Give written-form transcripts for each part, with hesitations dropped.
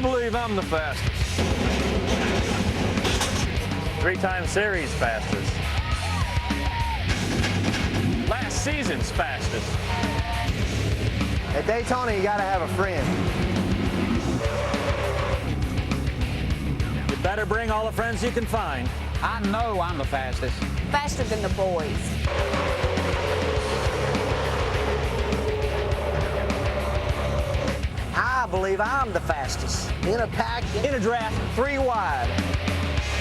believe I'm the fastest. 3-time series fastest. Last season's fastest. At Daytona, you gotta have a friend. You better bring all the friends you can find. I know I'm the fastest. Faster than the boys. I believe I'm the fastest. In a pack, In a draft, 3 wide.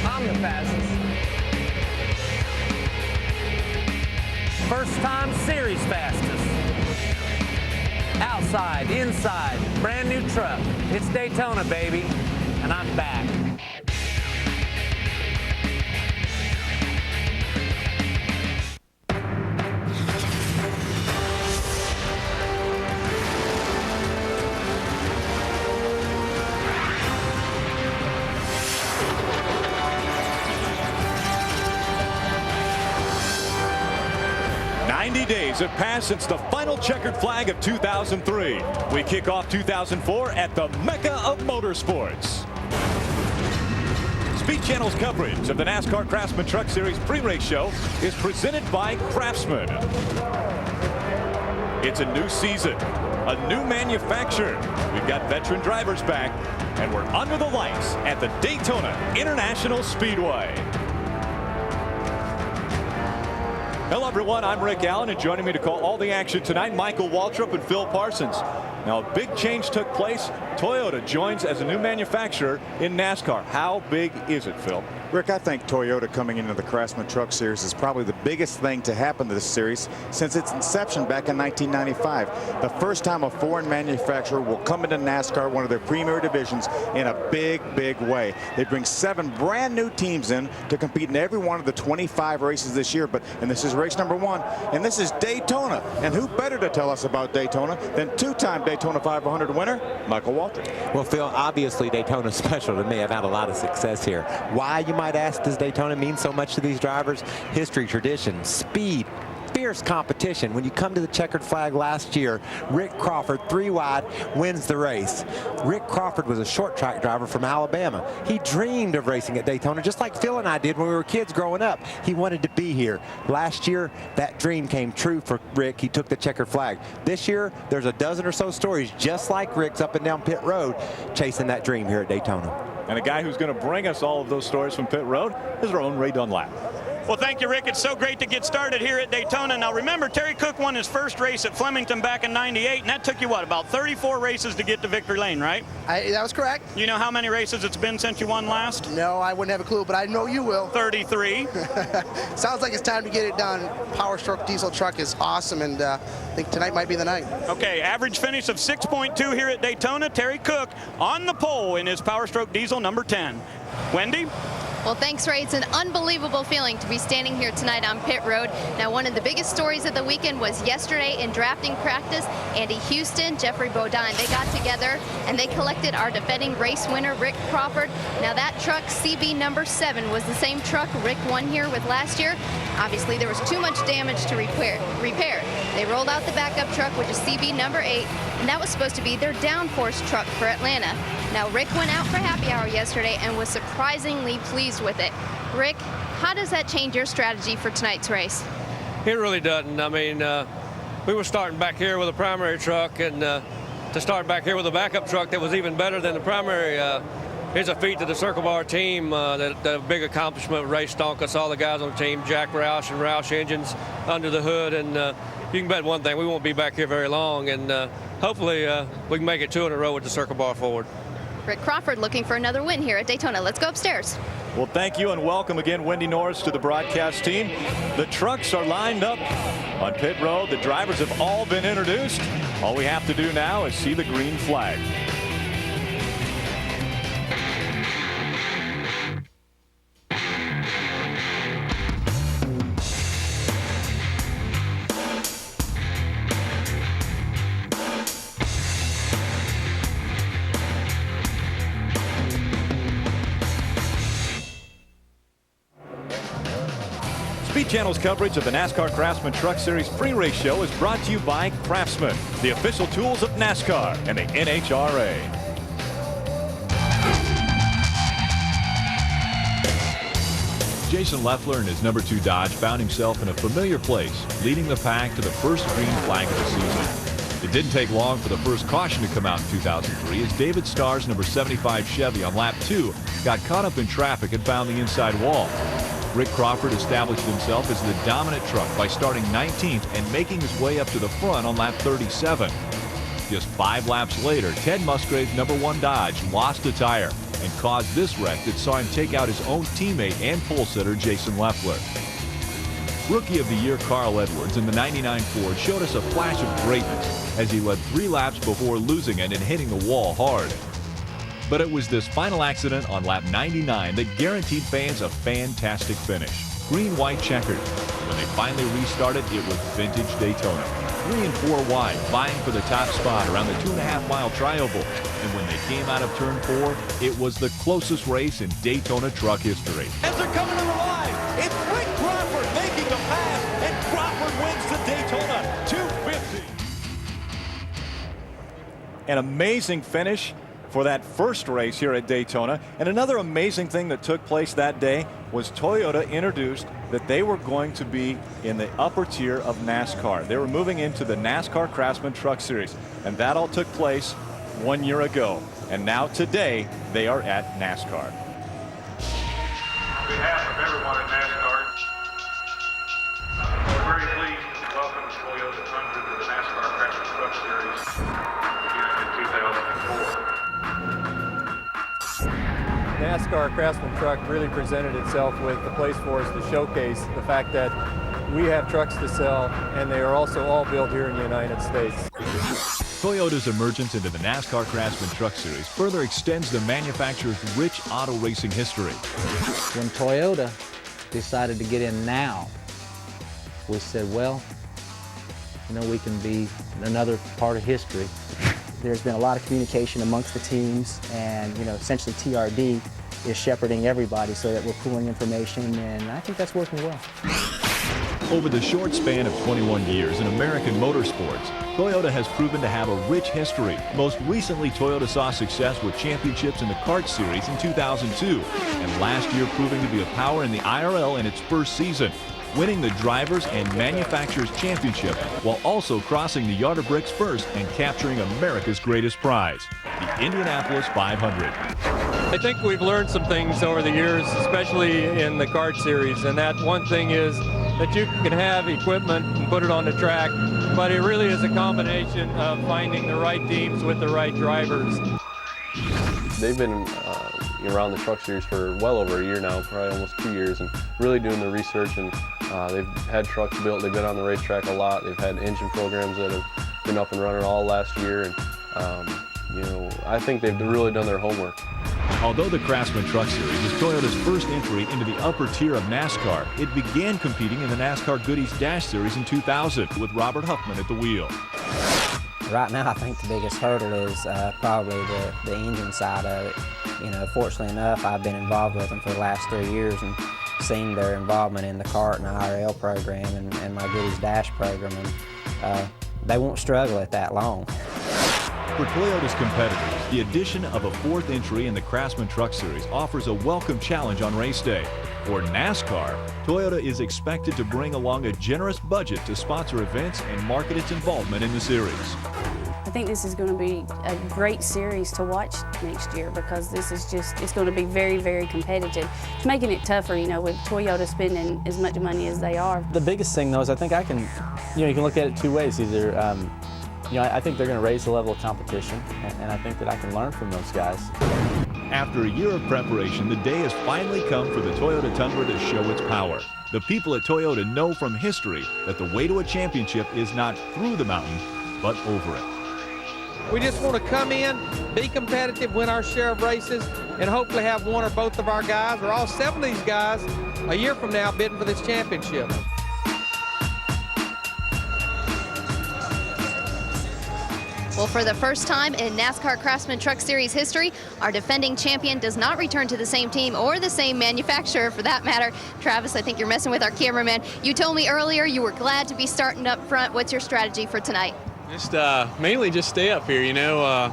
I'm the fastest. first time series fastest. Outside, inside, brand new truck. It's Daytona, baby, and I'm back. Days have passed since the final checkered flag of 2003. We kick off 2004 at the Mecca of Motorsports. Speed Channel's coverage of the NASCAR Craftsman Truck Series pre-race show is presented by Craftsman. It's a new season, a new manufacturer. We've got veteran drivers back, and we're under the lights at the Daytona International Speedway. Hello, everyone. I'm Rick Allen, and joining me to call all the action tonight, Michael Waltrip and Phil Parsons. Now, a big change took place. Toyota joins as a new manufacturer in NASCAR. How big is it, Phil? Rick, I think Toyota coming into the Craftsman Truck Series is probably the biggest thing to happen to this series since its inception back in 1995. The first time a foreign manufacturer will come into NASCAR, one of their premier divisions, in a big, big way. They bring 7 brand new teams in to compete in every one of the 25 races this year. And this is race number 1, and this is Daytona. And who better to tell us about Daytona than 2-time Daytona 500 winner, Michael Waltrip. Well, Phil, obviously Daytona's special to me. I've had a lot of success here. Why, you might ask, does Daytona mean so much to these drivers? History, tradition, speed, fierce competition. When you come to the checkered flag last year, Rick Crawford, 3 wide, wins the race. Rick Crawford was a short track driver from Alabama. He dreamed of racing at Daytona, just like Phil and I did when we were kids growing up. He wanted to be here. Last year, that dream came true for Rick. He took the checkered flag. This year, there's a dozen or so stories just like Rick's up and down pit road chasing that dream here at Daytona. And a guy who's going to bring us all of those stories from pit road is our own Ray Dunlap. Well, thank you, Rick. It's so great to get started here at Daytona. Now, remember, Terry Cook won his first race at Flemington back in '98, and that took you, what, about 34 races to get to victory lane, right? That was correct. You know how many races it's been since you won last? No, I wouldn't have a clue, but I know you will. 33. Sounds like it's time to get it done. Power Stroke diesel truck is awesome, and I think tonight might be the night. Okay, average finish of 6.2 here at Daytona. Terry Cook on the pole in his Power Stroke diesel number 10. Wendy? Well, thanks, Ray. It's an unbelievable feeling to be standing here tonight on pit road. Now, one of the biggest stories of the weekend was yesterday in drafting practice. Andy Houston, Jeffrey Bodine, they got together and they collected our defending race winner, Rick Crawford. Now, that truck, CB number 7, was the same truck Rick won here with last year. Obviously, there was too much damage to repair. They rolled out the backup truck, which is CB number 8, and that was supposed to be their downforce truck for Atlanta. Now, Rick went out for happy hour yesterday and was surprisingly pleased with it. Rick, how does that change your strategy for tonight's race? It really doesn't. I mean, we were starting back here with a primary truck, and to start back here with a backup truck that was even better than the primary is a feat to the Circle Bar team. That a big accomplishment. Ray Stonkus, all the guys on the team, Jack Roush and Roush engines under the hood, and you can bet one thing, we won't be back here very long, and hopefully we can make it 2 in a row with the Circle Bar Ford. Rick Crawford looking for another win here at Daytona. Let's go upstairs. Well, thank you and welcome again, Wendy Norris, to the broadcast team. The trucks are lined up on pit road. The drivers have all been introduced. All we have to do now is see the green flag. Speed Channel's coverage of the NASCAR Craftsman Truck Series pre-race show is brought to you by Craftsman, the official tools of NASCAR and the NHRA. Jason Leffler and his number 2 Dodge found himself in a familiar place, leading the pack to the first green flag of the season. It didn't take long for the first caution to come out in 2003 as David Starr's number 75 Chevy on lap 2 got caught up in traffic and found the inside wall. Rick Crawford established himself as the dominant truck by starting 19th and making his way up to the front on lap 37. Just 5 laps later, Ted Musgrave's number 1 Dodge lost a tire and caused this wreck that saw him take out his own teammate and pole sitter Jason Leffler. Rookie of the Year Carl Edwards in the '99 Ford showed us a flash of greatness as he led 3 laps before losing it and hitting the wall hard. But it was this final accident on lap 99 that guaranteed fans a fantastic finish. Green-white checkered. When they finally restarted, it was vintage Daytona. 3 and 4 wide, vying for the top spot around the 2.5-mile tri-oval. And when they came out of turn 4, it was the closest race in Daytona truck history. As they're coming to the line, it's Rick Crawford making the pass, and Crawford wins the Daytona 250. An amazing finish for that first race here at Daytona. And another amazing thing that took place that day was Toyota introduced that they were going to be in the upper tier of NASCAR. They were moving into the NASCAR Craftsman Truck Series, and that all took place 1 year ago. And now today they are at NASCAR. On behalf of everyone at NASCAR, we're very pleased to welcome Toyota Tundra to the NASCAR Craftsman Truck Series here in 2004. NASCAR Craftsman Truck really presented itself with the place for us to showcase the fact that we have trucks to sell, and they are also all built here in the United States. Toyota's emergence into the NASCAR Craftsman Truck Series further extends the manufacturer's rich auto racing history. When Toyota decided to get in now, we said, well, you know, we can be another part of history. There's been a lot of communication amongst the teams, and you know, essentially TRD is shepherding everybody so that we're pooling information, and I think that's working well. Over the short span of 21 years in American motorsports, Toyota has proven to have a rich history. Most recently, Toyota saw success with championships in the kart series in 2002, and last year proving to be a power in the IRL in its first season, winning the Drivers' and Manufacturers' Championship while also crossing the Yard of Bricks first and capturing America's greatest prize, the Indianapolis 500. I think we've learned some things over the years, especially in the kart series, and that one thing is that you can have equipment and put it on the track, but it really is a combination of finding the right teams with the right drivers. They've been around the truck series for well over a year now, probably almost 2 years, and really doing the research, and they've had trucks built, they've been on the racetrack a lot, they've had engine programs that have been up and running all last year, and you know, I think they've really done their homework. Although the Craftsman Truck Series is Toyota's first entry into the upper tier of NASCAR, it began competing in the NASCAR Goodies Dash Series in 2000 with Robert Huffman at the wheel. Right now, I think the biggest hurdle is probably the engine side of it. You know, fortunately enough, I've been involved with them for the last 3 years and seen their involvement in the kart and the IRL program and my Goodies Dash program, and they won't struggle at that long. For Toyota's competitors, the addition of a 4th entry in the Craftsman Truck Series offers a welcome challenge on race day. For NASCAR, Toyota is expected to bring along a generous budget to sponsor events and market its involvement in the series. I think this is going to be a great series to watch next year because this is it's going to be very, very competitive. It's making it tougher, you know, with Toyota spending as much money as they are. The biggest thing, though, is I think I can, you know, you can look at it 2 ways. Either, you know, I think they're going to raise the level of competition, and I think that I can learn from those guys. After a year of preparation, the day has finally come for the Toyota Tundra to show its power. The people at Toyota know from history that the way to a championship is not through the mountain, but over it. We just want to come in, be competitive, win our share of races, and hopefully have one or both of our guys, or all 7 of these guys, a year from now bidding for this championship. Well, for the first time in NASCAR Craftsman Truck Series history, our defending champion does not return to the same team or the same manufacturer for that matter. Travis, I think you're messing with our cameraman. You told me earlier you were glad to be starting up front. What's your strategy for tonight? Just mainly just stay up here, you know.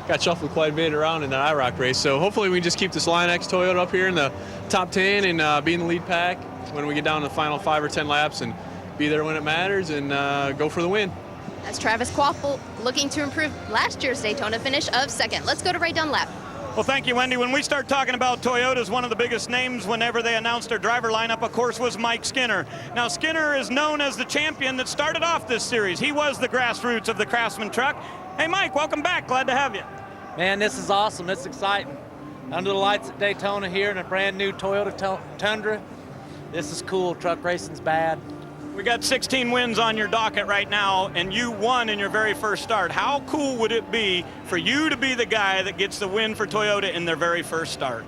got shuffled quite a bit around in that IROC race. So hopefully we can just keep this Lion X Toyota up here in the top 10 and be in the lead pack when we get down to the final 5 or 10 laps and be there when it matters and go for the win. As Travis Quaffle looking to improve last year's Daytona finish of 2nd. Let's go to Ray Dunlap. Well, thank you, Wendy. When we start talking about Toyotas, one of the biggest names whenever they announced their driver lineup, of course, was Mike Skinner. Now, Skinner is known as the champion that started off this series. He was the grassroots of the Craftsman truck. Hey, Mike, welcome back. Glad to have you. Man, this is awesome. It's exciting. Under the lights at Daytona here in a brand new Toyota Tundra. This is cool. Truck racing's bad. We got 16 wins on your docket right now, and you won in your very first start. How cool would it be for you to be the guy that gets the win for Toyota in their very first start?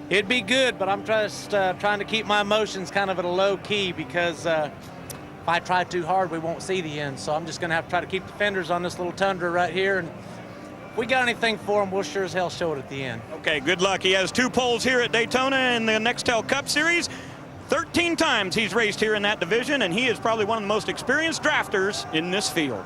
It'd be good, but I'm just trying to keep my emotions kind of at a low key because if I try too hard, we won't see the end. So I'm just going to have to try to keep the fenders on this little Tundra right here. And if we got anything for him, we'll sure as hell show it at the end. Okay, good luck. He has 2 poles here at Daytona in the Nextel Cup Series. 13 times he's raced here in that division, and he is probably one of the most experienced drafters in this field.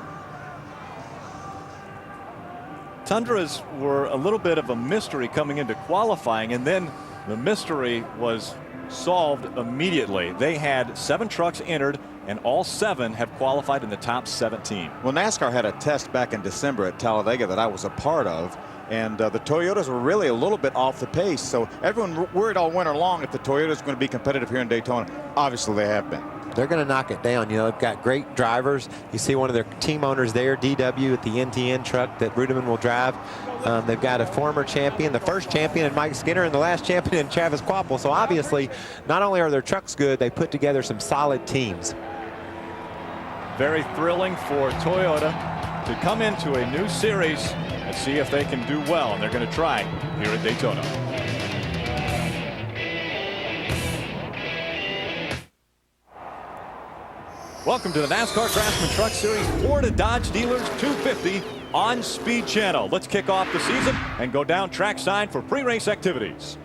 Tundras were a little bit of a mystery coming into qualifying, and then the mystery was solved immediately. They had 7 trucks entered, and all 7 have qualified in the top 17. Well, NASCAR had a test back in December at Talladega that I was a part of. And the Toyotas were really a little bit off the pace. So everyone worried all winter long if the Toyotas going to be competitive here in Daytona. Obviously, they have been. They're going to knock it down. You know, they've got great drivers. You see one of their team owners there, DW, at the NTN truck that Ruderman will drive. They've got a former champion, the first champion in Mike Skinner, and the last champion in Travis Quaffle. So obviously, not only are their trucks good, they put together some solid teams. Very thrilling for Toyota to come into a new series and see if they can do well, and they're going to try here at Daytona. Welcome to the NASCAR Craftsman Truck Series Florida Dodge Dealers 250 on Speed Channel. Let's kick off the season and go down trackside for pre-race activities.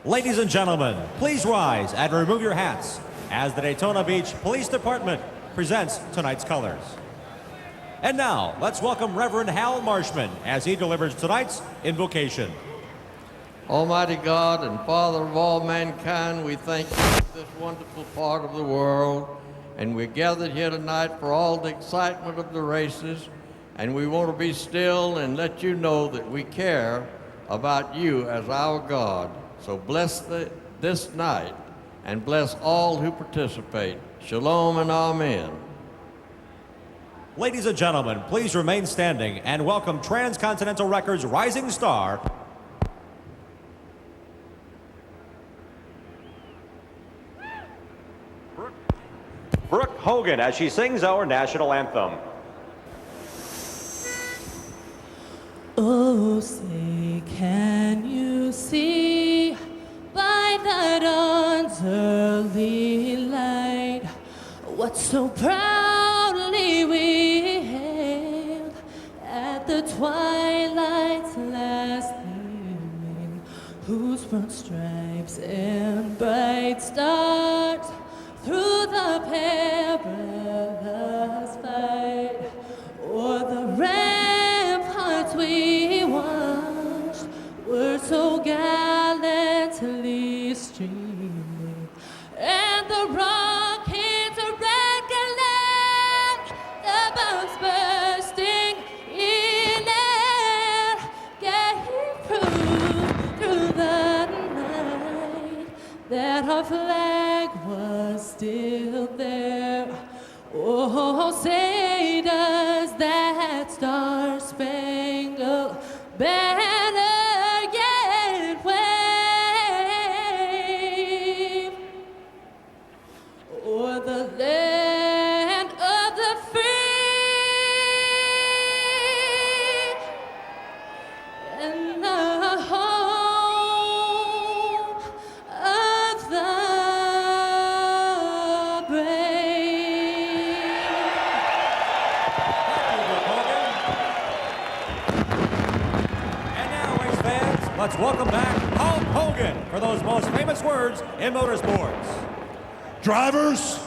Ladies and gentlemen, please rise and remove your hats as the Daytona Beach Police Department presents tonight's colors. And now, let's welcome Reverend Hal Marshman as he delivers tonight's invocation. Almighty God and Father of all mankind, we thank you for this wonderful part of the world. And we're gathered here tonight for all the excitement of the races. And we want to be still and let you know that we care about you as our God. So bless this night and bless all who participate. Shalom and amen. Ladies and gentlemen, please remain standing and welcome Transcontinental Records rising star, Brooke Hogan, as she sings our national anthem. Oh, say, can you see by the dawn's early light what so proudly we hailed at the twilight's last gleaming, whose broad stripes and bright stars through the perilous fight o'er the ramparts we watched were so gallantly streaming, and the rockets recollect the bombs bursting in air gave proof through the night that our flag was still there. Oh, say does that star-spangled banner yet wave o'er the land of the free and the home of the brave. And now, race fans, let's welcome back Hulk Hogan for those most famous words in motorsports. Drivers,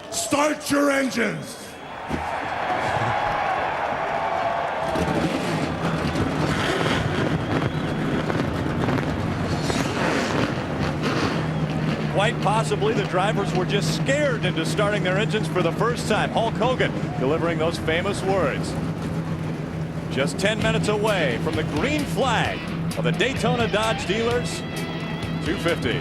start your engines. Quite possibly the drivers were just scared into starting their engines for the first time. Hulk Hogan delivering those famous words. Just 10 minutes away from the green flag of the Daytona Dodge Dealers 250.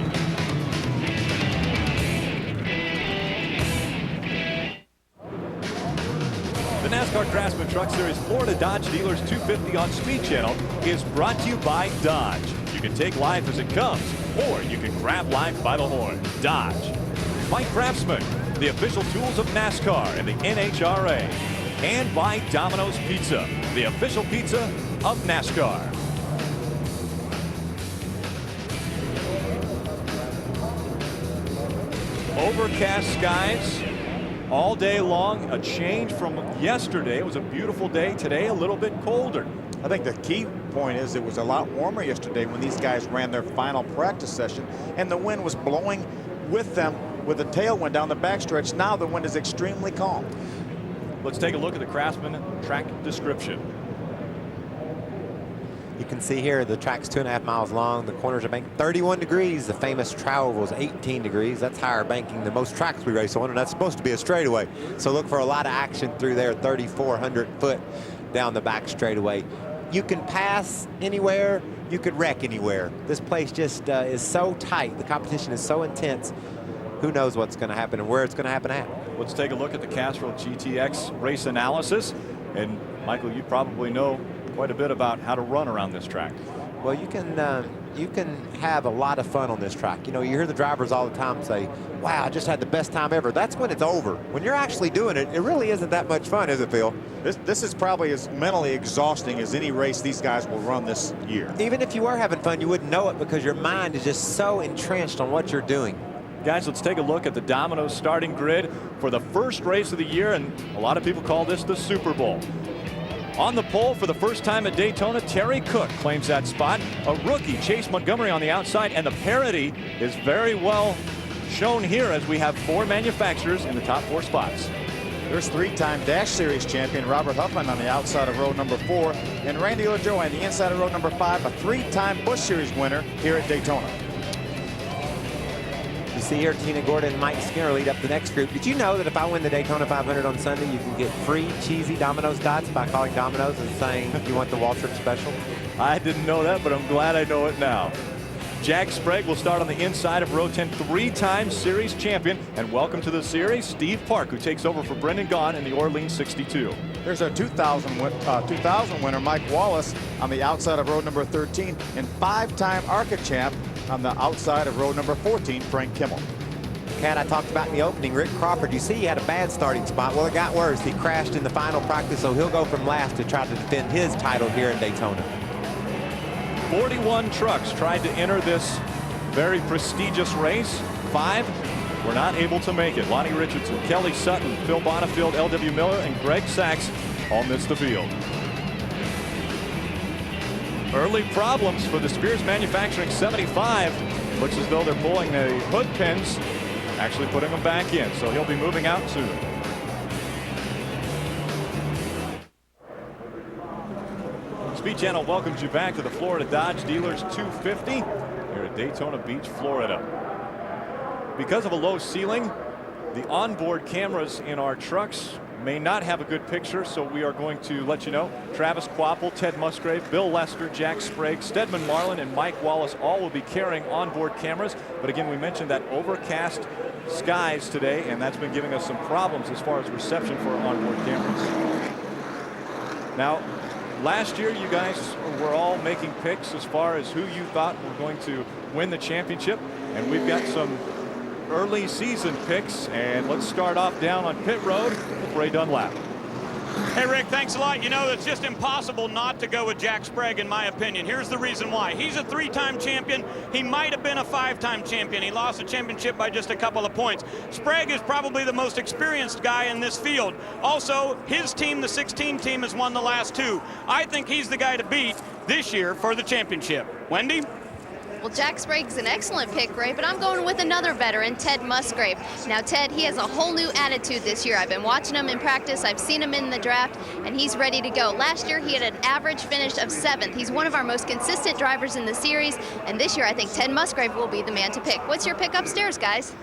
The NASCAR Craftsman Truck Series Florida Dodge Dealers 250 on Speed Channel is brought to you by Dodge. You can take life as it comes, or you can grab life by the horn. Dodge. By Craftsman, the official tools of NASCAR and the NHRA. And by Domino's Pizza, the official pizza of NASCAR. Overcast skies all day long, a change from yesterday. It was a beautiful day. Today, a little bit colder. I think the key point is it was a lot warmer yesterday when these guys ran their final practice session, and the wind was blowing with them with a tailwind down the backstretch. Now the wind is extremely calm. Let's take a look at the Craftsman track description. You can see here the track's 2.5 miles long. The corners are banked 31 degrees. The famous trowel was 18 degrees. That's higher banking than most tracks we race on, and that's supposed to be a straightaway. So look for a lot of action through there. 3,400 foot down the back straightaway. You can pass anywhere. You could wreck anywhere. This place just is so tight. The competition is so intense. Who knows what's going to happen and where it's going to happen at. Let's take a look at the Castrol GTX race analysis. And Michael, you probably know quite a bit about how to run around this track. Well, you can have a lot of fun on this track. You know, you hear the drivers all the time say, wow, I just had the best time ever. That's when it's over. When you're actually doing it, it really isn't that much fun, is it, Phil? This is probably as mentally exhausting as any race these guys will run this year. Even if you were having fun, you wouldn't know it because your mind is just so entrenched on what you're doing. Guys, let's take a look at the Domino's starting grid for the first race of the year, and a lot of people call this the Super Bowl. On the pole for the first time at Daytona, Terry Cook claims that spot. A rookie, Chase Montgomery, on the outside, and the parity is very well shown here as we have 4 manufacturers in the top 4 spots. There's 3-time Dash Series champion Robert Huffman on the outside of row number 4, and Randy LaJoie on the inside of row number 5, a 3-time Busch Series winner here at Daytona. You see here Tina Gordon and Mike Skinner lead up the next group. Did you know that if I win the Daytona 500 on Sunday, you can get free cheesy Domino's dots by calling Domino's and saying you want the Waltrip special? I didn't know that, but I'm glad I know it now. Jack Sprague will start on the inside of row 10, 3-time series champion. And welcome to the series, Steve Park, who takes over for Brendan Gaughan in the Orleans 62. There's a 2000 winner, Mike Wallace, on the outside of row number 13, and 5-time ARCA champ on the outside of row number 14, Frank Kimmel. Cat, I talked about in the opening, Rick Crawford, you see he had a bad starting spot. Well, it got worse. He crashed in the final practice, so he'll go from last to try to defend his title here in Daytona. 41 trucks tried to enter this very prestigious race. 5 were not able to make it. Lonnie Richardson, Kelly Sutton, Phil Bonifield, L.W. Miller, and Greg Sachs all missed the field. Early problems for the Spears Manufacturing 75. Looks as though they're pulling the hood pins, actually putting them back in. So he'll be moving out soon. Speed Channel welcomes you back to the Florida Dodge Dealers 250 here at Daytona Beach, Florida. Because of a low ceiling, the onboard cameras in our trucks may not have a good picture, so we are going to let you know. Travis Quapple, Ted Musgrave, Bill Lester, Jack Sprague, Stedman Marlin, and Mike Wallace all will be carrying onboard cameras. But again, we mentioned that overcast skies today, and that's been giving us some problems as far as reception for onboard cameras. Now, last year, you guys were all making picks as far as who you thought were going to win the championship, and we've got some early season picks, and let's start off down on pit road with Ray Dunlap. Hey, Rick, thanks a lot. You know, it's just impossible not to go with Jack Sprague, in my opinion. Here's the reason why. He's a 3-time champion. He might have been a 5-time champion. He lost the championship by just a couple of points. Sprague is probably the most experienced guy in this field. Also, his team, the 16 team, has won the last 2. I think he's the guy to beat this year for the championship. Wendy? Well, Jack Sprague's an excellent pick, Ray, but I'm going with another veteran, Ted Musgrave. Now, Ted, he has a whole new attitude this year. I've been watching him in practice. I've seen him in the draft, and he's ready to go. Last year, he had an average finish of 7th. He's one of our most consistent drivers in the series, and this year, I think Ted Musgrave will be the man to pick. What's your pick upstairs, guys?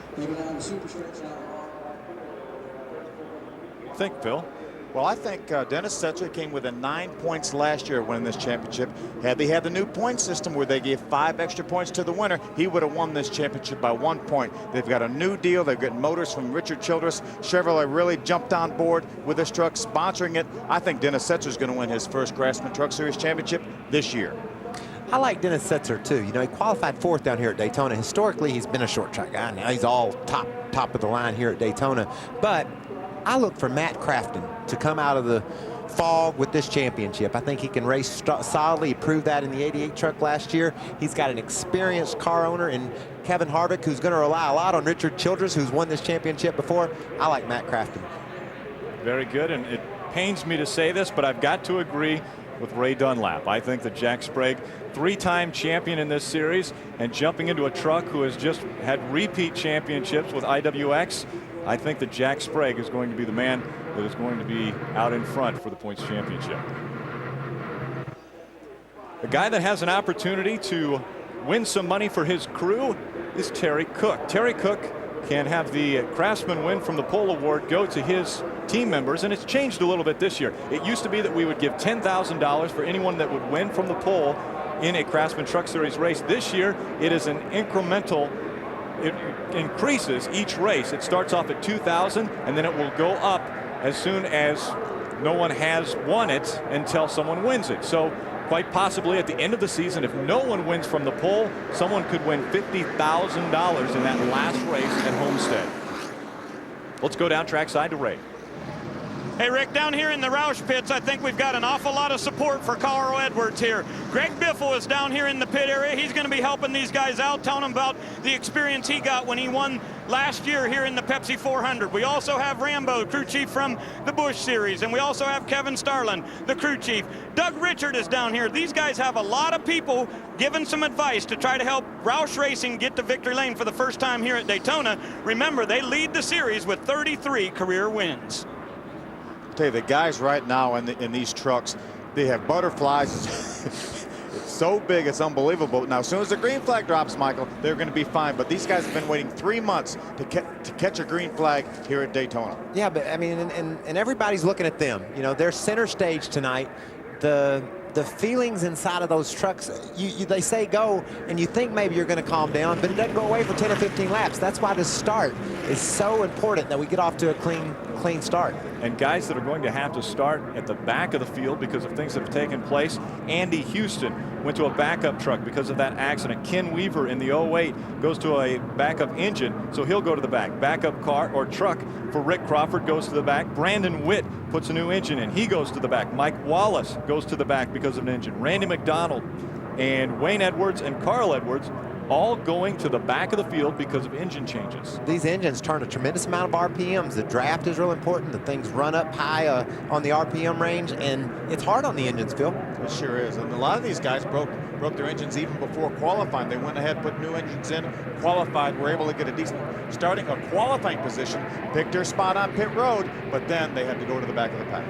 Think, Phil? Well, I think Dennis Setzer came within 9 points last year winning this championship. Had they had the new point system where they gave 5 extra points to the winner, he would have won this championship by 1 point. They've got a new deal. They've got motors from Richard Childress. Chevrolet really jumped on board with this truck, sponsoring it. I think Dennis Setzer is going to win his first Craftsman Truck Series championship this year. I like Dennis Setzer too. You know, he qualified 4th down here at Daytona. Historically, he's been a short track guy. Now he's all top of the line here at Daytona. But I look for Matt Crafton to come out of the fog with this championship. I think he can race solidly. He proved that in the 88 truck last year. He's got an experienced car owner in Kevin Harvick, who's going to rely a lot on Richard Childress, who's won this championship before. I like Matt Crafton. Very good, and it pains me to say this, but I've got to agree with Ray Dunlap. I think that Jack Sprague, 3-time champion in this series, and jumping into a truck who has just had repeat championships with IWX, I think that Jack Sprague is going to be the man that is going to be out in front for the points championship. The guy that has an opportunity to win some money for his crew is Terry Cook. Terry Cook can have the Craftsman win from the pole award go to his team members, and it's changed a little bit this year. It used to be that we would give $10,000 for anyone that would win from the pole in a Craftsman Truck Series race. This year it is an incremental. It increases each race. It starts off at $2,000 and then it will go up as soon as no one has won it until someone wins it. So quite possibly at the end of the season, if no one wins from the pole, someone could win $50,000 in that last race at Homestead. Let's go down trackside to Ray. Hey, Rick, down here in the Roush pits, I think we've got an awful lot of support for Carl Edwards here. Greg Biffle is down here in the pit area. He's going to be helping these guys out, telling them about the experience he got when he won last year here in the Pepsi 400. We also have Rambo, crew chief from the Busch Series, and we also have Kevin Starlin, the crew chief. Doug Richard is down here. These guys have a lot of people giving some advice to try to help Roush Racing get to victory lane for the first time here at Daytona. Remember, they lead the series with 33 career wins. Tell you, the guys right now in these trucks, they have butterflies. It's so big, it's unbelievable. Now, as soon as the green flag drops, Michael, they're going to be fine. But these guys have been waiting 3 months to catch a green flag here at Daytona. Yeah, but I mean, and everybody's looking at them. You know, they're center stage tonight. The feelings inside of those trucks, they say go, and you think maybe you're going to calm down, but it doesn't go away for 10 or 15 laps. That's why this start is so important, that we get off to a clean start. And guys that are going to have to start at the back of the field because of things that have taken place. Andy Houston went to a backup truck because of that accident. Ken Weaver in the 08 goes to a backup engine, so he'll go to the back. Backup car or truck for Rick Crawford goes to the back. Brandon Witt puts a new engine in. He goes to the back. Mike Wallace goes to the back because of an engine. Randy McDonald and Wayne Edwards and Carl Edwards all going to the back of the field because of engine changes. These engines turn a tremendous amount of RPMs. The draft is real important. The things run up high on the RPM range, and it's hard on the engines, Phil. It sure is. And a lot of these guys broke their engines even before qualifying. They went ahead, put new engines in, qualified, were able to get a decent starting a qualifying position, picked their spot on pit road, but then they had to go to the back of the pack.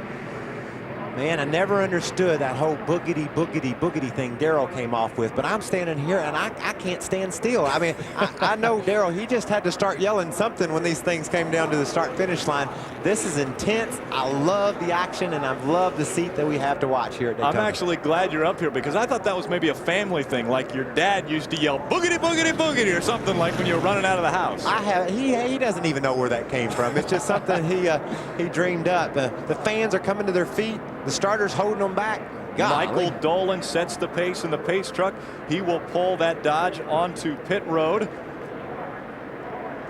Man, I never understood that whole boogity, boogity, boogity thing Darrell came off with, but I'm standing here and I can't stand still. I mean, I know Darrell, he just had to start yelling something when these things came down to the start-finish line. This is intense. I love the action, and I've loved the seat that we have to watch here at Daytona. I'm actually glad you're up here because I thought that was maybe a family thing, like your dad used to yell boogity, boogity, boogity, or something like when you were running out of the house. He doesn't even know where that came from. It's just something he dreamed up. The fans are coming to their feet. The starter's holding them back. Golly. Michael Dolan sets the pace in the pace truck. He will pull that Dodge onto pit road.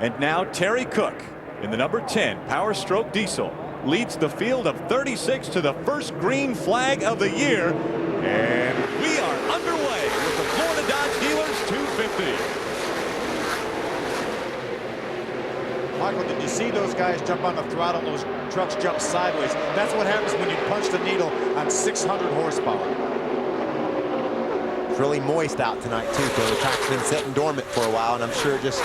And now Terry Cook in the number 10 Power Stroke Diesel leads the field of 36 to the first green flag of the year. And we are underway with the Florida Dodge Dealers 250. Michael, did you see those guys jump on the throttle and those trucks jump sideways? That's what happens when you punch the needle on 600 horsepower. It's really moist out tonight, too, so the track's been sitting dormant for a while, and I'm sure just,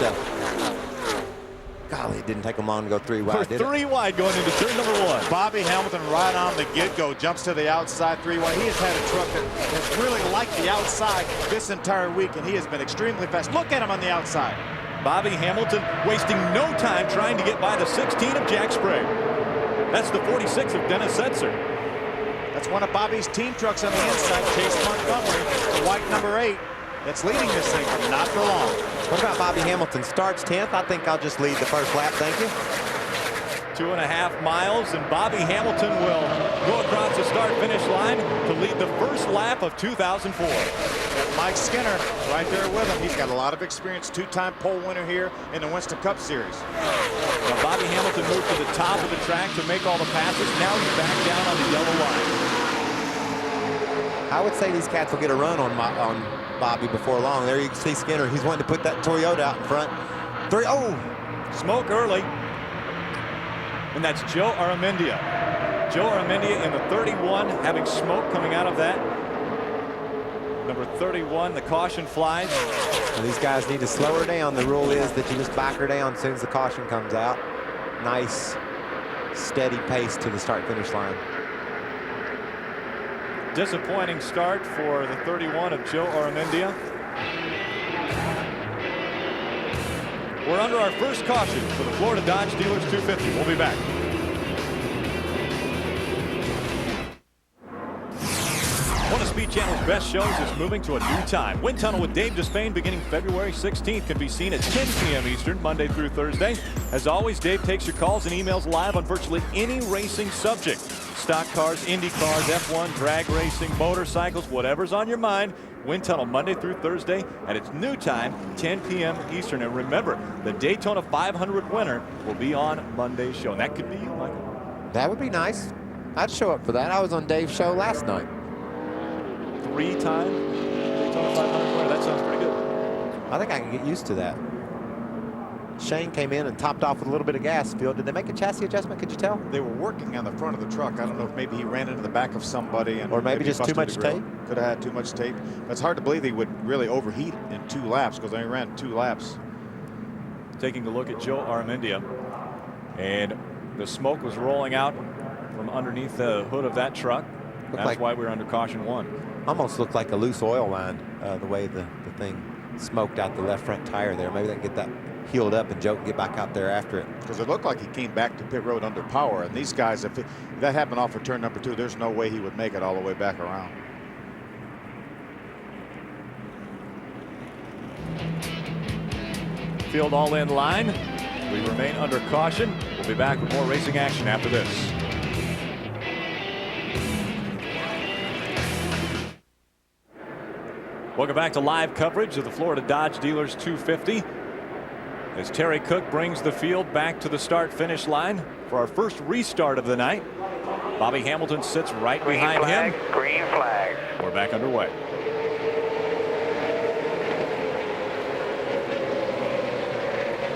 golly, it didn't take them long to go 3 wide, did it? 3 wide going into turn number 1. Bobby Hamilton right on the get-go, jumps to the outside 3 wide. He has had a truck that has really liked the outside this entire week, and he has been extremely fast. Look at him on the outside. Bobby Hamilton wasting no time trying to get by the 16 of Jack Sprague. That's the 46 of Dennis Setzer. That's one of Bobby's team trucks on the inside, Chase Montgomery, the white number 8. That's leading this thing, but not for long. What about Bobby Hamilton? Starts 10th. I think I'll just lead the first lap, thank you. 2.5 miles, and Bobby Hamilton will go across the start-finish line to lead the first lap of 2004. And Mike Skinner right there with him. He's got a lot of experience, 2-time pole winner here in the Winston Cup Series. Now Bobby Hamilton moved to the top of the track to make all the passes. Now he's back down on the yellow line. I would say these cats will get a run on Bobby before long. There you can see Skinner. He's wanting to put that Toyota out in front. Smoke early. And that's Joe Aramendia. Joe Aramendia in the 31, having smoke coming out of that. Number 31, the caution flies. Well, these guys need to slow her down. The rule is that you just back her down as soon as the caution comes out. Nice, steady pace to the start-finish line. Disappointing start for the 31 of Joe Aramendia. We're under our first caution for the Florida Dodge Dealers 250. We'll be back. One of Speed Channel's best shows is moving to a new time. Wind Tunnel with Dave Despain beginning February 16th can be seen at 10 p.m. Eastern, Monday through Thursday. As always, Dave takes your calls and emails live on virtually any racing subject. Stock cars, Indy cars, F1, drag racing, motorcycles, whatever's on your mind. Wind Tunnel Monday through Thursday at its new time, 10 p.m. Eastern. And remember, the Daytona 500 winner will be on Monday's show. And that could be you, Michael. That would be nice. I'd show up for that. I was on Dave's show last night. 3-time Daytona 500 winner. That sounds pretty good. I think I can get used to that. Shane came in and topped off with a little bit of gas. Phil, did they make a chassis adjustment? Could you tell? They were working on the front of the truck. I don't know if maybe he ran into the back of somebody. And or maybe just too much tape? Could have had too much tape. But it's hard to believe he would really overheat in 2 laps because they only ran 2 laps. Taking a look at Joe Aramendia. And the smoke was rolling out from underneath the hood of that truck. That's why we're under caution 1. Almost looked like a loose oil line, the way the thing smoked out the left front tire there. Maybe they can get that healed up and Joe can get back out there after it. Because it looked like he came back to pit road under power. And these guys, if that happened off of turn number 2, there's no way he would make it all the way back around. Field all in line. We remain under caution. We'll be back with more racing action after this. Welcome back to live coverage of the Florida Dodge Dealers 250. As Terry Cook brings the field back to the start-finish line for our first restart of the night. Bobby Hamilton sits right behind him. Green flag. We're back underway.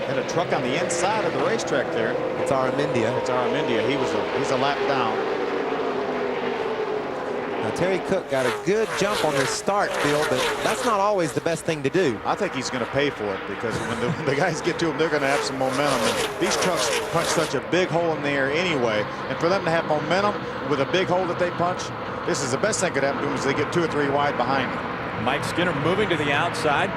And a truck on the inside of the racetrack there. It's Aramendia. It's Aramendia. He's a lap down. Now, Terry Cook got a good jump on this start, Phil, but that's not always the best thing to do. I think he's going to pay for it because when the guys get to him, they're going to have some momentum. And these trucks punch such a big hole in the air anyway. And for them to have momentum with a big hole that they punch, this is the best thing that could happen to them is they get 2 or 3 wide behind him. Mike Skinner moving to the outside.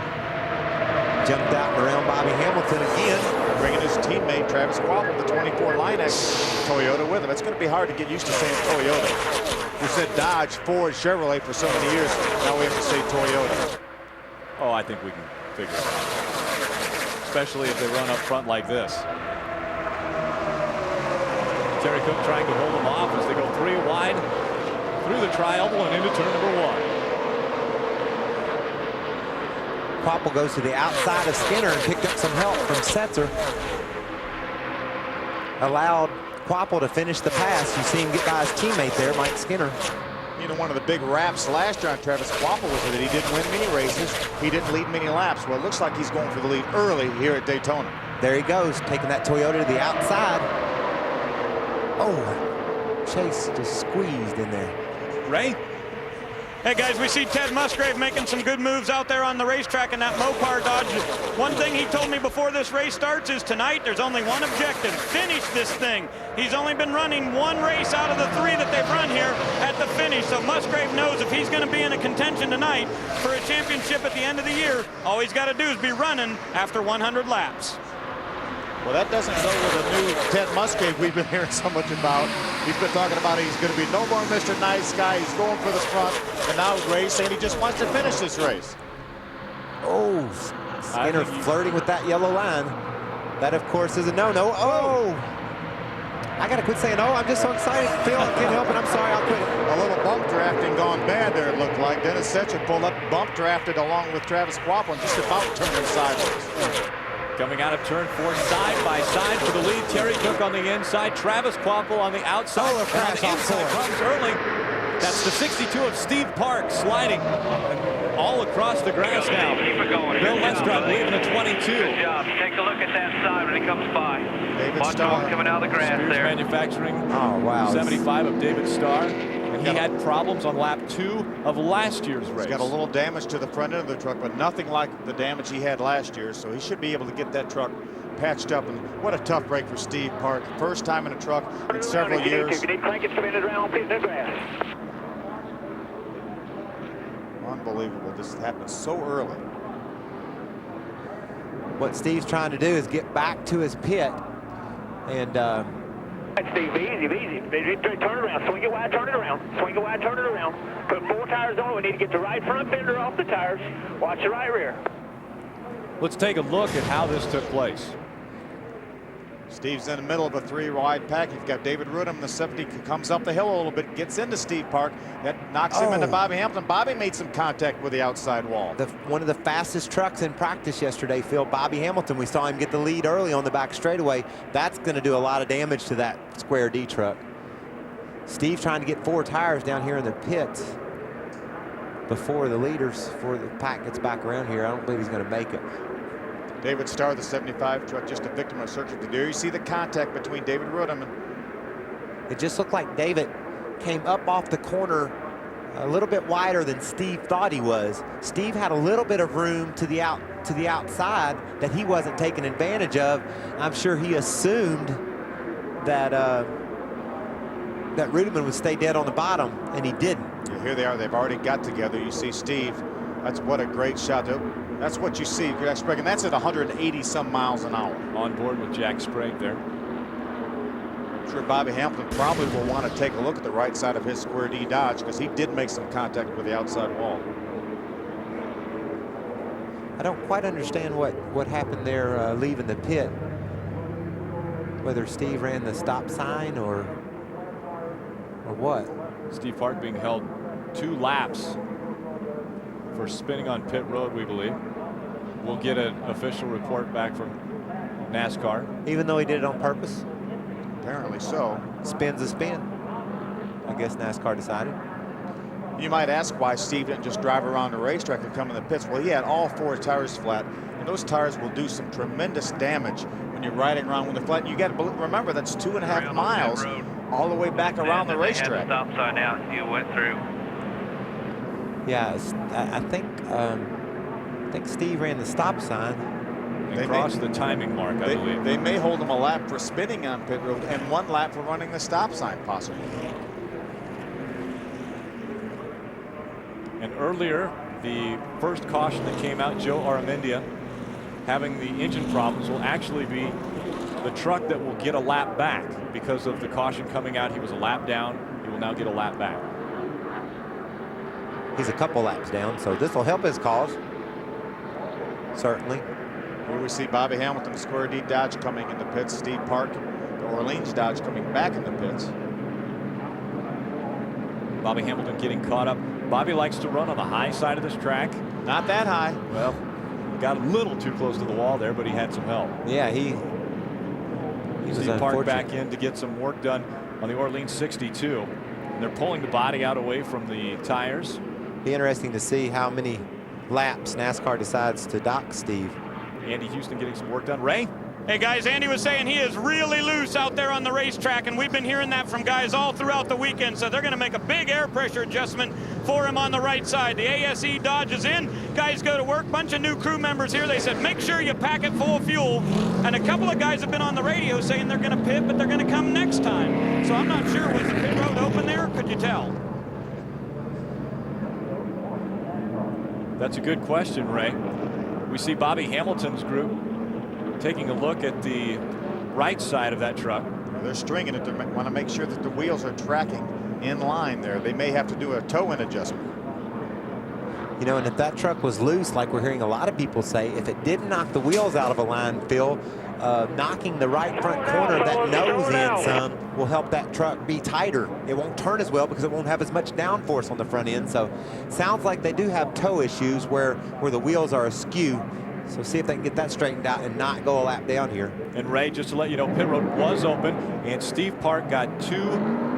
Jumped out and around Bobby Hamilton again. Bringing his teammate Travis Quapple, the 24 Line-X Toyota with him. It's going to be hard to get used to saying Toyota. We said Dodge, Ford, Chevrolet for so many years. Now we have to say Toyota. Oh, I think we can figure it out. Especially if they run up front like this. Terry Cook trying to hold them off as they go 3 wide through the tri-oval and into turn number 1. Quapple goes to the outside of Skinner and picked up some help from Setzer. Allowed Quapple to finish the pass. You see him get by his teammate there, Mike Skinner. You know, one of the big raps last year on Travis Quapple was that he didn't win many races. He didn't lead many laps. Well, it looks like he's going for the lead early here at Daytona. There he goes, taking that Toyota to the outside. Oh, Chase just squeezed in there. Ray? Hey guys, we see Ted Musgrave making some good moves out there on the racetrack in that Mopar Dodge. One thing he told me before this race starts is tonight there's only one objective: finish this thing. He's only been running one race out of the 3 that they've run here at the finish, so Musgrave knows if he's going to be in a contention tonight for a championship at the end of the year, all he's got to do is be running after 100 laps. Well, that doesn't go with the new Ted Musgrave we've been hearing so much about. He's been talking about he's going to be no more Mr. Nice Guy. He's going for the front, and now Ray's saying he just wants to finish this race. Oh, Skinner flirting with that yellow line. That, of course, is a no-no. Oh! I got to quit saying, oh, I'm just so excited. Phil, I can't help it. I'm sorry, I'll quit it. A little bump drafting gone bad there, it looked like. Dennis Setcher pulled up, bump drafted along with Travis Quappel and just about turned him sideways. Coming out of turn 4, side by side for the lead. Terry Cook on the inside. Travis Quappel on the outside. Oh, and on the inside comes early. That's the 62 of Steve Park sliding all across the grass now. Bill Lestrade leaving the 22. Good job. Take a look at that side when it comes by. David Watch Starr coming out of the grass Spears there. Manufacturing. Oh, wow. 75 of David Starr. And he had problems on lap 2 of last year's race. He's got a little damage to the front end of the truck, but nothing like the damage he had last year, so he should be able to get that truck patched up. And what a tough break for Steve Park. First time in a truck in several years. Unbelievable. This happened so early. What Steve's trying to do is get back to his pit. And Steve, easy. Turn it around. Swing it wide, turn it around. Swing it wide, turn it around. Put 4 tires on. We need to get the right front fender off the tires. Watch the right rear. Let's take a look at how this took place. Steve's in the middle of a 3-wide pack. You've got David Rudham, the 70, comes up the hill a little bit, gets into Steve Park. That knocks him into Bobby Hamilton. Bobby made some contact with the outside wall. One of the fastest trucks in practice yesterday, Phil, Bobby Hamilton. We saw him get the lead early on the back straightaway. That's going to do a lot of damage to that Square D truck. Steve trying to get 4 tires down here in the pits before the leaders, before the pack gets back around here. I don't believe he's going to make it. David Starr, the 75 truck, just a victim of circuit. There you see the contact between David Rudham and... It just looked like David came up off the corner a little bit wider than Steve thought he was. Steve had a little bit of room to the outside that he wasn't taking advantage of. I'm sure he assumed that that Rudham would stay dead on the bottom, and he didn't. Yeah, here they are. They've already got together. You see Steve. That's what a great shot. That's what you see, Jack Sprague, and that's at 180 some miles an hour. On board with Jack Sprague there. I'm sure Bobby Hamilton probably will want to take a look at the right side of his Square D Dodge because he did make some contact with the outside wall. I don't quite understand what happened there leaving the pit. Whether Steve ran the stop sign or what. Steve Park being held 2 laps for spinning on pit road, we believe. We'll get an official report back from NASCAR. Even though he did it on purpose? Apparently so. Spin's a spin. I guess NASCAR decided. You might ask why Steve didn't just drive around the racetrack and come in the pits. Well, he had all 4 tires flat, and those tires will do some tremendous damage when you're riding around when they're flat. And you got to remember that's 2.5 miles all the way back around the racetrack. They had the stop sign out. You went through. Yeah, I think Steve ran the stop sign. They crossed the timing mark, I believe. They may hold him a lap for spinning on pit road and 1 lap for running the stop sign, possibly. And earlier, the first caution that came out, Joe Aramendia having the engine problems, will actually be the truck that will get a lap back because of the caution coming out. He was a lap down. He will now get a lap back. He's a couple laps down, so this will help his cause. Certainly. Here we see Bobby Hamilton, Square D Dodge coming in the pits. Steve Park, the Orleans Dodge coming back in the pits. Bobby Hamilton getting caught up. Bobby likes to run on the high side of this track. Not that high. Well, got a little too close to the wall there, but he had some help. Yeah, he was Steve Park back in to get some work done on the Orleans 62. And they're pulling the body out away from the tires. Be interesting to see how many laps NASCAR decides to dock Steve. Andy Houston getting some work done. Ray? Hey guys, Andy was saying he is really loose out there on the racetrack, and we've been hearing that from guys all throughout the weekend, so they're going to make a big air pressure adjustment for him on the right side. The ASE Dodge is in. Guys go to work. Bunch of new crew members here. They said, make sure you pack it full of fuel. And a couple of guys have been on the radio saying they're going to pit, but they're going to come next time. So I'm not sure. Was the pit road open there? Could you tell? That's a good question, Ray. We see Bobby Hamilton's group taking a look at the right side of that truck. They're stringing it to want to make sure that the wheels are tracking in line there. They may have to do a toe-in adjustment. You know, and if that truck was loose, like we're hearing a lot of people say, if it didn't knock the wheels out of a line, Phil, knocking the right front corner of that nose in some will help that truck be tighter. It won't turn as well because it won't have as much downforce on the front end. So sounds like they do have toe issues where the wheels are askew. So see if they can get that straightened out and not go a lap down here. And Ray, just to let you know, pit road was open, and Steve Park got 2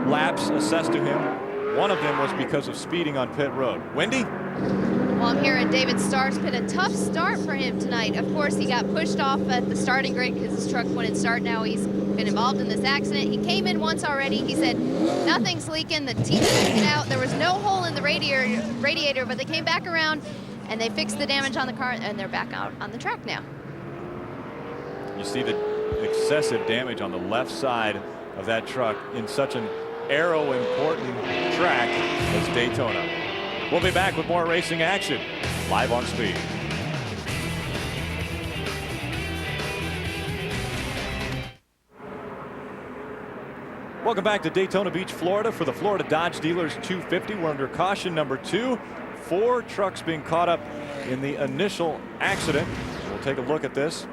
laps assessed to him. One of them was because of speeding on pit road. Wendy? Well, I'm here at David Starr's pit. A tough start for him tonight. Of course, he got pushed off at the starting grid because his truck wouldn't start. Now he's been involved in this accident. He came in once already. He said nothing's leaking. The teeth took it out. There was no hole in the radiator, but they came back around and they fixed the damage on the car, and they're back out on the track now. You see the excessive damage on the left side of that truck in such an aero-important track as Daytona. We'll be back with more racing action live on Speed. Welcome back to Daytona Beach, Florida for the Florida Dodge Dealers 250. We're under caution number 2. 4 trucks being caught up in the initial accident. We'll take a look at this.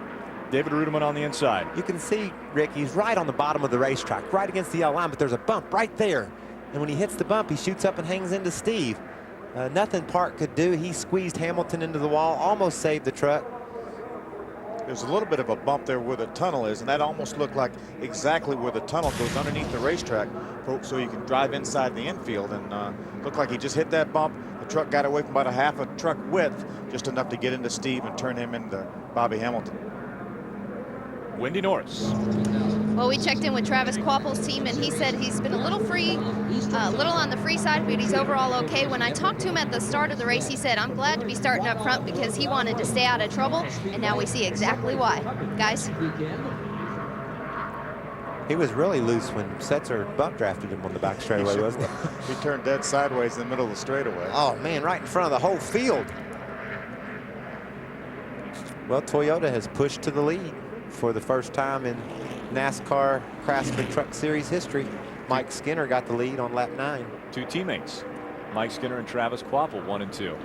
David Ruderman on the inside. You can see, Rick, he's right on the bottom of the racetrack, right against the yellow line, but there's a bump right there. And when he hits the bump, he shoots up and hangs into Steve. Nothing Park could do. He squeezed Hamilton into the wall, almost saved the truck. There's a little bit of a bump there where the tunnel is, and that almost looked like exactly where the tunnel goes underneath the racetrack so you can drive inside the infield, and looked like he just hit that bump. The truck got away from about a half a truck width, just enough to get into Steve and turn him into Bobby Hamilton. Wendy Norris. Well, we checked in with Travis Quapple's team, and he said he's been a little on the free side, but he's overall okay. When I talked to him at the start of the race, he said, I'm glad to be starting up front because he wanted to stay out of trouble, and now we see exactly why. Guys? He was really loose when Setzer bump drafted him on the back straightaway, wasn't he? He turned dead sideways in the middle of the straightaway. Oh, man, right in front of the whole field. Well, Toyota has pushed to the lead for the first time in NASCAR Craftsman Truck Series history. Mike Skinner got the lead on lap 9. 2 teammates, Mike Skinner and Travis Quapple, 1 and 2.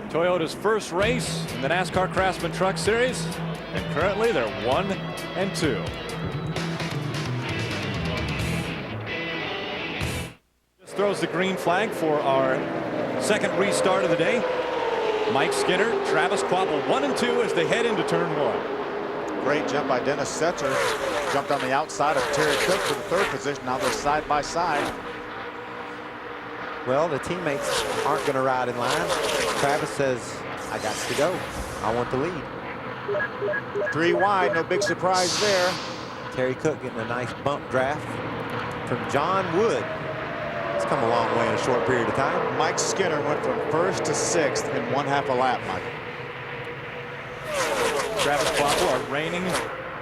Toyota's first race in the NASCAR Craftsman Truck Series, and currently they're 1 and 2. Just throws the green flag for our second restart of the day. Mike Skinner, Travis Quapple, 1 and 2 as they head into turn 1. Great jump by Dennis Setzer. Jumped on the outside of Terry Cook for the 3rd position. Now they're side by side. Well, the teammates aren't going to ride in line. Travis says, I got to go. I want the lead. 3 wide, no big surprise there. Terry Cook getting a nice bump draft from John Wood. It's come a long way in a short period of time. Mike Skinner went from 1st to 6th in 1/2 a lap, Mike. Travis Quapple, our reigning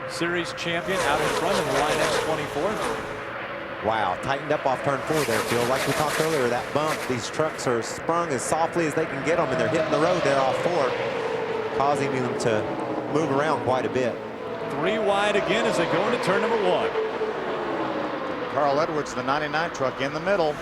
series champion, out in front of the line X24. Wow, tightened up off turn 4 there, Phil. Like we talked earlier, that bump, these trucks are sprung as softly as they can get them, and they're hitting the road there off 4, causing them to move around quite a bit. 3 wide again as they go into turn number 1. Carl Edwards, the 99 truck, in the middle.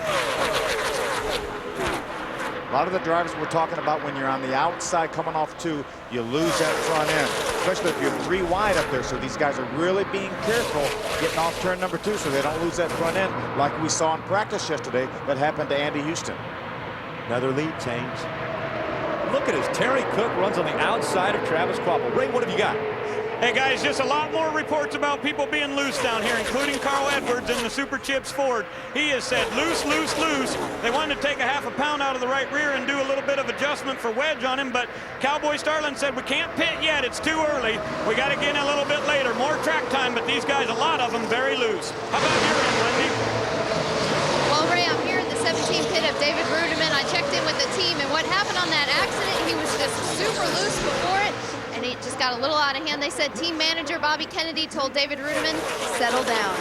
A lot of the drivers we're talking about, when you're on the outside coming off 2, you lose that front end, especially if you're 3 wide up there. So these guys are really being careful getting off turn number 2 so they don't lose that front end like we saw in practice yesterday that happened to Andy Houston. Another lead change. look at this. Terry Cook runs on the outside of Travis Kvapil. Ray, what have you got? Hey guys, just a lot more reports about people being loose down here, including Carl Edwards in the Super Chips Ford. He has said loose, loose, loose. They wanted to take a half a pound out of the right rear and do a little bit of adjustment for wedge on him, but Cowboy Starlin said we can't pit yet. It's too early. We got to get in a little bit later. More track time, but these guys, a lot of them, very loose. How about your end, Lindy? Well, Ray, I'm here in the 17 pit of David Ruderman. I checked in with the team, and what happened on that accident, he was just super loose before it, and it just got a little out of hand. They said team manager Bobby Kennedy told David Ruderman, settle down.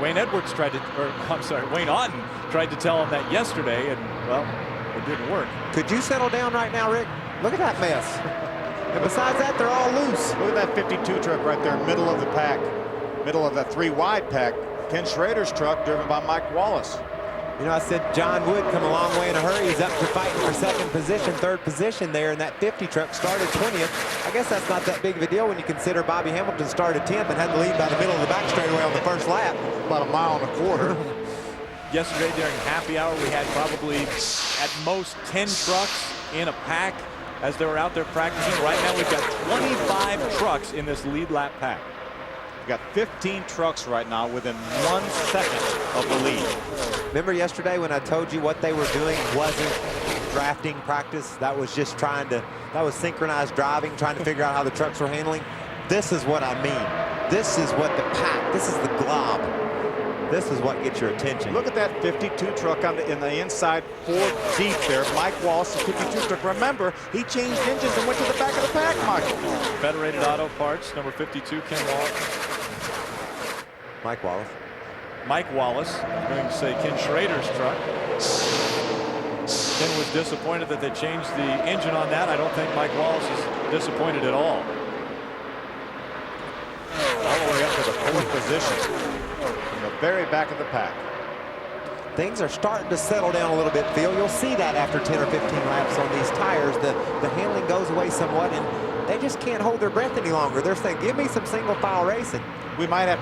Wayne Edwards tried to, or I'm sorry, Wayne Otten tried to tell him that yesterday, and well, it didn't work. Could you settle down right now, Rick? Look at that mess. And besides that, they're all loose. Look at that 52 truck right there, middle of the pack, middle of that 3 wide pack. Ken Schrader's truck driven by Mike Wallace. You know, I said John Wood come a long way in a hurry. He's up to fighting for second position, third position there, and that 50 truck started 20th. I guess that's not that big of a deal when you consider Bobby Hamilton started 10th and had the lead by the middle of the back straightaway on the first lap. About a mile and a quarter. Yesterday during happy hour, we had probably at most 10 trucks in a pack as they were out there practicing. Right now, we've got 25 trucks in this lead lap pack. We've got 15 trucks right now within 1 second of the lead. Remember yesterday when I told you what they were doing wasn't drafting practice? That was just that was synchronized driving, trying to figure out how the trucks were handling. This is what I mean. This is what the pack, this is the glob. This is what gets your attention. Look at that 52 truck in the inside Ford Jeep there. Mike Wallace, the 52 truck. Remember, he changed engines and went to the back of the pack, Michael. Federated Auto Parts, number 52, Ken Wallace. Mike Wallace. Mike Wallace, I'm going to say Ken Schrader's truck. Ken was disappointed that they changed the engine on that. I don't think Mike Wallace is disappointed at all. All the way up to the 4th position. In the very back of the pack. Things are starting to settle down a little bit, Phil. You'll see that after 10 or 15 laps on these tires. The handling goes away somewhat, and they just can't hold their breath any longer. They're saying, give me some single file racing. We might have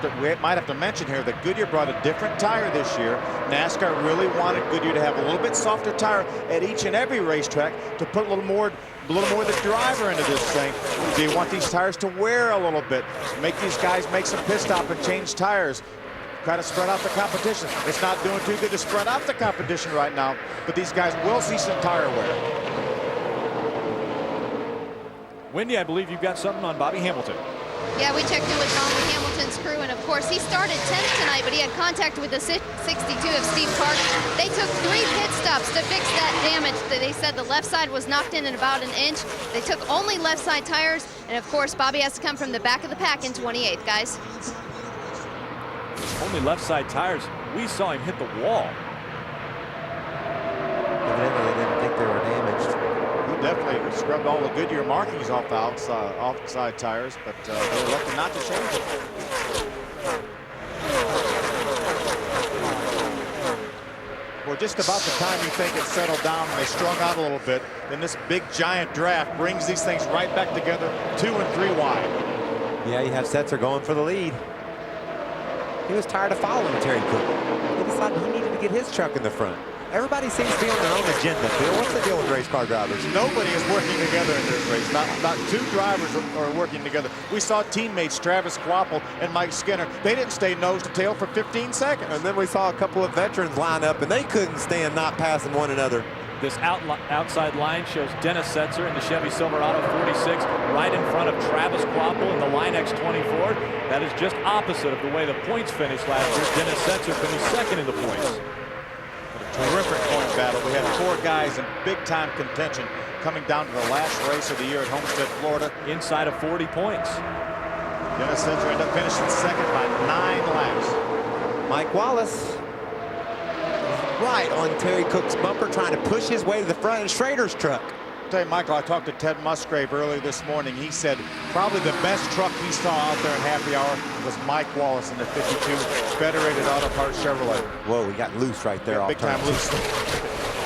to mention here that Goodyear brought a different tire this year. NASCAR really wanted Goodyear to have a little bit softer tire at each and every racetrack to put a little more of the driver into this thing. Do you want these tires to wear a little bit? Make these guys make some pit stop and change tires. Try to spread out the competition. It's not doing too good to spread out the competition right now, but these guys will see some tire wear. Wendy, I believe you've got something on Bobby Hamilton. Yeah, we checked in with Bobby Hamilton's crew, and of course he started 10th tonight, but he had contact with the 62 of Steve Park. They took 3 pit stops to fix that damage. They said the left side was knocked in at about an inch. They took only left side tires, and of course Bobby has to come from the back of the pack in 28th, guys. Only left side tires. We saw him hit the wall. Evidently they didn't think they were damaged. He definitely scrubbed all the Goodyear markings off the outside tires, but they were lucky not to change it. Well, just about the time you think it's settled down and they strung out a little bit, then this big giant draft brings these things right back together, 2 and 3 wide. Yeah, you have Setzer going for the lead. He was tired of following Terry Cook. He decided he needed to get his truck in the front. Everybody seems to be on their own agenda, Phil. What's the deal with race car drivers? Nobody is working together in this race. Not 2 drivers are working together. We saw teammates Travis Kvapil and Mike Skinner. They didn't stay nose to tail for 15 seconds. And then we saw a couple of veterans line up, and they couldn't stand not passing one another. This outside line shows Dennis Setzer in the Chevy Silverado 46 right in front of Travis Kvapil in the Line X24. That is just opposite of the way the points finished last year. Dennis Setzer finished second in the points. Terrific point battle. We had 4 guys in big-time contention coming down to the last race of the year at Homestead, Florida. Inside of 40 points. Dennis Setzer ended up finishing second by 9 laps. Mike Wallace right on Terry Cook's bumper, trying to push his way to the front of Schrader's truck. I'll tell you, Michael, I talked to Ted Musgrave earlier this morning. He said probably the best truck he saw out there in happy hour was Mike Wallace in the 52 Federated Auto Parts Chevrolet. Whoa, we got loose right there. Big time loose.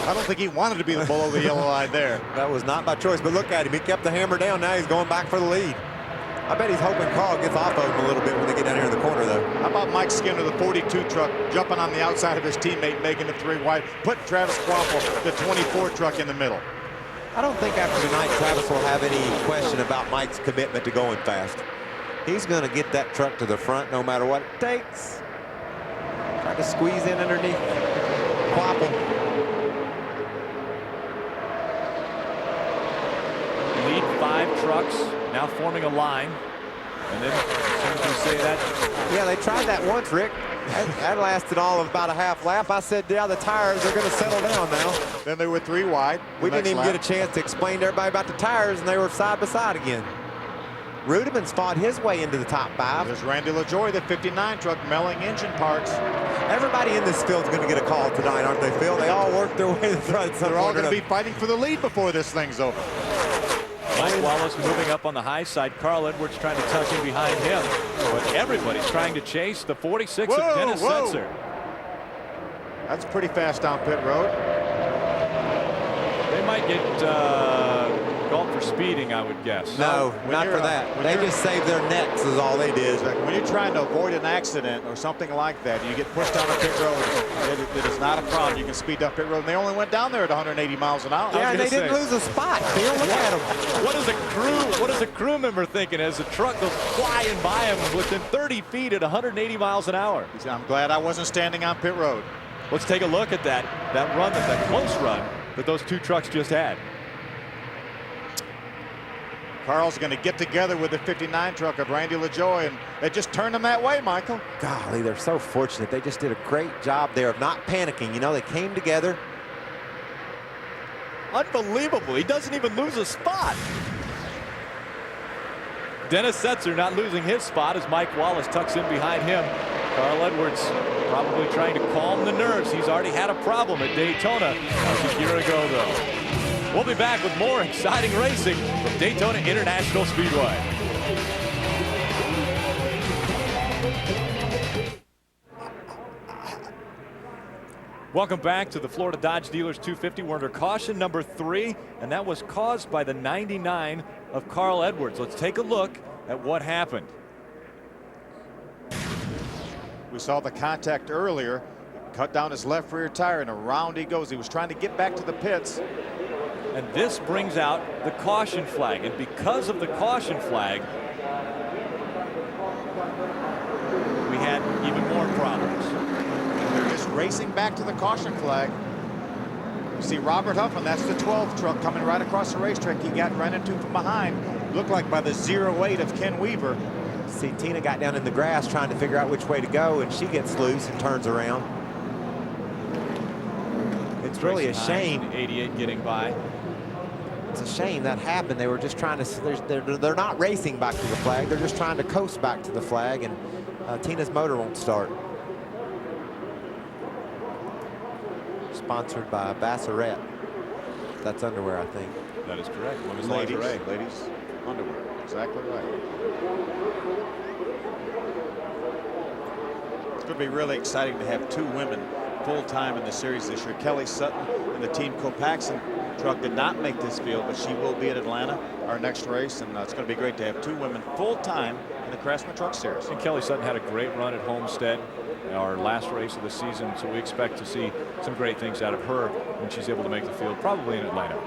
I don't think he wanted to be the below the yellow line there. That was not by choice, but look at him. He kept the hammer down. Now he's going back for the lead. I bet he's hoping Carl gets off of him a little bit when they get down here in the corner, though. How about Mike Skinner, the 42 truck, jumping on the outside of his teammate, making it 3 wide, putting Travis Quaffle, the 24 truck, in the middle. I don't think after tonight Travis will have any question about Mike's commitment to going fast. He's going to get that truck to the front no matter what it takes. Try to squeeze in underneath Quaffle. Lead 5 trucks now forming a line. And then, as soon as you say that. Yeah, they tried that once, Rick. That lasted all of about a half lap. I said, yeah, the tires are going to settle down now. Then they were 3 wide. We didn't even get a chance to explain to everybody about the tires, and they were side by side again. Rudimann's fought his way into the top 5. There's Randy LaJoy, the 59 truck, melting engine parts. Everybody in this field's going to get a call tonight, aren't they, Phil? They all worked their way to the front. They're all going to be fighting for the lead before this thing's over. Mike Wallace moving up on the high side. Carl Edwards trying to tuck in behind him. But everybody's trying to chase the 46 of Dennis Setzer. That's pretty fast down pit road. They might get called for speeding, I would guess. No, not for that. They just saved their necks is all they did. When you're trying to avoid an accident or something like that, you get pushed down a pit road, it is not a problem. You can speed up pit road. And they only went down there at 180 miles an hour. Yeah, and they didn't lose a spot. Phil, look at them. What is a crew member thinking as the truck goes flying by him within 30 feet at 180 miles an hour? I'm glad I wasn't standing on pit road. Let's take a look at that run, that close run that those 2 trucks just had. Carl's going to get together with the 59 truck of Randy LaJoy, and they just turned them that way, Michael. Golly, they're so fortunate. They just did a great job there of not panicking. You know, they came together. Unbelievable. He doesn't even lose a spot. Dennis Setzer not losing his spot as Mike Wallace tucks in behind him. Carl Edwards probably trying to calm the nerves. He's already had a problem at Daytona a year ago, though. We'll be back with more exciting racing from Daytona International Speedway. Welcome back to the Florida Dodge Dealers 250. We're under caution number 3, and that was caused by the 99 of Carl Edwards. Let's take a look at what happened. We saw the contact earlier. Cut down his left rear tire, and around he goes. He was trying to get back to the pits. And this brings out the caution flag. And because of the caution flag, we had even more problems. They're just racing back to the caution flag. You see Robert Huffman, that's the 12 truck coming right across the racetrack. He got ran into from behind. Looked like by the 08 of Ken Weaver. See, Tina got down in the grass trying to figure out which way to go, and she gets loose and turns around. It's really a shame. 88 getting by. It's a shame that happened. They were just trying to, they're not racing back to the flag. They're just trying to coast back to the flag, and Tina's motor won't start. Sponsored by Bassaret. That's underwear, I think. That is correct. Women's Ladies lingerie. Underwear. Exactly right. It's going to be really exciting to have 2 women full-time in the series this year. Kelly Sutton and the Team Copaxson truck did not make this field, but she will be at Atlanta, our next race, and it's going to be great to have 2 women full-time in the Craftsman Truck Series. And Kelly Sutton had a great run at Homestead, our last race of the season, so we expect to see some great things out of her when she's able to make the field, probably in Atlanta.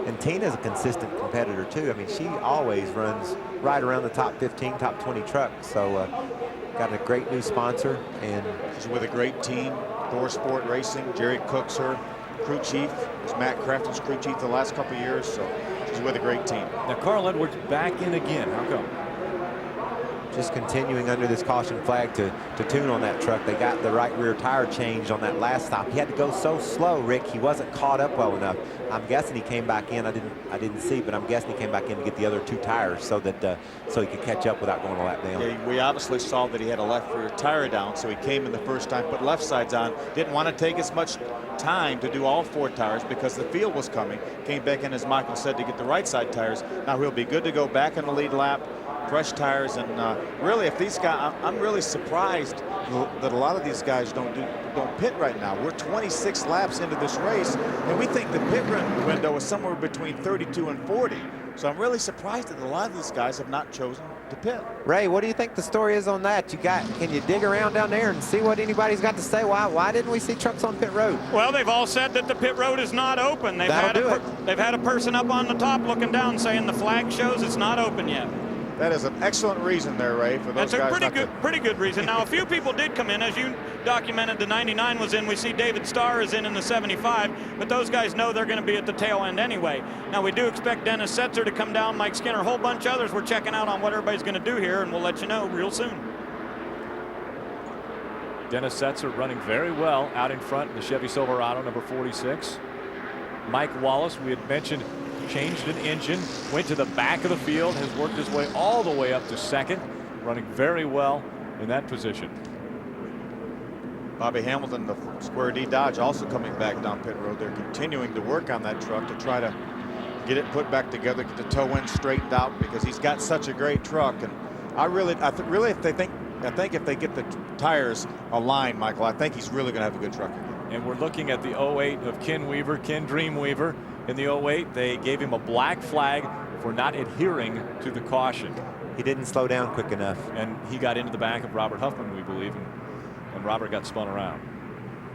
And Tina's a consistent competitor, too. I mean, she always runs right around the top 15, top 20 trucks, so got a great new sponsor, and she's with a great team. Thor Sport Racing. Jerry Cook's her crew chief. Was Matt Crafton's crew chief the last couple of years, so she's with a great team. Now Carl Edwards back in again. How come? Just continuing under this caution flag to tune on that truck. They got the right rear tire changed on that last stop. He had to go so slow, Rick. He wasn't caught up well enough. I'm guessing he came back in. I didn't see, but I'm guessing he came back in to get the other 2 tires so that so he could catch up without going a lap down. Yeah, we obviously saw that he had a left rear tire down, so he came in the first time, put left sides on. Didn't want to take as much time to do all 4 tires because the field was coming. Came back in, as Michael said, to get the right side tires. Now he'll be good to go back in the lead lap. Fresh tires, and really, if these guys, I'm really surprised that a lot of these guys don't pit right now. We're 26 laps into this race, and we think the pit window is somewhere between 32 and 40. So I'm really surprised that a lot of these guys have not chosen to pit. Ray, what do you think the story is on that? Can you dig around down there and see what anybody's got to say? Why didn't we see trucks on pit road? Well, they've all said that the pit road is not open. They've had a person up on the top looking down saying the flag shows it's not open yet. That is an excellent reason there, Ray, for those guys. That's a pretty good reason. Now, a few people did come in. As you documented, the 99 was in. We see David Starr is in the 75, but those guys know they're going to be at the tail end anyway. Now, we do expect Dennis Setzer to come down, Mike Skinner, a whole bunch of others. We're checking out on what everybody's going to do here, and we'll let you know real soon. Dennis Setzer running very well out in front in the Chevy Silverado, number 46. Mike Wallace, we had mentioned, changed an engine, went to the back of the field, has worked his way all the way up to second, running very well in that position. Bobby Hamilton, the Square D Dodge, also coming back down pit road. They're continuing to work on that truck to try to get it put back together, get the toe end straightened out, because he's got such a great truck. And I think if they get the tires aligned, Michael, I think he's really going to have a good truck. And we're looking at the 08 of Ken Dreamweaver. In the 08, they gave him a black flag for not adhering to the caution. He didn't slow down quick enough. And he got into the back of Robert Huffman, we believe, and Robert got spun around.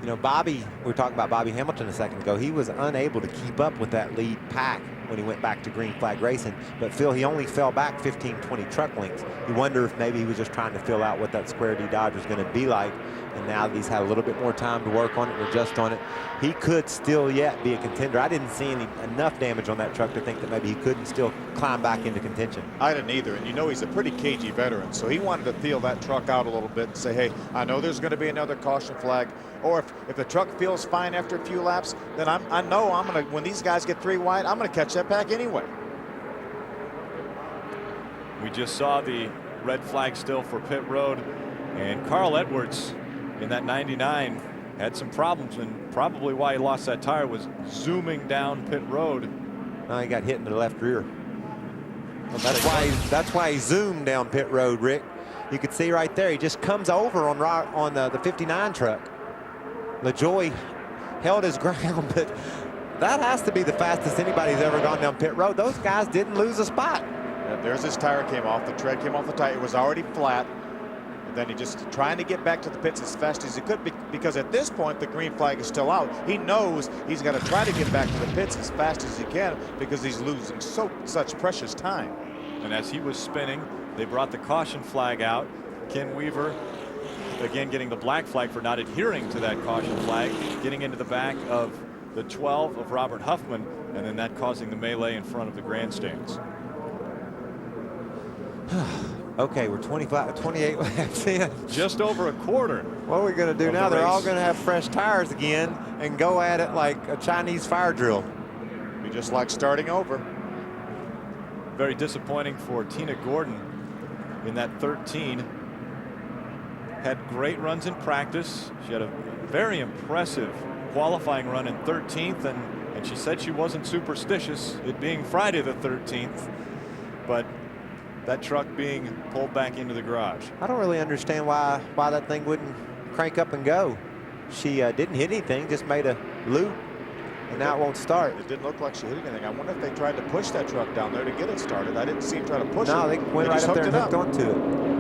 You know, Bobby, we were talking about Bobby Hamilton a second ago. He was unable to keep up with that lead pack when he went back to green flag racing. But Phil, he only fell back 15, 20 truck lengths. You wonder if maybe he was just trying to fill out what that Square D Dodge was going to be like. And now that he's had a little bit more time to work on it and adjust on it, he could still yet be a contender. I didn't see enough damage on that truck to think that maybe he couldn't still climb back into contention. I didn't either. And you know, he's a pretty cagey veteran, so he wanted to feel that truck out a little bit and say, hey, I know there's going to be another caution flag. Or if the truck feels fine after a few laps, then I know I'm going to, when these guys get 3 wide, I'm going to catch that pack anyway. We just saw the red flag still for pit road, and Carl Edwards in that 99 had some problems, and probably why he lost that tire was zooming down pit road. He got hit in the left rear. Well, that's why he zoomed down pit road, Rick. You could see right there, he just comes over on the 59 truck. LaJoy held his ground, but that has to be the fastest anybody's ever gone down pit road. Those guys didn't lose a spot. There's his tire came off, the tread came off the tire. It was already flat. And then he just trying to get back to the pits as fast as he could, because at this point the green flag is still out. He knows he's got to try to get back to the pits as fast as he can, because he's losing such precious time. And as he was spinning, they brought the caution flag out. Ken Weaver again getting the black flag for not adhering to that caution flag, getting into the back of the 12 of Robert Huffman, and then that causing the melee in front of the grandstands. Okay, we're 28 laps in. Just over a quarter. What are we going to do now? They're all going to have fresh tires again and go at it like a Chinese fire drill. Be just like starting over. Very disappointing for Tina Gordon in that 13. Had great runs in practice. She had a very impressive qualifying run in 13th, and she said she wasn't superstitious, it being Friday the 13th. But that truck being pulled back into the garage. I don't really understand why that thing wouldn't crank up and go. She didn't hit anything, just made a loop, and now it won't start. It didn't look like she hit anything. I wonder if they tried to push that truck down there to get it started. I didn't see him try to push it. No, they went right up there and hooked onto it.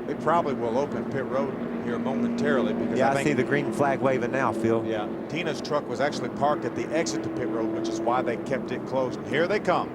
They probably will open pit road here momentarily, because I see the green flag waving now, Phil. Yeah, Tina's truck was actually parked at the exit to pit road, which is why they kept it closed. And here they come.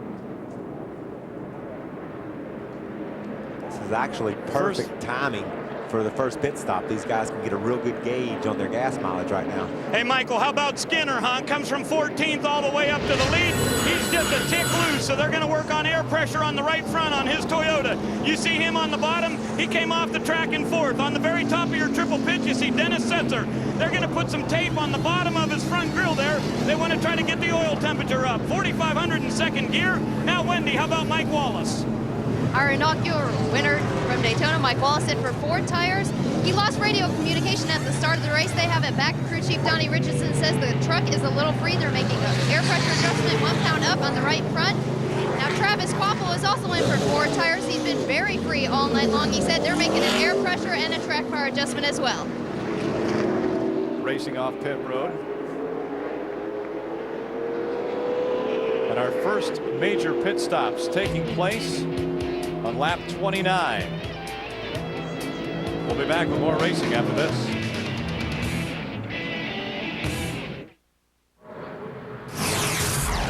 This is actually perfect timing for the first pit stop. These guys can get a real good gauge on their gas mileage right now. Hey, Michael, how about Skinner, huh? Comes from 14th all the way up to the lead. He's just a tick loose, so they're going to work on air pressure on the right front on his Toyota. You see him on the bottom. He came off the track in 4th. On the very top of your triple pitch, you see Dennis Setzer. They're going to put some tape on the bottom of his front grille there. They want to try to get the oil temperature up. 4,500 in second gear. Now, Wendy, how about Mike Wallace? Our inaugural winner from Daytona, Mike Wallace, in for 4 tires. He lost radio communication at the start of the race. They have it back. Crew chief Donnie Richardson says the truck is a little free. They're making an air pressure adjustment, 1 pound up on the right front. Now Travis Quappel is also in for 4 tires. He's been very free all night long. He said they're making an air pressure and a track power adjustment as well. Racing off pit road. And And our first major pit stops taking place on lap 29. We'll be back with more racing after this.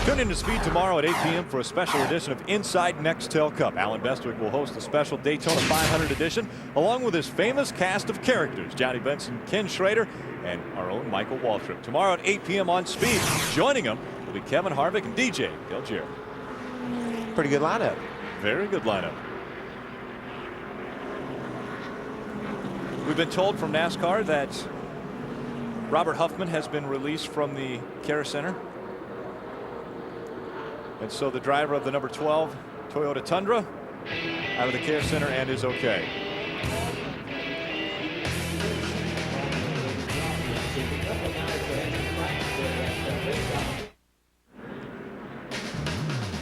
Tune in to Speed tomorrow at 8 p.m. for a special edition of Inside Nextel Cup. Alan Bestwick will host the special Daytona 500 edition along with his famous cast of characters, Johnny Benson, Ken Schrader, and our own Michael Waltrip. Tomorrow at 8 p.m. on Speed. Joining him will be Kevin Harvick and DJ Dale Jarrett. Pretty good lineup. Very good lineup. We've been told from NASCAR that Robert Huffman has been released from the Care Center. And so the driver of the number 12 Toyota Tundra out of the Care Center and is okay.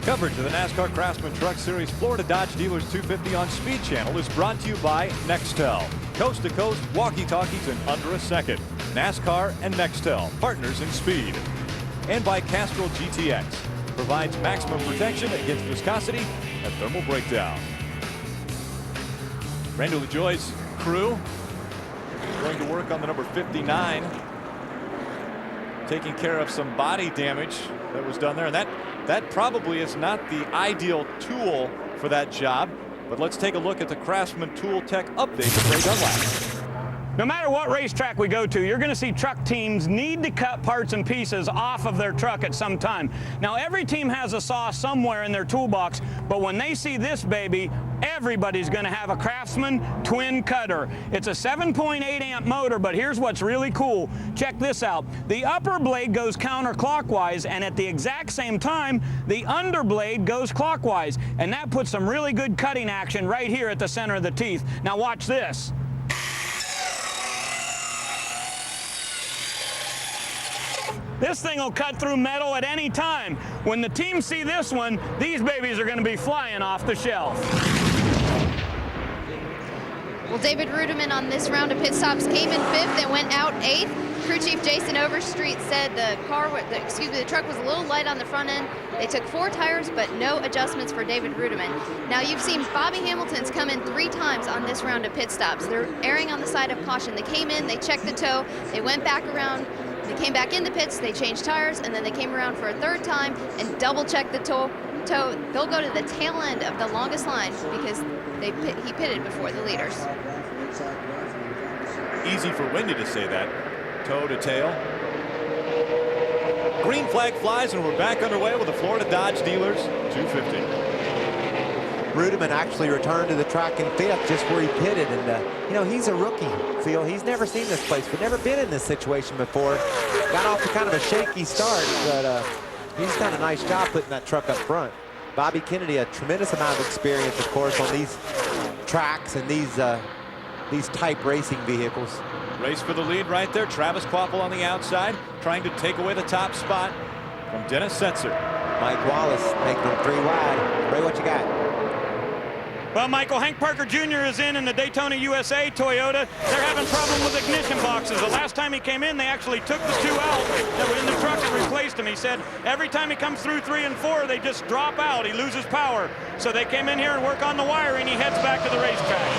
Coverage of the NASCAR Craftsman Truck Series Florida Dodge Dealers 250 on Speed Channel is brought to you by Nextel. Coast to coast, walkie-talkies in under a second. NASCAR and Nextel, partners in speed. And by Castrol GTX. Provides maximum protection against viscosity and thermal breakdown. Randall LaJoie's crew going to work on the number 59, taking care of some body damage that was done there. And that probably is not the ideal tool for that job. But let's take a look at the Craftsman Tool Tech update with Ray Dunlap. No matter what racetrack we go to, you're going to see truck teams need to cut parts and pieces off of their truck at some time. Now, every team has a saw somewhere in their toolbox, but when they see this baby, everybody's going to have a Craftsman twin cutter. It's a 7.8 amp motor, but here's what's really cool. Check this out. The upper blade goes counterclockwise, and at the exact same time, the under blade goes clockwise, and that puts some really good cutting action right here at the center of the teeth. Now watch this. This thing will cut through metal at any time. When the teams see this one, these babies are going to be flying off the shelf. Well, David Rudiman on this round of pit stops came in 5th and went out 8th. Crew Chief Jason Overstreet said the truck was a little light on the front end. They took 4 tires, but no adjustments for David Rudiman. Now, you've seen Bobby Hamilton's come in 3 times on this round of pit stops. They're erring on the side of caution. They came in, they checked the toe, they went back around, they came back in the pits, they changed tires, and then they came around for a 3rd time and double-checked the toe. They'll go to the tail end of the longest line because he pitted before the leaders. Easy for Wendy to say that. Toe to tail. Green flag flies, and we're back underway with the Florida Dodge Dealers 250. Rudiman actually returned to the track in 5th, just where he pitted, and you know, he's a rookie, Phil. He's never seen this place, but never been in this situation before. Got off to kind of a shaky start, but he's done a nice job putting that truck up front. Bobby Kennedy, a tremendous amount of experience, of course, on these tracks and these type racing vehicles. Race for the lead right there. Travis Kvapil on the outside, trying to take away the top spot from Dennis Setzer. Mike Wallace making them 3 wide. Ray, what you got? Well, Michael, Hank Parker Jr. is in the Daytona USA Toyota. They're having problem with ignition boxes. The last time he came in, they actually took the 2 out that were in the truck and replaced them. He said every time he comes through 3 and 4, they just drop out. He loses power. So they came in here and work on the wiring. He heads back to the racetrack.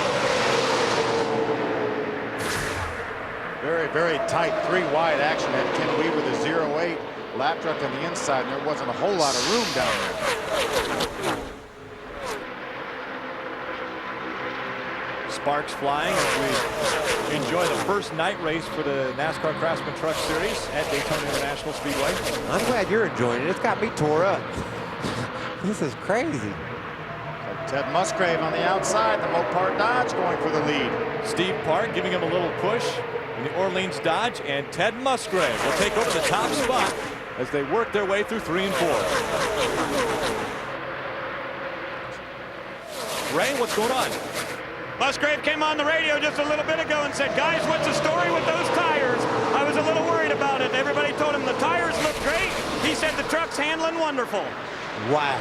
Very, very tight 3 wide action at Ken Weaver, the 08 lap truck on the inside, and there wasn't a whole lot of room down there. Sparks flying as we enjoy the first night race for the NASCAR Craftsman Truck Series at Daytona International Speedway. I'm glad you're enjoying it. It's got me tore up. This is crazy. Ted Musgrave on the outside, the Mopar Dodge going for the lead. Steve Park giving him a little push in the Orleans Dodge, and Ted Musgrave will take over the top spot as they work their way through 3 and 4. Ray, what's going on? Musgrave came on the radio just a little bit ago and said, guys, what's the story with those tires? I was a little worried about it. Everybody told him the tires look great. He said the truck's handling wonderful. Wow.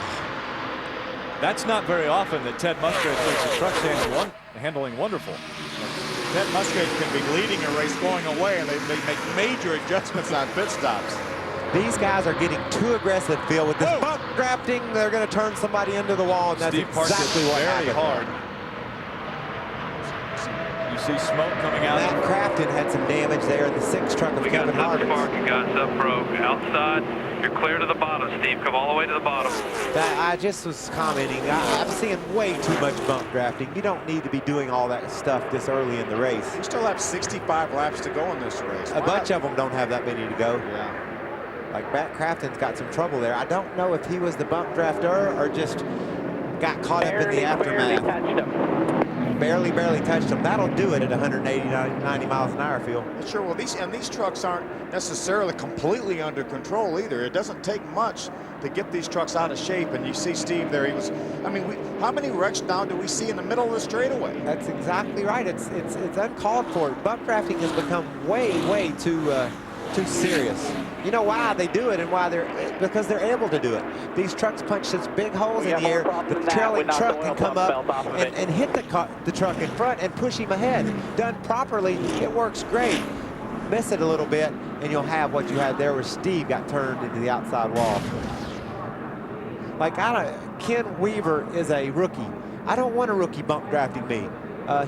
That's not very often that Ted Musgrave thinks the truck's handling wonderful. Ted Musgrave can be leading a race going away, and they make major adjustments on pit stops. These guys are getting too aggressive, Phil. With this bump drafting, they're going to turn somebody into the wall, and that's exactly what happened. Hard. You see smoke coming out. Matt Crafton had some damage there in the 6 truck of Kevin Harvick. Spark, you got up pro outside. You're clear to the bottom, Steve. Come all the way to the bottom. I just was commenting. I'm seeing way too much bump drafting. You don't need to be doing all that stuff this early in the race. We still have 65 laps to go in this race. A bunch of them don't have that many to go. Yeah. Like Matt Crafton's got some trouble there. I don't know if he was the bump drafter or just got caught up in the aftermath. Barely touched him. That'll do it at 180, 90 miles an hour, Phil. Sure, well, these trucks aren't necessarily completely under control either. It doesn't take much to get these trucks out of shape, and you see Steve there. He was, I mean, how many wrecks now do we see in the middle of the straightaway? That's exactly right. It's uncalled for. Bump drafting has become way too serious. You know why they do it and why because they're able to do it. These trucks punch such big holes in the air, the trailing truck can come up and hit the truck in front and push him ahead. Done properly, it works great. Miss it a little bit, and you'll have what you had there where Steve got turned into the outside wall. Like, Ken Weaver is a rookie. I don't want a rookie bump drafting me.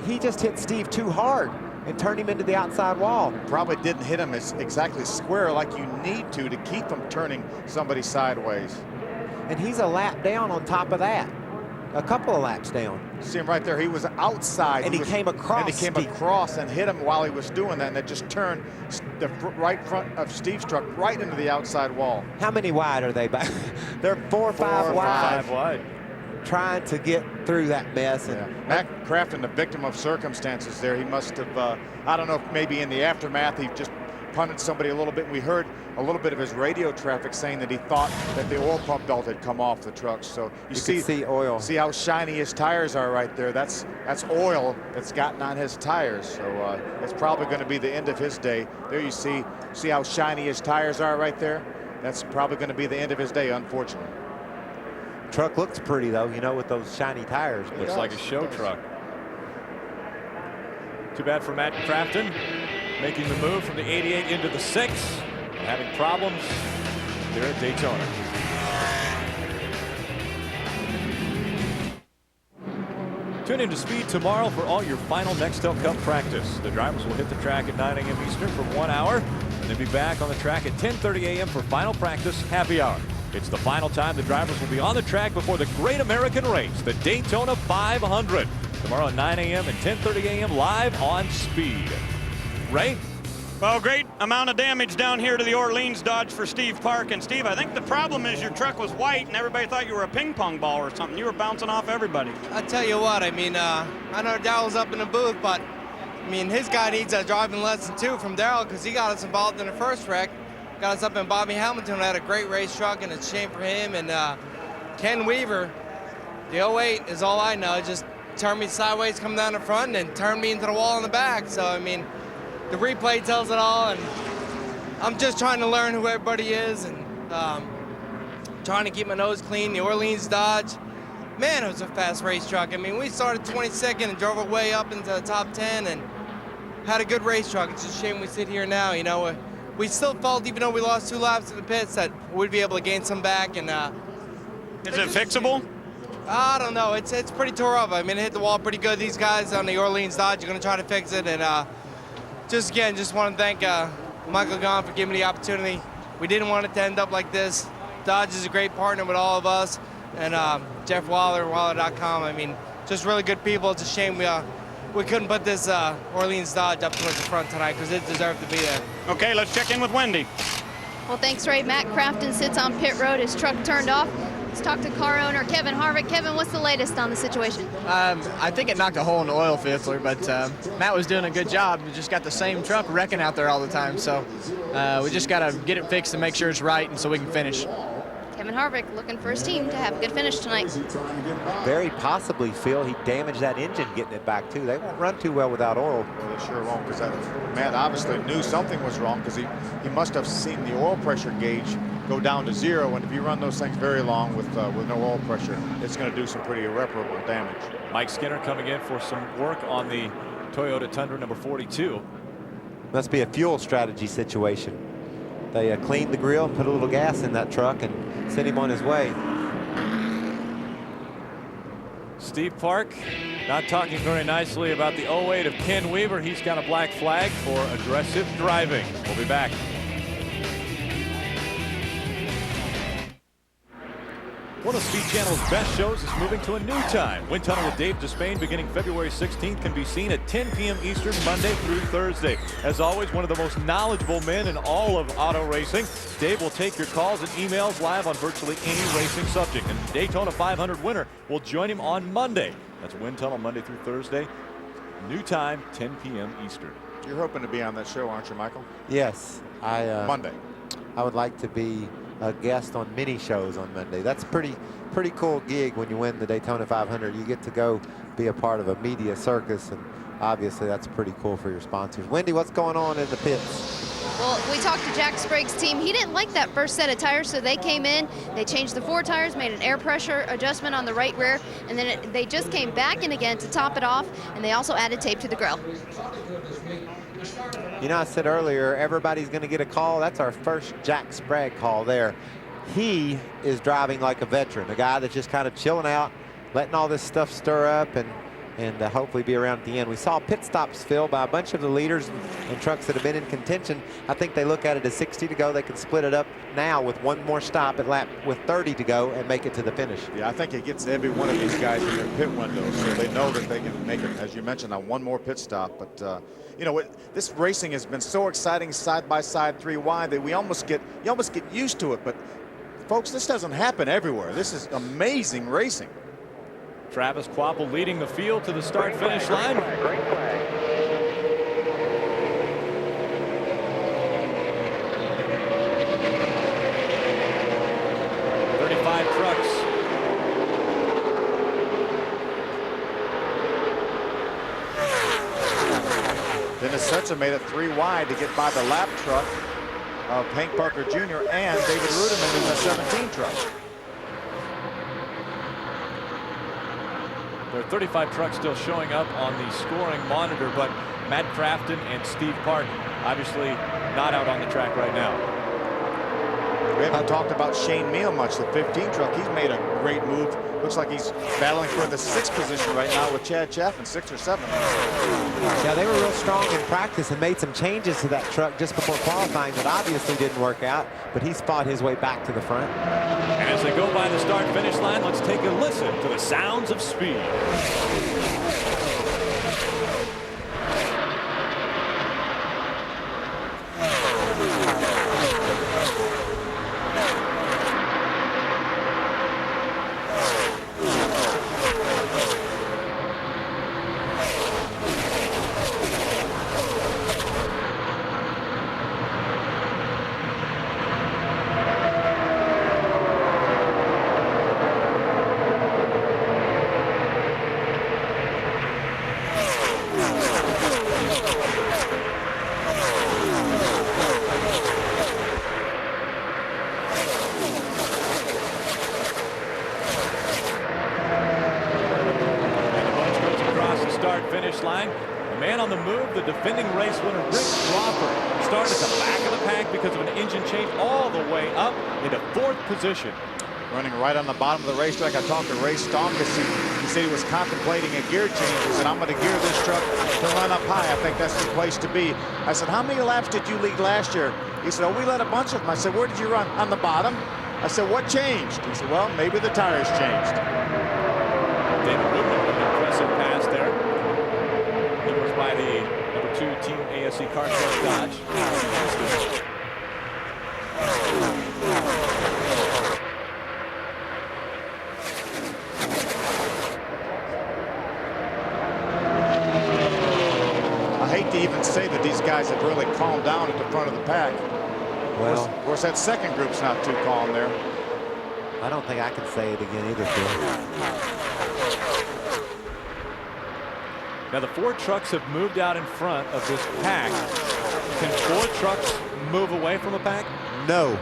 He just hit Steve too hard and turned him into the outside wall. Probably didn't hit him as exactly square like you need to keep him turning somebody sideways. And he's a lap down on top of that. A couple of laps down. See him right there, he was outside. And he came across. And he came across and hit him while he was doing that, and it just turned the right front of Steve's truck right into the outside wall. How many wide are they back? They're 4 or 5 wide. 5 wide. Trying to get through that mess. And Matt Crafton, the victim of circumstances there. He must have, I don't know if maybe in the aftermath he just punted somebody a little bit. We heard a little bit of his radio traffic saying that he thought that the oil pump belt had come off the truck. So you see oil. See how shiny his tires are right there. That's oil that's gotten on his tires. So it's probably going to be the end of his day. There you see how shiny his tires are right there. That's probably going to be the end of his day, unfortunately. Truck looks pretty though, you know, with those shiny tires. Looks like a show truck. Too bad for Matt Crafton, making the move from the 88 into the 6, having problems there at Daytona. Tune into Speed tomorrow for all your final Nextel Cup practice. The drivers will hit the track at 9 a.m. Eastern for 1 hour, and then be back on the track at 10:30 a.m. for final practice happy hour. It's the final time the drivers will be on the track before the Great American Race, the Daytona 500. Tomorrow at 9 a.m. and 10:30 a.m. live on Speed. Ray? Well, great amount of damage down here to the Orleans Dodge for Steve Park. And Steve, I think the problem is your truck was white and everybody thought you were a ping pong ball or something. You were bouncing off everybody. I tell you what, I mean, I know Daryl's up in the booth, but I mean, his guy needs a driving lesson too from Daryl, because he got us involved in the first wreck. Got us up in Bobby Hamilton, had a great race truck, and it's a shame for him. And Ken Weaver, the 08 is all I know. Just turned me sideways, come down the front, and turned me into the wall in the back. So, I mean, the replay tells it all, and I'm just trying to learn who everybody is and trying to keep my nose clean. The Orleans Dodge, man, it was a fast race truck. I mean, we started 22nd and drove our way up into the top 10 and had a good race truck. It's just a shame we sit here now, you know. We still felt, even though we lost 2 laps in the pits, that we'd be able to gain some back. And is it fixable? I don't know. It's pretty tore up. I mean, it hit the wall pretty good. These guys on the Orleans Dodge are going to try to fix it. And just want to thank Michael Gahn for giving me the opportunity. We didn't want it to end up like this. Dodge is a great partner with all of us. And Jeff Waller, Waller.com. I mean, just really good people. It's a shame we couldn't put this Orleans Dodge up towards the front tonight because it deserved to be there. Okay, let's check in with Wendy. Well, thanks, Ray. Matt Crafton sits on pit road. His truck turned off. Let's talk to car owner Kevin Harvick. Kevin, what's the latest on the situation? I think it knocked a hole in the oil filter, but Matt was doing a good job. We just got the same truck wrecking out there all the time, so we just got to get it fixed and make sure it's right, and so we can finish. Kevin Harvick looking for his team to have a good finish tonight. Very possibly, Phil, he damaged that engine getting it back, too. They won't run too well without oil. Well, they sure won't, because Matt obviously knew something was wrong, because he must have seen the oil pressure gauge go down to 0, and if you run those things very long with no oil pressure, it's going to do some pretty irreparable damage. Mike Skinner coming in for some work on the Toyota Tundra number 42. Must be a fuel strategy situation. they cleaned the grill and put a little gas in that truck and sent him on his way. Steve Park not talking very nicely about the 08 of Ken Weaver. He's got a black flag for aggressive driving. We'll be back. One of Speed Channel's best shows is moving to a new time. Wind Tunnel with Dave Despain beginning February 16th can be seen at 10 p.m. Eastern Monday through Thursday. As always, one of the most knowledgeable men in all of auto racing. Dave will take your calls and emails live on virtually any racing subject. And the Daytona 500 winner will join him on Monday. That's Wind Tunnel Monday through Thursday. New time, 10 p.m. Eastern. You're hoping to be on that show, aren't you, Michael? Yes. Monday. I would like to be a guest on many shows on Monday. That's pretty cool gig when you win the Daytona 500. You get to go be a part of a media circus, and obviously that's pretty cool for your sponsors. Wendy, what's going on in the pits? Well, we talked to Jack Sprague's team. He didn't like that first set of tires, so they came in, they changed the 4 tires, made an air pressure adjustment on the right rear, and then they just came back in again to top it off, and they also added tape to the grill. You know, I said earlier, everybody's going to get a call. That's our first Jack Sprague call there. He is driving like a veteran, a guy that's just kind of chilling out, letting all this stuff stir up and hopefully be around at the end. We saw pit stops filled by a bunch of the leaders and trucks that have been in contention. I think they look at it as 60 to go. They can split it up now with one more stop at lap with 30 to go and make it to the finish. Yeah, I think it gets every one of these guys in their pit windows, so they know that they can make it, as you mentioned, on one more pit stop. But you know, this racing has been so exciting, side by side, 3 wide, that you almost get used to it. But folks, this doesn't happen everywhere. This is amazing racing. Travis Kvapil leading the field to the start-finish line. Great flag. 35 trucks. Dennis Setzer made it 3 wide to get by the lap truck of Hank Parker Jr. and David Rudiman in the 17 truck. There are 35 trucks still showing up on the scoring monitor, but Matt Crafton and Steve Park obviously not out on the track right now. We haven't talked about Shane Meal much, the 15 truck. He's made a great move. Looks like he's battling for the 6th position right now with Chad Chaffin, 6 or 7. Yeah, they were real strong in practice and made some changes to that truck just before qualifying that obviously didn't work out, but he's fought his way back to the front. And as they go by the start-finish line, let's take a listen to the sounds of speed. Finish line. The man on the move, the defending race winner, Rick Crawford, started at the back of the pack because of an engine change all the way up into 4th position. Running right on the bottom of the racetrack. I talked to Ray Stonkus. He said he was contemplating a gear change. He said, I'm going to gear this truck to run up high. I think that's the place to be. I said, how many laps did you lead last year? He said, oh, we led a bunch of them. I said, where did you run? On the bottom. I said, what changed? He said, well, maybe the tires changed. David Rubin with an impressive pass there. He was by the number 2 Team ASC car truck Dodge. I hate to even say that these guys have really calmed down at the front of the pack. Well, of course, that second group's not too calm there. I don't think I can say it again either, Phil. Now the 4 trucks have moved out in front of this pack. Can 4 trucks move away from a pack? No,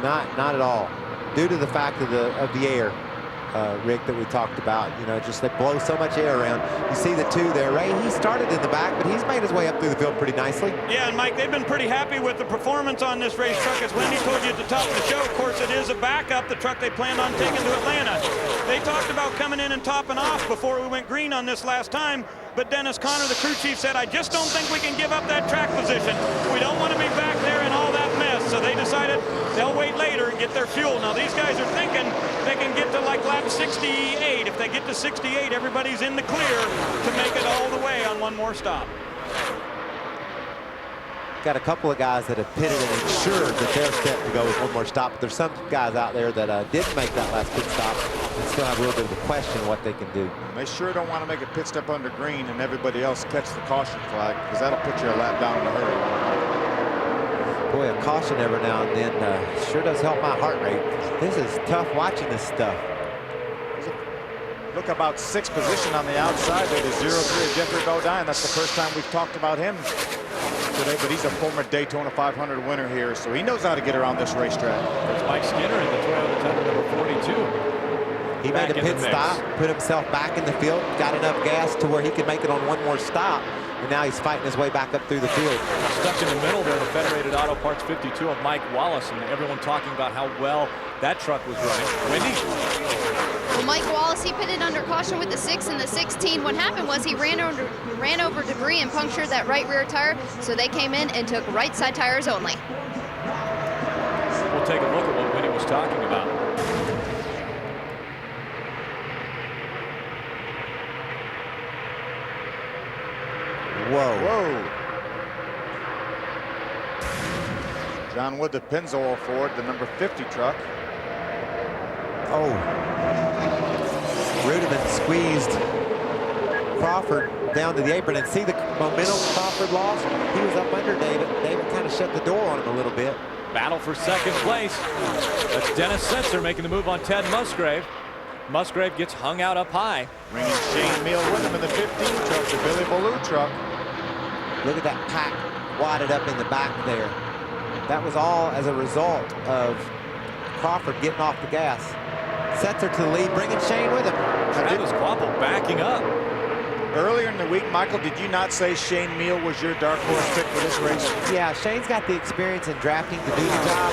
not at all. Due to the fact of the air, Rick, that we talked about. You know, just they blow so much air around. You see the two there. Ray, he started in the back, but he's made his way up through the field pretty nicely. Yeah, and Mike, they've been pretty happy with the performance on this race truck. As Wendy told you at the top of the show, of course, it is a backup, the truck they planned on taking to Atlanta. They talked about coming in and topping off before we went green on this last time, but Dennis Conner, the crew chief, said, I just don't think we can give up that track position. We don't want to be back there in all that mess. So they decided they'll wait later and get their fuel. Now, these guys are thinking they can get to like lap 68. If they get to 68, everybody's in the clear to make it all the way on one more stop. Got a couple of guys that have pitted and ensured that they're set to go with one more stop. But there's some guys out there that didn't make that last pit stop and still have a little bit of a question what they can do. They sure don't want to make a pit stop under green and everybody else catch the caution flag, because that'll put you a lap down in a hurry. Boy, a caution every now and then sure does help my heart rate. This is tough watching this stuff. Look, about sixth position on the outside there to 0-3 Jeffrey Bodine. That's the first time we've talked about him today, but he's a former Daytona 500 winner here, so he knows how to get around this racetrack. There's Mike Skinner in the Toyota Tundra number 42. He made a pit stop, put himself back in the field, got enough gas to where he could make it on one more stop, and now he's fighting his way back up through the field. Stuck in the middle there, the Federated Auto Parts 52 of Mike Wallace, and everyone talking about how well that truck was running. Wendy? Well, Mike Wallace, he pitted under caution with the 6 and the 16. What happened was he ran over debris and punctured that right rear tire, so they came in and took right side tires only. We'll take a look at what Wendy was talking about. Whoa. John Wood, the Pennzoil Ford, the number 50 truck. Oh. Rudiman squeezed Crawford down to the apron, and see the momentum Crawford lost. He was up under David. David kind of shut the door on him a little bit. Battle for second place. That's Dennis Setzer making the move on Ted Musgrave. Musgrave gets hung out up high. Bringing Shane Meal with him in the 15 truck, the Billy Ballou truck. Look at that pack wadded up in the back there. That was all as a result of Crawford getting off the gas. Setzer to the lead, bringing Shane with him. Travis Quapple backing up. Earlier in the week, Michael, did you not say Shane Meal was your dark horse pick for this race? Yeah, Shane's got the experience in drafting to do the job.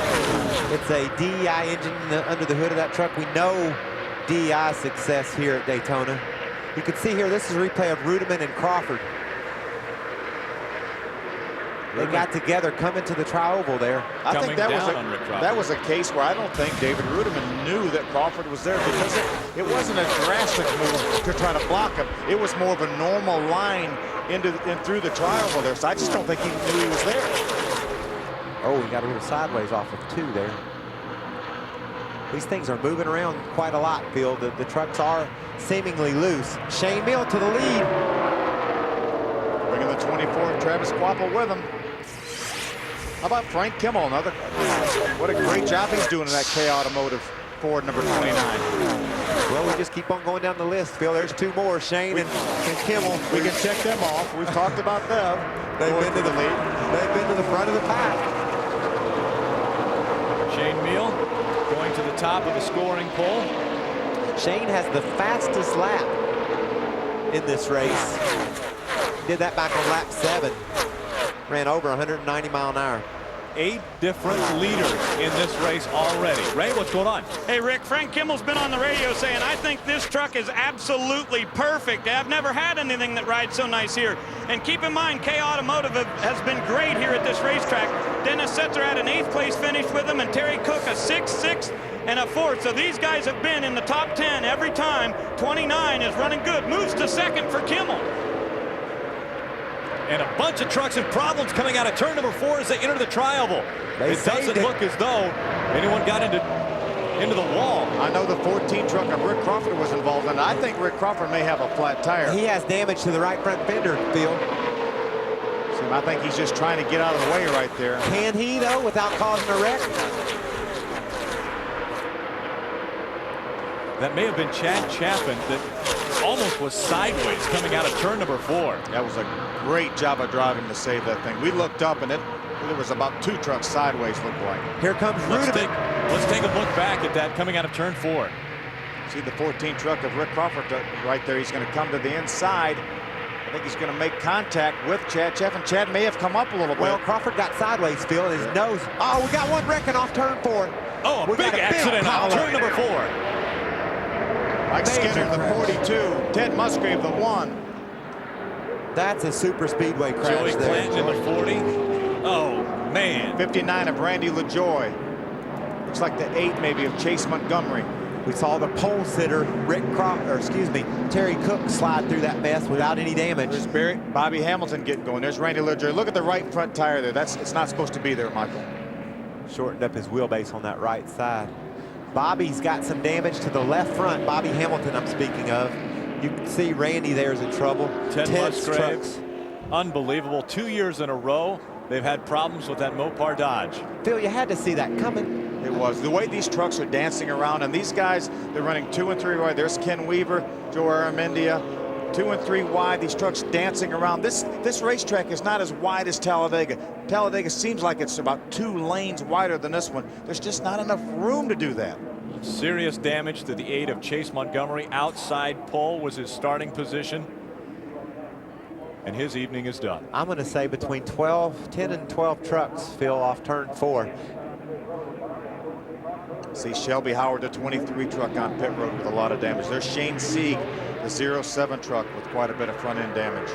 It's a DEI engine under the hood of that truck. We know DEI success here at Daytona. You can see here, this is a replay of Rudiman and Crawford. They got together coming to the tri-oval there. I think that was a case where I don't think David Rudiman knew that Crawford was there, because it wasn't a drastic move to try to block him. It was more of a normal line in through the tri-oval there. So I just don't think he knew he was there. Oh, he got a little sideways off of 2 there. These things are moving around quite a lot, Phil. The trucks are seemingly loose. Shane Meal to the lead. Bringing the 24, Travis Quapple with him. How about Frank Kimmel? What a great job he's doing in that K Automotive Ford number 29. Well, we just keep on going down the list, Phil. There's 2 more, Shane and Kimmel. We can check them off. We've talked about them. They've been to the lead. They've been to the front of the pack. Shane Meal going to the top of the scoring poll. Shane has the fastest lap in this race. Did that back on lap 7. Ran over 190 mile an hour. 8 different leaders in this race already. Ray, what's going on? Hey, Rick, Frank Kimmel's been on the radio saying, I think this truck is absolutely perfect. I've never had anything that rides so nice here. And keep in mind, K Automotive has been great here at this racetrack. Dennis Setzer had an 8th place finish with him, and Terry Cook a 6th, and a 4th. So these guys have been in the top 10 every time. 29 is running good. Moves to 2nd for Kimmel. And a bunch of trucks and problems coming out of turn number 4 as they enter the tri-oval. It doesn't look as though anyone got into the wall. I know the 14 truck of Rick Crawford was involved in it. I think Rick Crawford may have a flat tire. He has damage to the right front fender, Phil. So I think he's just trying to get out of the way right there. Can he, though, without causing a wreck? That may have been Chad Chapin that almost was sideways coming out of turn number 4. That was a great job of driving to save that thing. We looked up and there was about 2 trucks sideways, looked like. Here comes Rudiman. Let's take a look back at that coming out of turn 4. See the 14 truck of Rick Crawford right there. He's going to come to the inside. I think he's going to make contact with Chad Cheff, and Chad may have come up a little bit. Well, Crawford got sideways, Phil, his nose. Oh, we got one wrecking off turn 4. Oh, a big accident on turn number 4. Mike Skinner, the 42. Ted Musgrave, the 1. That's a super speedway crash. Joey Clanton in the 40. Oh, man. 59 of Randy LaJoy. Looks like the 8 maybe of Chase Montgomery. We saw the pole sitter, Terry Cook slide through that mess without any damage. There's Bobby Hamilton getting going. There's Randy LaJoy. Look at the right front tire there. It's not supposed to be there, Michael. Shortened up his wheelbase on that right side. Bobby's got some damage to the left front. Bobby Hamilton, I'm speaking of. You can see Randy there's in trouble. Ted Musgrave, unbelievable. 2 years in a row, they've had problems with that Mopar Dodge. Phil, you had to see that coming. It was. The way these trucks are dancing around, and these guys, they're running 2 and 3 wide. There's Ken Weaver, Joe Aramendia, 2 and 3 wide. These trucks dancing around. This racetrack is not as wide as Talladega. Talladega seems like it's about 2 lanes wider than this one. There's just not enough room to do that. Serious damage to the 8 of Chase Montgomery. Outside pole was his starting position. And his evening is done. I'm going to say between 10 and 12 trucks, Phil, off turn 4. See Shelby Howard, the 23 truck on pit road with a lot of damage. There's Shane Sieg, the 07 truck with quite a bit of front end damage.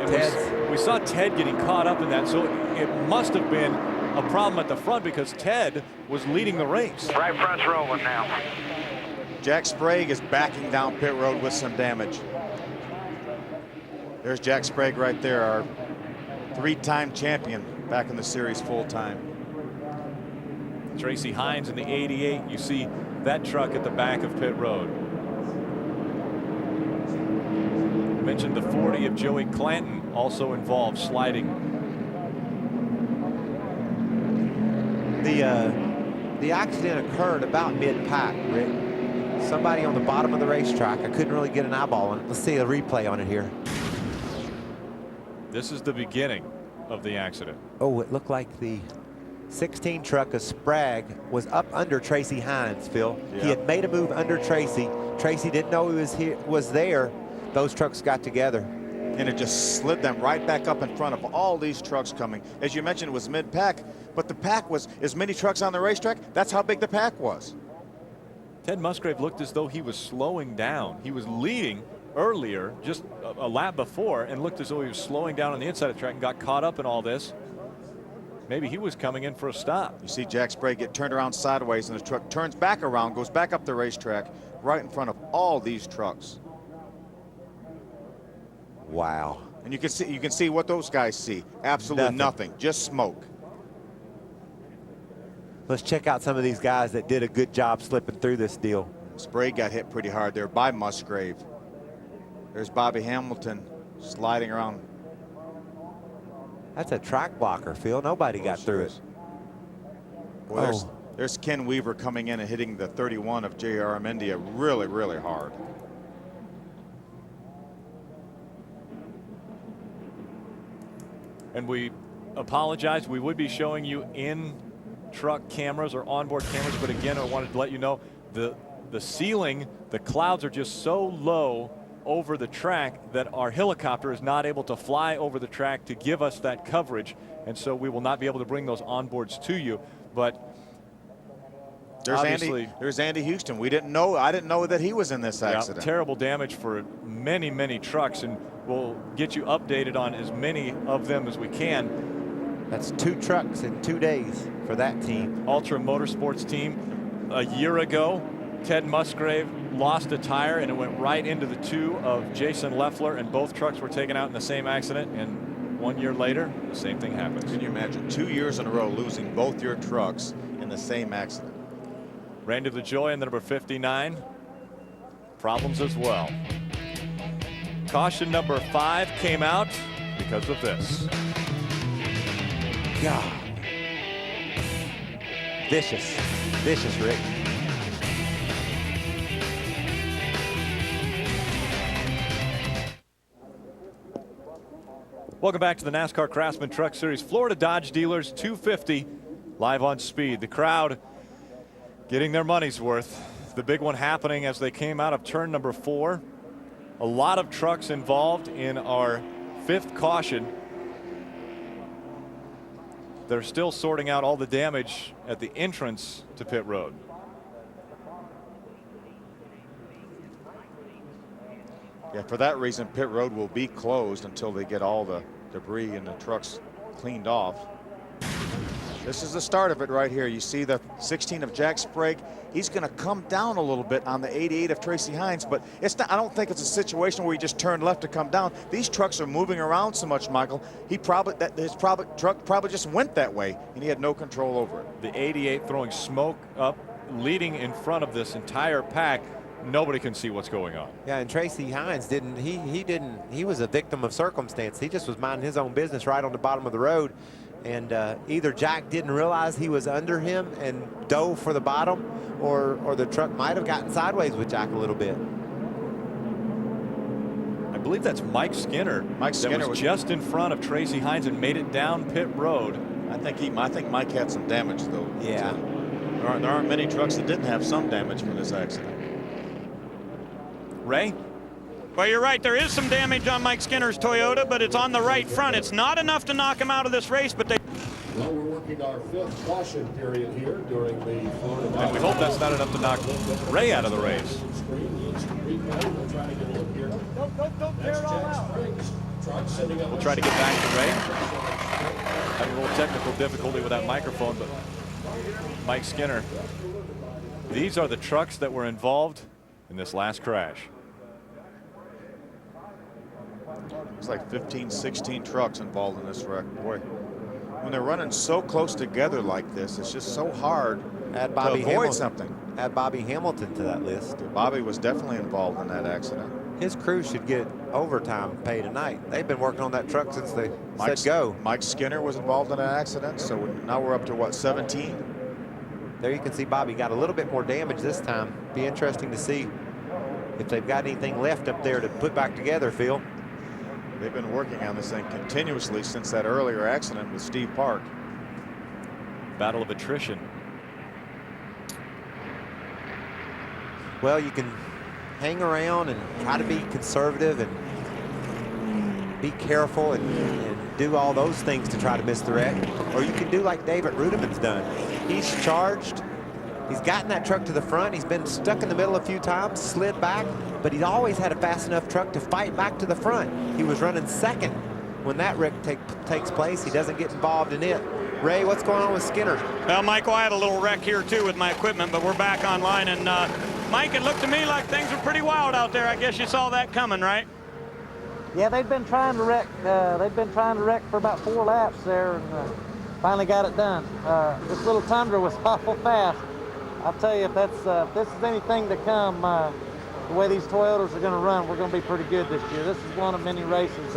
And we saw Ted getting caught up in that, so it must have been a problem at the front because Ted was leading the race. Right front's rolling now. Jack Sprague is backing down pit road with some damage. There's Jack Sprague right there, our 3-time champion back in the series full time. Tracy Hines in the 88. You see that truck at the back of pit road. Mentioned the 40 of Joey Clanton also involved sliding. The accident occurred about mid-pack, Rick. Somebody on the bottom of the racetrack. I couldn't really get an eyeball on it. Let's see a replay on it here. This is the beginning of the accident. Oh, it looked like the 16 truck of Sprague was up under Tracy Hines, Phil. Yeah. He had made a move under Tracy. Tracy didn't know he was there. Those trucks got together. And it just slid them right back up in front of all these trucks coming. As you mentioned, it was mid-pack, but the pack was as many trucks on the racetrack. That's how big the pack was. Ted Musgrave looked as though he was slowing down. He was leading earlier, just a lap before, and looked as though he was slowing down on the inside of the track and got caught up in all this. Maybe he was coming in for a stop. You see Jack Sprague get turned around sideways, and the truck turns back around, goes back up the racetrack, right in front of all these trucks. Wow. And you can see what those guys see. Absolutely nothing. Just smoke. Let's check out some of these guys that did a good job slipping through this deal. Sprague got hit pretty hard there by Musgrave. There's Bobby Hamilton sliding around. That's a track blocker, Phil. Nobody got through it. Well, there's Ken Weaver coming in and hitting the 31 of J.R. Aramendia really, really hard. And we apologize. We would be showing you in truck cameras or onboard cameras, but again, I wanted to let you know the ceiling, the clouds are just so low over the track that our helicopter is not able to fly over the track to give us that coverage, and so we will not be able to bring those onboards to you. But there's Andy Houston. I didn't know that he was in this accident. Terrible damage for many, many trucks, and we'll get you updated on as many of them as we can. That's 2 trucks in 2 days for that team. Ultra Motorsports team. A year ago, Ted Musgrave lost a tire and it went right into the 2 of Jason Leffler, and both trucks were taken out in the same accident, and 1 year later the same thing happens. Can you imagine 2 years in a row losing both your trucks in the same accident? Randy LaJoy in the number 59. Problems as well. Caution number 5 came out because of this. God. Vicious, Rick. Welcome back to the NASCAR Craftsman Truck Series. Florida Dodge Dealers 250 live on Speed. The crowd getting their money's worth. The big one happening as they came out of turn number 4. A lot of trucks involved in our 5th caution. They're still sorting out all the damage at the entrance to pit road. Yeah, for that reason, pit road will be closed until they get all the debris and the trucks cleaned off. This is the start of it right here. You see the 16 of Jack Sprague. He's going to come down a little bit on the 88 of Tracy Hines, but it's not, I don't think it's a situation where he just turned left to come down. These trucks are moving around so much, Michael. His truck probably just went that way, and he had no control over it. The 88 throwing smoke up, leading in front of this entire pack. Nobody can see what's going on. Yeah, and Tracy Hines he was a victim of circumstance. He just was minding his own business right on the bottom of the road. And either Jack didn't realize he was under him and dove for the bottom, or the truck might have gotten sideways with Jack a little bit. I believe that's Mike Skinner. Mike Skinner was just in front of Tracy Hines and made it down pit road. I think Mike had some damage though. Yeah. There aren't many trucks that didn't have some damage from this accident. Ray? Well, you're right. There is some damage on Mike Skinner's Toyota, but it's on the right front. It's not enough to knock him out of this race, but they... Well, we're working our 5th caution period here during the Florida. And we hope that's not enough to knock Ray out of the race. We'll try to get back to Ray. Having a little technical difficulty with that microphone, but Mike Skinner. These are the trucks that were involved in this last crash. It's like 15, 16 trucks involved in this wreck. Boy, when they're running so close together like this, it's just so hard to avoid something. Add Bobby Hamilton to that list. Bobby was definitely involved in that accident. His crew should get overtime pay tonight. They've been working on that truck since they said go. Mike Skinner was involved in that accident, so now we're up to what, 17? There you can see Bobby got a little bit more damage this time. Be interesting to see if they've got anything left up there to put back together, Phil. They've been working on this thing continuously since that earlier accident with Steve Park. Battle of attrition. Well, you can hang around and try to be conservative and be careful and do all those things to try to miss the wreck. Or you can do like David Rudiman's done. He's charged. He's gotten that truck to the front. He's been stuck in the middle a few times, slid back, but he's always had a fast enough truck to fight back to the front. He was running second when that wreck takes place. He doesn't get involved in it. Ray, what's going on with Skinner? Well, Michael, I had a little wreck here too with my equipment, but we're back online. And Mike, it looked to me like things were pretty wild out there. I guess you saw that coming, right? Yeah, they'd been trying to wreck. For about 4 laps there, and finally got it done. This little Tundra was awful fast. I'll tell you, if this is anything to come, the way these Toyotas are going to run, we're going to be pretty good this year. This is one of many races.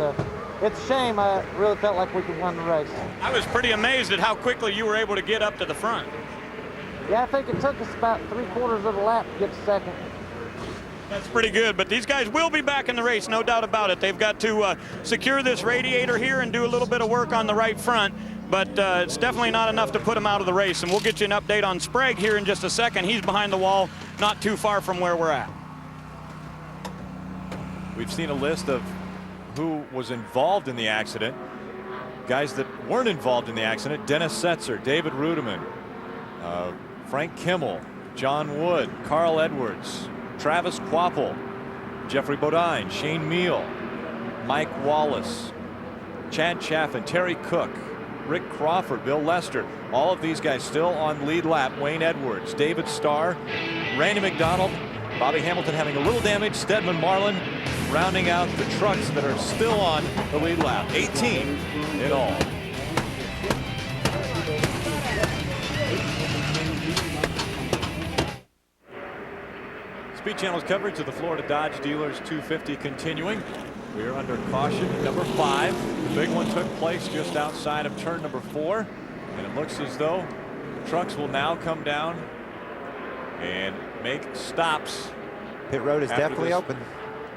It's a shame. I really felt like we could win the race. I was pretty amazed at how quickly you were able to get up to the front. Yeah, I think it took us about 3/4 of the lap to get to second. That's pretty good, but these guys will be back in the race, no doubt about it. They've got to secure this radiator here and do a little bit of work on the right front, but it's definitely not enough to put them out of the race. And we'll get you an update on Sprague here in just a second. He's behind the wall, not too far from where we're at. We've seen a list of who was involved in the accident. Guys that weren't involved in the accident: Dennis Setzer, David Rudiman, Frank Kimmel, John Wood, Carl Edwards, Travis Quapple, Jeffrey Bodine, Shane Meal, Mike Wallace, Chad Chaffin, Terry Cook, Rick Crawford, Bill Lester. All of these guys still on lead lap. Wayne Edwards, David Starr, Randy McDonald, Bobby Hamilton having a little damage, Stedman Marlin rounding out the trucks that are still on the lead lap. 18 in all. Speed Channel's coverage of the Florida Dodge Dealers 250 continuing. We are under caution number 5. The big one took place just outside of turn number 4, and it looks as though the trucks will now come down and make stops. Pit road is definitely open.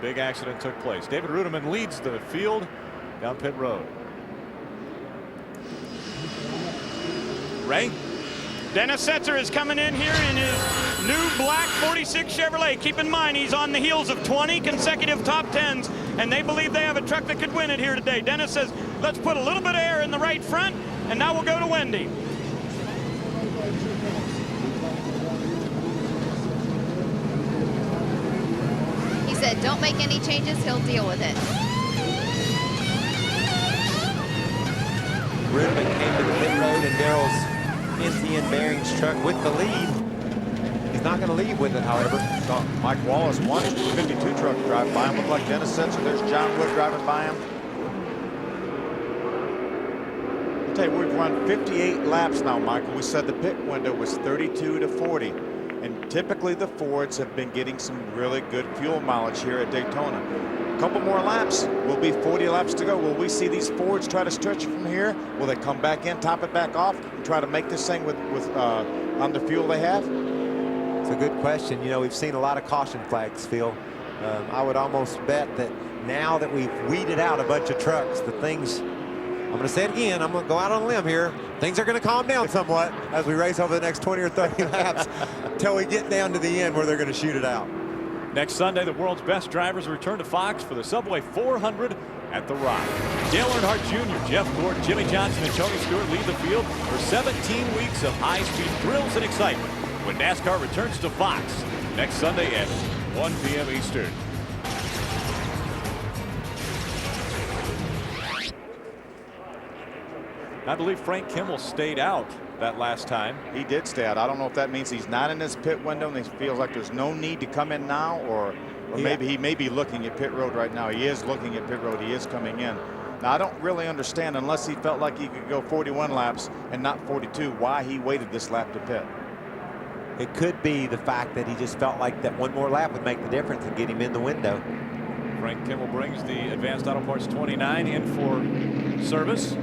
Big accident took place. David Rudiman leads the field down pit road. Ray? Dennis Setzer is coming in here in his new black 46 Chevrolet. Keep in mind, he's on the heels of 20 consecutive top 10s, and they believe they have a truck that could win it here today. Dennis says, let's put a little bit of air in the right front, and now we'll go to Wendy. He said, don't make any changes, he'll deal with it. Rudeman came to the pit road and Darrell's NCN Bearings truck with the lead. He's not going to leave with it, however. So Mike Wallace won his 52 truck drive by him. Looked like Dennis said, so there's John Wood driving by him. I'll tell you, we've run 58 laps now, Michael. We said the pit window was 32 to 40. And typically the Fords have been getting some really good fuel mileage here at Daytona. A couple more laps, will be 40 laps to go. Will we see these Fords try to stretch it from here? Will they come back in, top it back off, and try to make this thing with on the fuel they have? It's a good question. You know, we've seen a lot of caution flags, Phil. I would almost bet that now that we've weeded out a bunch of trucks, the things, I'm going to say it again, I'm going to go out on a limb here, things are going to calm down somewhat as we race over the next 20 or 30 laps until we get down to the end where they're going to shoot it out. Next Sunday, the world's best drivers return to Fox for the Subway 400 at the Rock. Dale Earnhardt Jr., Jeff Gordon, Jimmy Johnson, and Tony Stewart lead the field for 17 weeks of high-speed thrills and excitement when NASCAR returns to Fox next Sunday at 1 p.m. Eastern. I believe Frank Kimmel stayed out that last time. He did stay out. I don't know if that means he's not in his pit window and he feels like there's no need to come in now, or maybe he may be looking at pit road right now. He is looking at pit road. He is coming in. Now, I don't really understand, unless he felt like he could go 41 laps and not 42, why he waited this lap to pit. It could be the fact that he just felt like that one more lap would make the difference and get him in the window. Frank Kimmel brings the Advanced Auto Parts 29 in for service.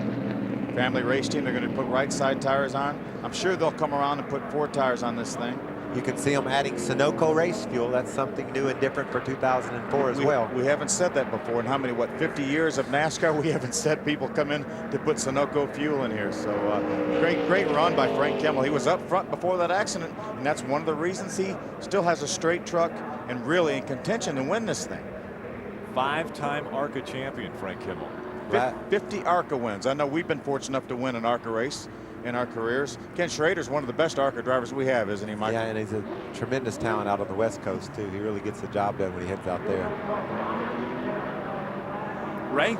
Family race team, they're going to put right side tires on. I'm sure they'll come around and put 4 tires on this thing. You can see them adding Sunoco race fuel. That's something new and different for 2004 as well. We haven't said that before. In how many, 50 years of NASCAR, we haven't said people come in to put Sunoco fuel in here. So great run by Frank Kimmel. He was up front before that accident, and that's one of the reasons he still has a straight truck and really in contention to win this thing. 5-time ARCA champion, Frank Kimmel. 50 ARCA wins. I know we've been fortunate enough to win an ARCA race in our careers. Ken Schrader's one of the best ARCA drivers we have, isn't he, Mike? Yeah, and he's a tremendous talent out on the West Coast, too. He really gets the job done when he heads out there. Ray?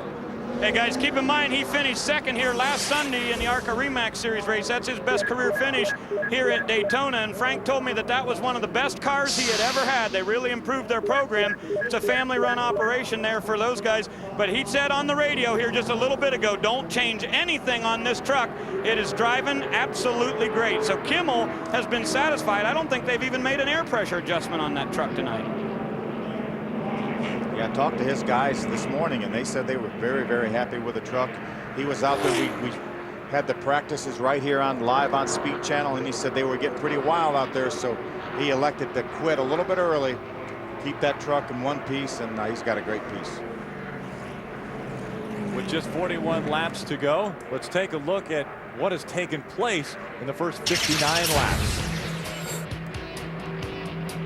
Hey, guys, keep in mind he finished second here last Sunday in the ARCA REMAX Series race. That's his best career finish here at Daytona, and Frank told me that that was one of the best cars he had ever had. They really improved their program. It's a family-run operation there for those guys, but he said on the radio here just a little bit ago, don't change anything on this truck. It is driving absolutely great. So Kimmel has been satisfied. I don't think they've even made an air pressure adjustment on that truck tonight. Yeah, I talked to his guys this morning, and they said they were very, very happy with the truck. He was out there. We had the practices right here on live on Speed Channel, and he said they were getting pretty wild out there, so he elected to quit a little bit early, keep that truck in one piece, and he's got a great piece. With just 41 laps to go, let's take a look at what has taken place in the first 59 laps.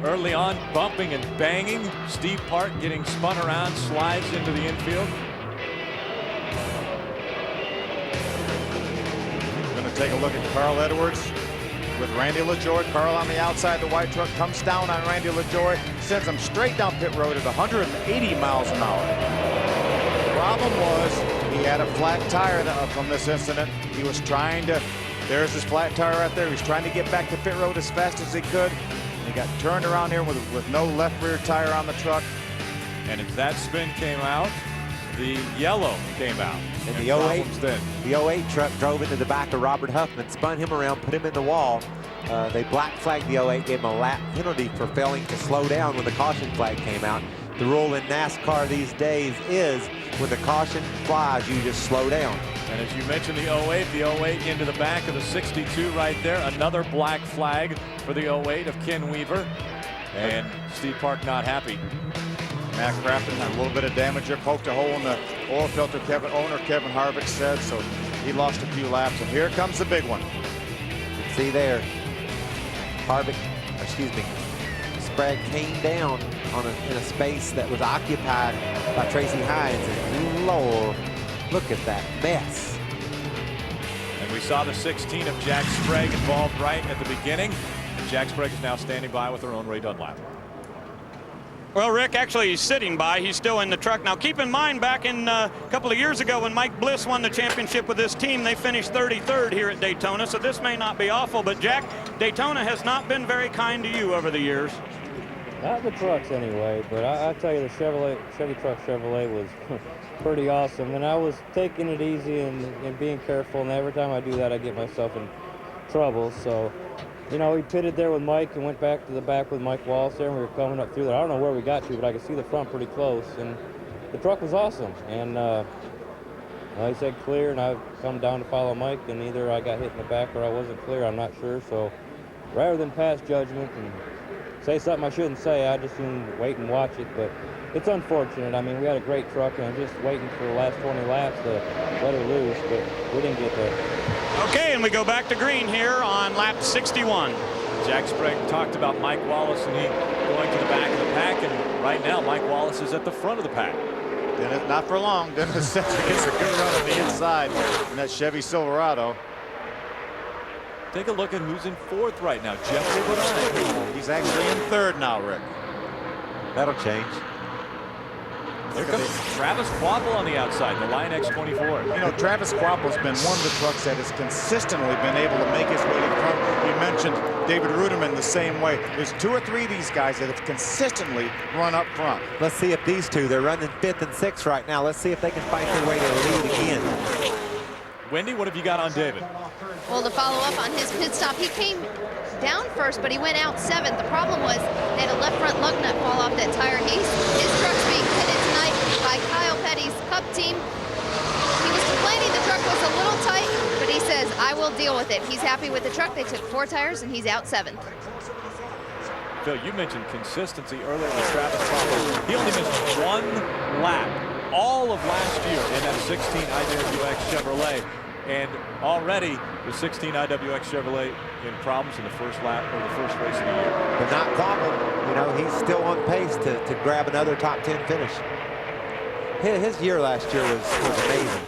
Early on, bumping and banging. Steve Park getting spun around, slides into the infield. We're going to take a look at Carl Edwards with Randy LaJoy. Carl on the outside, the white truck comes down on Randy LaJoy, sends him straight down pit road at 180 miles an hour. The problem was he had a flat tire from this incident. He was trying to, there's his flat tire right there. He's trying to get back to pit road as fast as he could. He got turned around here with no left rear tire on the truck. And as that spin came out, the yellow came out. And the 08 truck drove into the back of Robert Huffman, spun him around, put him in the wall. They black flagged the 08, gave him a lap penalty for failing to slow down when the caution flag came out. The rule in NASCAR these days is when the caution flies, you just slow down. And as you mentioned, the 08 into the back of the 62 right there. Another black flag for the 08 of Ken Weaver. And Steve Park not happy. Matt Crafton had a little bit of damage here, poked a hole in the oil filter, owner Kevin Harvick said, so he lost a few laps. And here comes the big one. You can see there, Harvick Sprague came down in a space that was occupied by Tracy Hines, and Lord, look at that mess. And we saw the 16 of Jack Sprague involved right at the beginning. Jack Sprague is now standing by with her own Ray Dunlap. Well, Rick, actually, he's sitting by. He's still in the truck. Now, keep in mind, back in a couple of years ago when Mike Bliss won the championship with this team, they finished 33rd here at Daytona, so this may not be awful. But, Jack, Daytona has not been very kind to you over the years. Not the trucks, anyway, but I tell you, the Chevy truck Chevrolet was pretty awesome. And I was taking it easy and being careful, and every time I do that, I get myself in trouble. So, you know, we pitted there with Mike and went back to the back with Mike Wallace there, and we were coming up through there. I don't know where we got to, but I could see the front pretty close, and the truck was awesome. And he said clear, and I come down to follow Mike, and either I got hit in the back or I wasn't clear. I'm not sure. So rather than pass judgment and say something I shouldn't say, I just didn't wait and watch it. But it's unfortunate. I mean, we had a great truck, and I'm just waiting for the last 20 laps to let her loose, but we didn't get there. Okay, and we go back to green here on lap 61. Jack Sprague talked about Mike Wallace and he going to the back of the pack, and right now Mike Wallace is at the front of the pack. Not for long. Dennis Setzer gets a good run on the inside in that Chevy Silverado. Take a look at who's in fourth right now. Jeffrey Bodine. He's actually in third now, Rick. That'll change. Here comes Travis Quapple on the outside, the Line X24. You know, Travis Quapple's been one of the trucks that has consistently been able to make his way to the front. You mentioned David Ruderman the same way. There's 2 or 3 of these guys that have consistently run up front. Let's see if these two, they're running 5th and 6th right now. Let's see if they can fight their way to the lead again. Wendy, what have you got on David? Well, to follow up on his pit stop, he came down first, but he went out 7th. The problem was they had a left front lug nut fall off that tire. His truck's being pitted tonight by Kyle Petty's Cup team. He was complaining the truck was a little tight, but he says, I will deal with it. He's happy with the truck. They took 4 tires, and he's out 7th. Phil, you mentioned consistency earlier with Travis Quapple. He only missed 1 lap all of last year in that 16 IWX Chevrolet. And already the 16 IWX Chevrolet in problems in the first lap or the first race of the year. But not Quapple. You know, he's still on pace to grab another top 10 finish. His year last year was amazing.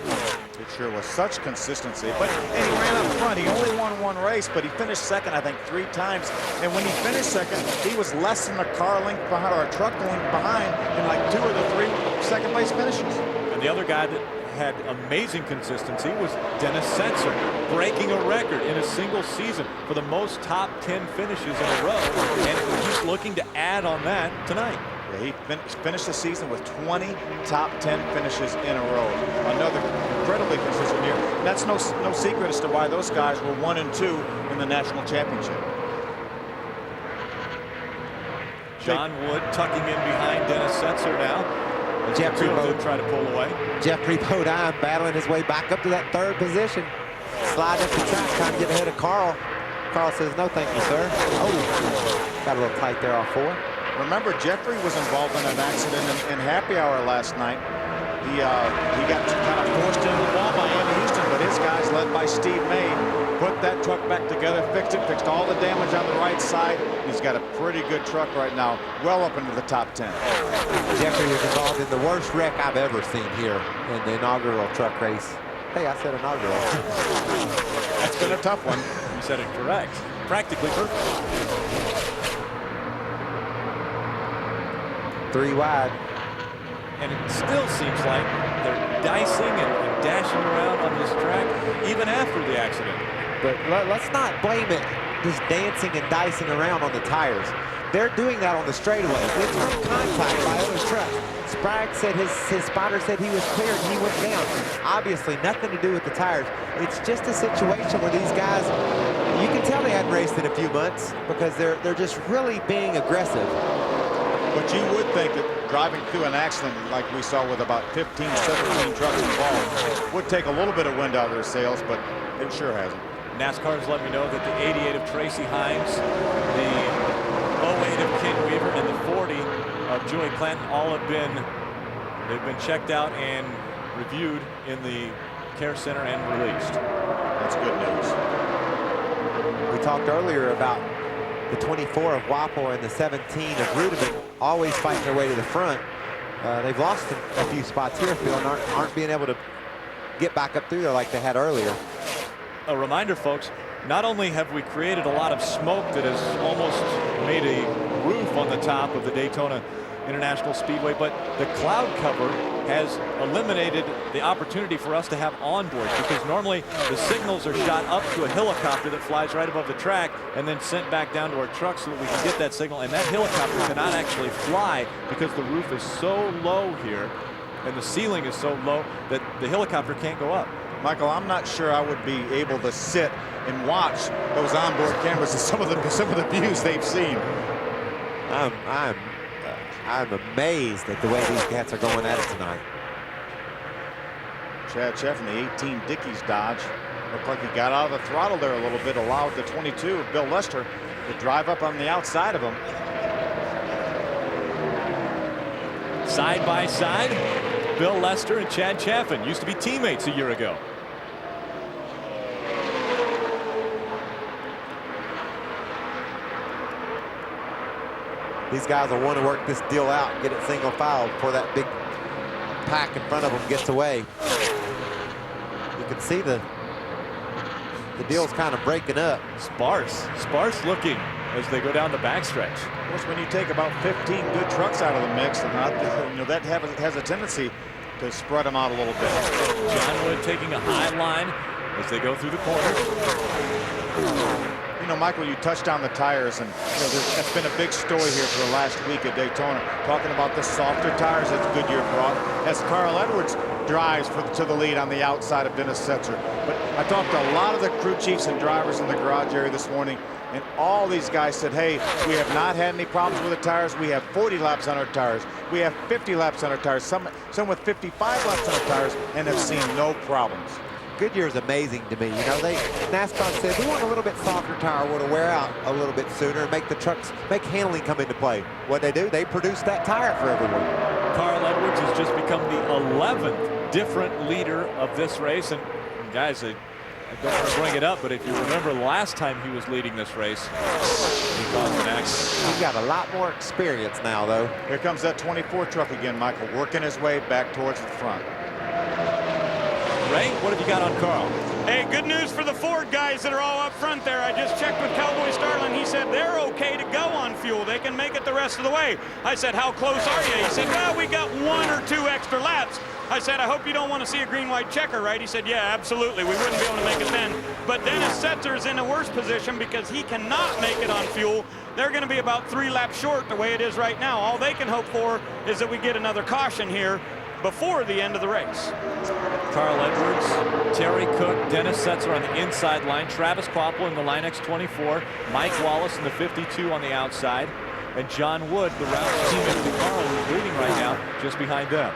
It sure was. Such consistency. And he ran up front. He only won 1 race, but he finished second, I think, 3 times. And when he finished second, he was less than a car length behind or a truck length behind in like 2 of the 3 second place finishes. And the other guy that had amazing consistency was Dennis Setzer, breaking a record in a single season for the most top 10 finishes in a row, and he's looking to add on that tonight. Yeah, he finished the season with 20 top 10 finishes in a row. Another incredibly consistent year. That's no secret as to why those guys were 1 and 2 in the national championship. John Wood tucking in behind Dennis Setzer now. Jeffrey Bodine try to pull away. Jeffrey Bodine battling his way back up to that 3rd position. Sliding up the track, trying to get ahead of Carl. Carl says, no, thank you, sir. Oh, got a little tight there off 4. Remember, Jeffrey was involved in an accident in happy hour last night. He got kind of forced into the wall by Andy Houston, but his guys, led by Steve May, put that truck back together, fixed all the damage on the right side. He's got a pretty good truck right now, well up into the top 10. Jeffrey was involved in the worst wreck I've ever seen here in the inaugural truck race. Hey, I said inaugural. That's been a tough one. You said it correct. Practically perfect. 3 wide. And it still seems like they're dicing and dashing around on this track even after the accident. But let's not blame it just dancing and dicing around on the tires. They're doing that on the straightaway. It's from contact by other trucks. Sprague said his spotter said he was clear and he went down. Obviously nothing to do with the tires. It's just a situation where these guys, you can tell they hadn't raced in a few months because they're just really being aggressive. But you would think that driving through an accident like we saw with about 15, 17 trucks involved would take a little bit of wind out of their sails, but it sure hasn't. NASCAR has let me know that the 88 of Tracy Hines, the 08 of Ken Weaver, and the 40 of Joey Clanton all have been checked out and reviewed in the care center and released. That's good news. We talked earlier about the 24 of Wappel and the 17 of Rudiment always fighting their way to the front. They've lost a few spots here, Phil, and aren't being able to get back up through there like they had earlier. A reminder, folks, not only have we created a lot of smoke that has almost made a roof on the top of the Daytona International Speedway, but the cloud cover has eliminated the opportunity for us to have onboards, because normally the signals are shot up to a helicopter that flies right above the track and then sent back down to our truck so that we can get that signal, and that helicopter cannot actually fly because the roof is so low here and the ceiling is so low that the helicopter can't go up. Michael, I'm not sure I would be able to sit and watch those onboard cameras and some of the views they've seen. I'm amazed at the way these cats are going at it tonight. Chad Sheff in the 18 Dickies Dodge. Looked like he got out of the throttle there a little bit, allowed the 22 of Bill Lester to drive up on the outside of him. Side by side, Bill Lester and Chad Chaffin used to be teammates a year ago. These guys will want to work this deal out, get it single file before that big pack in front of them gets away. You can see the deal's kind of breaking up. Sparse looking as they go down the backstretch. Of course, when you take about 15 good trucks out of the mix, that has a tendency to spread them out a little bit. John Wood taking a high line as they go through the corner. You know, Michael, you touched on the tires, and that's been a big story here for the last week at Daytona, talking about the softer tires that Goodyear brought as Carl Edwards drives to the lead on the outside of Dennis Setzer. But I talked to a lot of the crew chiefs and drivers in the garage area this morning, and all these guys said, hey, we have not had any problems with the tires. We have 40 laps on our tires. We have 50 laps on our tires, some with 55 laps on our tires, and have seen no problems. Goodyear is amazing to me. You know, NASCAR said we want a little bit softer tire, want to wear out a little bit sooner and make handling come into play. What they do, they produce that tire for everyone. Carl Edwards has just become the 11th different leader of this race. And guys, I don't want to bring it up, but if you remember last time he was leading this race, he caused an accident. He's got a lot more experience now, though. Here comes that 24 truck again, Michael, working his way back towards the front. Ray, what have you got on Carl? Hey, good news for the Ford guys that are all up front there. I just checked with Cowboy Starlin. He said they're okay to go on fuel. They can make it the rest of the way. I said, how close are you? He said, well, we got 1 or 2 extra laps. I said, I hope you don't want to see a green-white checker, right? He said, yeah, absolutely. We wouldn't be able to make it then. But Dennis Setzer is in a worse position because he cannot make it on fuel. They're going to be about 3 laps short the way it is right now. All they can hope for is that we get another caution here before the end of the race. Carl Edwards, Terry Cook, Dennis Setzer on the inside line, Travis Quapple in the Line X24, Mike Wallace in the 52 on the outside, and John Wood, the Roush teammate to Carl, who's leading right now, just behind them.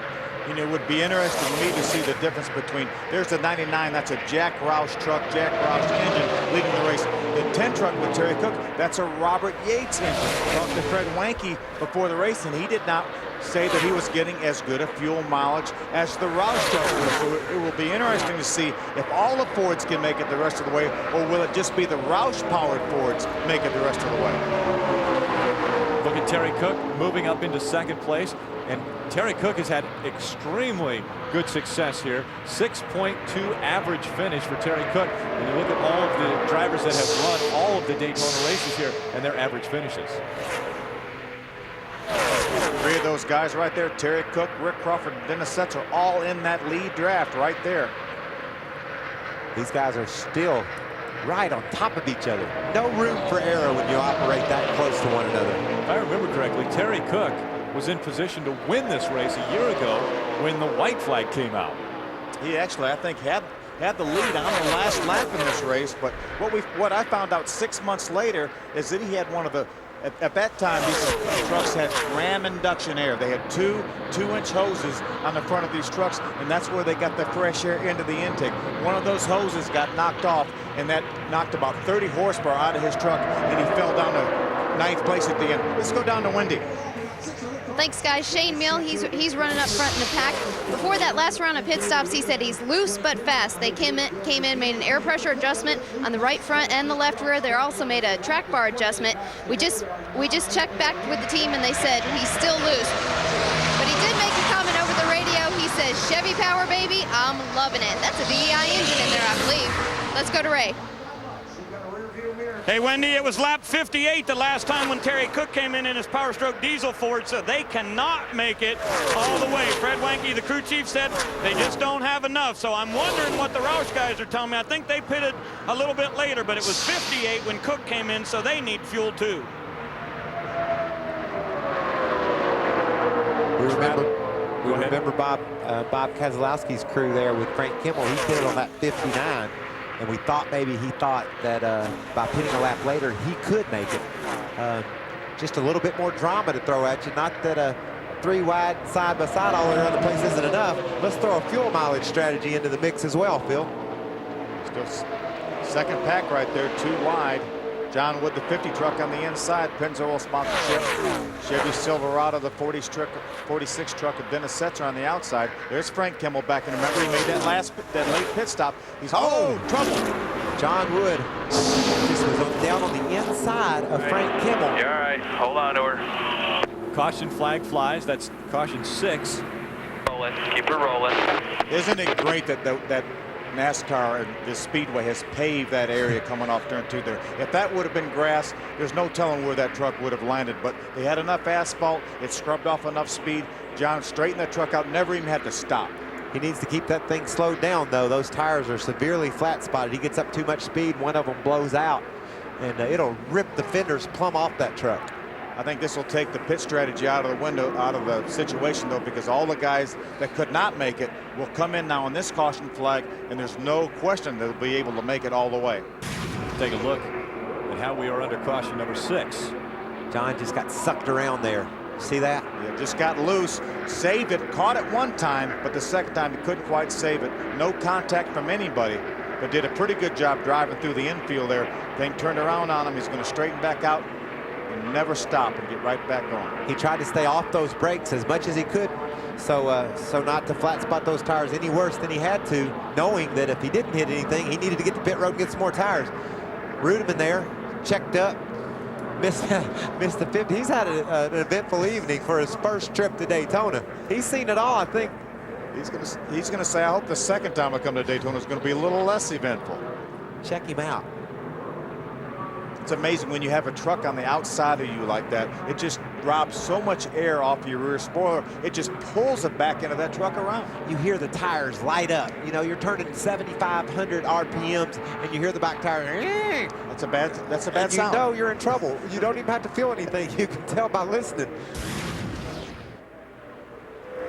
You know, it would be interesting to me to see the difference between, there's the 99, that's a Jack Roush truck, Jack Roush engine leading the race. The 10 truck with Terry Cook, that's a Robert Yates engine. Talked to Fred Wanke before the race, and he did not say that he was getting as good a fuel mileage as the Roush truck was. So it will be interesting to see if all the Fords can make it the rest of the way, or will it just be the Roush-powered Fords make it the rest of the way? Look at Terry Cook moving up into second place. And Terry Cook has had extremely good success here. 6.2 average finish for Terry Cook. And you look at all of the drivers that have run all of the Daytona races here and their average finishes. 3 of those guys right there, Terry Cook, Rick Crawford, and Dennis Setzer, all in that lead draft right there. These guys are still right on top of each other. No room for error when you operate that close to one another. If I remember correctly, Terry Cook was in position to win this race a year ago when the white flag came out. He actually, I think, had the lead on the last lap in this race, but what I found out 6 months later is that he had one of the, at that time, these trucks had ram induction air. They had two 2-inch hoses on the front of these trucks, and that's where they got the fresh air into the intake. One of those hoses got knocked off, and that knocked about 30 horsepower out of his truck, and he fell down to 9th place at the end. Let's go down to Wendy. Thanks, guys. Shane Mill, he's running up front in the pack. Before that last round of pit stops, he said he's loose but fast. They came in, made an air pressure adjustment on the right front and the left rear. They also made a track bar adjustment. We just checked back with the team, and they said he's still loose. But he did make a comment over the radio. He says, "Chevy power, baby, I'm loving it." That's a DEI engine in there, I believe. Let's go to Ray. Hey, Wendy, it was lap 58 the last time when Terry Cook came in his Power Stroke diesel Ford, so they cannot make it all the way. Fred Wanke, the crew chief, said they just don't have enough. So I'm wondering what the Roush guys are telling me. I think they pitted a little bit later, but it was 58 when Cook came in, so they need fuel too. We remember Bob Keselowski's crew there with Frank Kimmel. He pitted on that 59. And we thought maybe he thought that by pitting a lap later, he could make it. Just a little bit more drama to throw at you. Not that a 3-wide side-by-side all around the place isn't enough. Let's throw a fuel mileage strategy into the mix as well, Phil. Still second pack right there, 2 wide. John Wood, the 50 truck on the inside, Pennzoil sponsorship. Chevy Silverado, the 46 truck of Dennis Setzer on the outside. There's Frank Kimmel back, and remember he made that late pit stop. He's trouble. John Wood just was down on the inside of Frank Kimmel. You're all right. Hold on to her. Caution flag flies. That's caution 6. Rolling. Keep her rolling. Isn't it great that that NASCAR and the Speedway has paved that area coming off turn 2 there? If that would have been grass, there's no telling where that truck would have landed, but they had enough asphalt, it scrubbed off enough speed. John straightened that truck out, never even had to stop. He needs to keep that thing slowed down, though. Those tires are severely flat spotted. He gets up too much speed, one of them blows out, and it'll rip the fenders plumb off that truck. I think this will take the pit strategy out of the window, out of the situation, though, because all the guys that could not make it will come in now on this caution flag, and there's no question they'll be able to make it all the way. Take a look at how we are under caution number 6. John just got sucked around there. See that? Yeah, just got loose, saved it, caught it one time, but the second time he couldn't quite save it. No contact from anybody, but did a pretty good job driving through the infield there. Thing turned around on him. He's going to straighten back out and never stop and get right back on. He tried to stay off those brakes as much as he could, so not to flat spot those tires any worse than he had to, knowing that if he didn't hit anything, he needed to get to pit road and get some more tires. Rudeman there, checked up, missed the 50. He's had an eventful evening for his first trip to Daytona. He's seen it all, I think. He's gonna say, I hope the second time I come to Daytona is going to be a little less eventful. Check him out. It's amazing when you have a truck on the outside of you like that. It just drops so much air off your rear spoiler. It just pulls it back into that truck around. You hear the tires light up. You know, you're turning 7,500 RPMs, and you hear the back tire. That's a bad sound. You know you're in trouble. You don't even have to feel anything. You can tell by listening.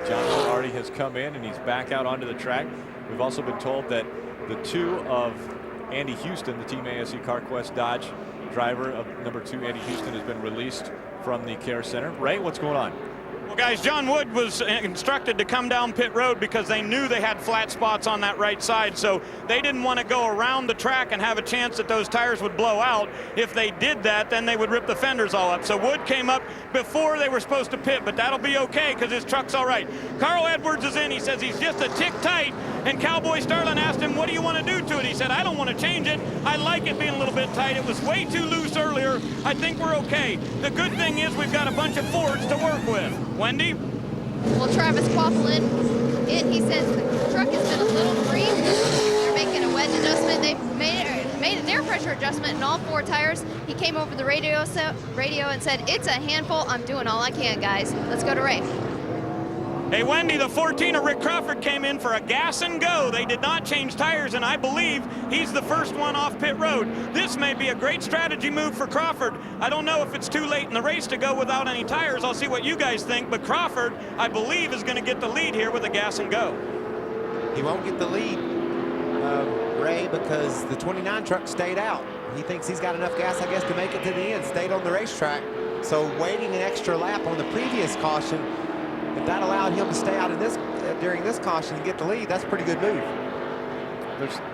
John Hardy has come in, and he's back out onto the track. We've also been told that the 2 of Andy Houston, the Team ASE CarQuest Dodge driver of number 2, Andy Houston, has been released from the care center. Ray, what's going on? Well, guys, John Wood was instructed to come down pit road because they knew they had flat spots on that right side, so they didn't want to go around the track and have a chance that those tires would blow out. If they did that, then they would rip the fenders all up. So Wood came up before they were supposed to pit, but that'll be okay because his truck's all right. Carl Edwards is in. He says he's just a tick tight, and Cowboy Starlin asked him, what do you want to do to it? He said, I don't want to change it. I like it being a little bit tight. It was way too loose earlier. I think we're okay. The good thing is we've got a bunch of Fords to work with. Wendy? Well, Travis Quafflin, he says the truck has been a little free. They're making a wedge adjustment. They made an air pressure adjustment in all 4 tires. He came over the radio and said, it's a handful. I'm doing all I can, guys. Let's go to Ray. Hey, Wendy, the 14 of Rick Crawford came in for a gas and go. They did not change tires, and I believe he's the first one off pit road. This may be a great strategy move for Crawford. I don't know if it's too late in the race to go without any tires. I'll see what you guys think, but Crawford, I believe, is going to get the lead here with a gas and go. He won't get the lead, Ray, because the 29 truck stayed out. He thinks he's got enough gas, I guess, to make it to the end, stayed on the racetrack. So waiting an extra lap on the previous caution, if that allowed him to stay out in this during this caution and get the lead, that's a pretty good move.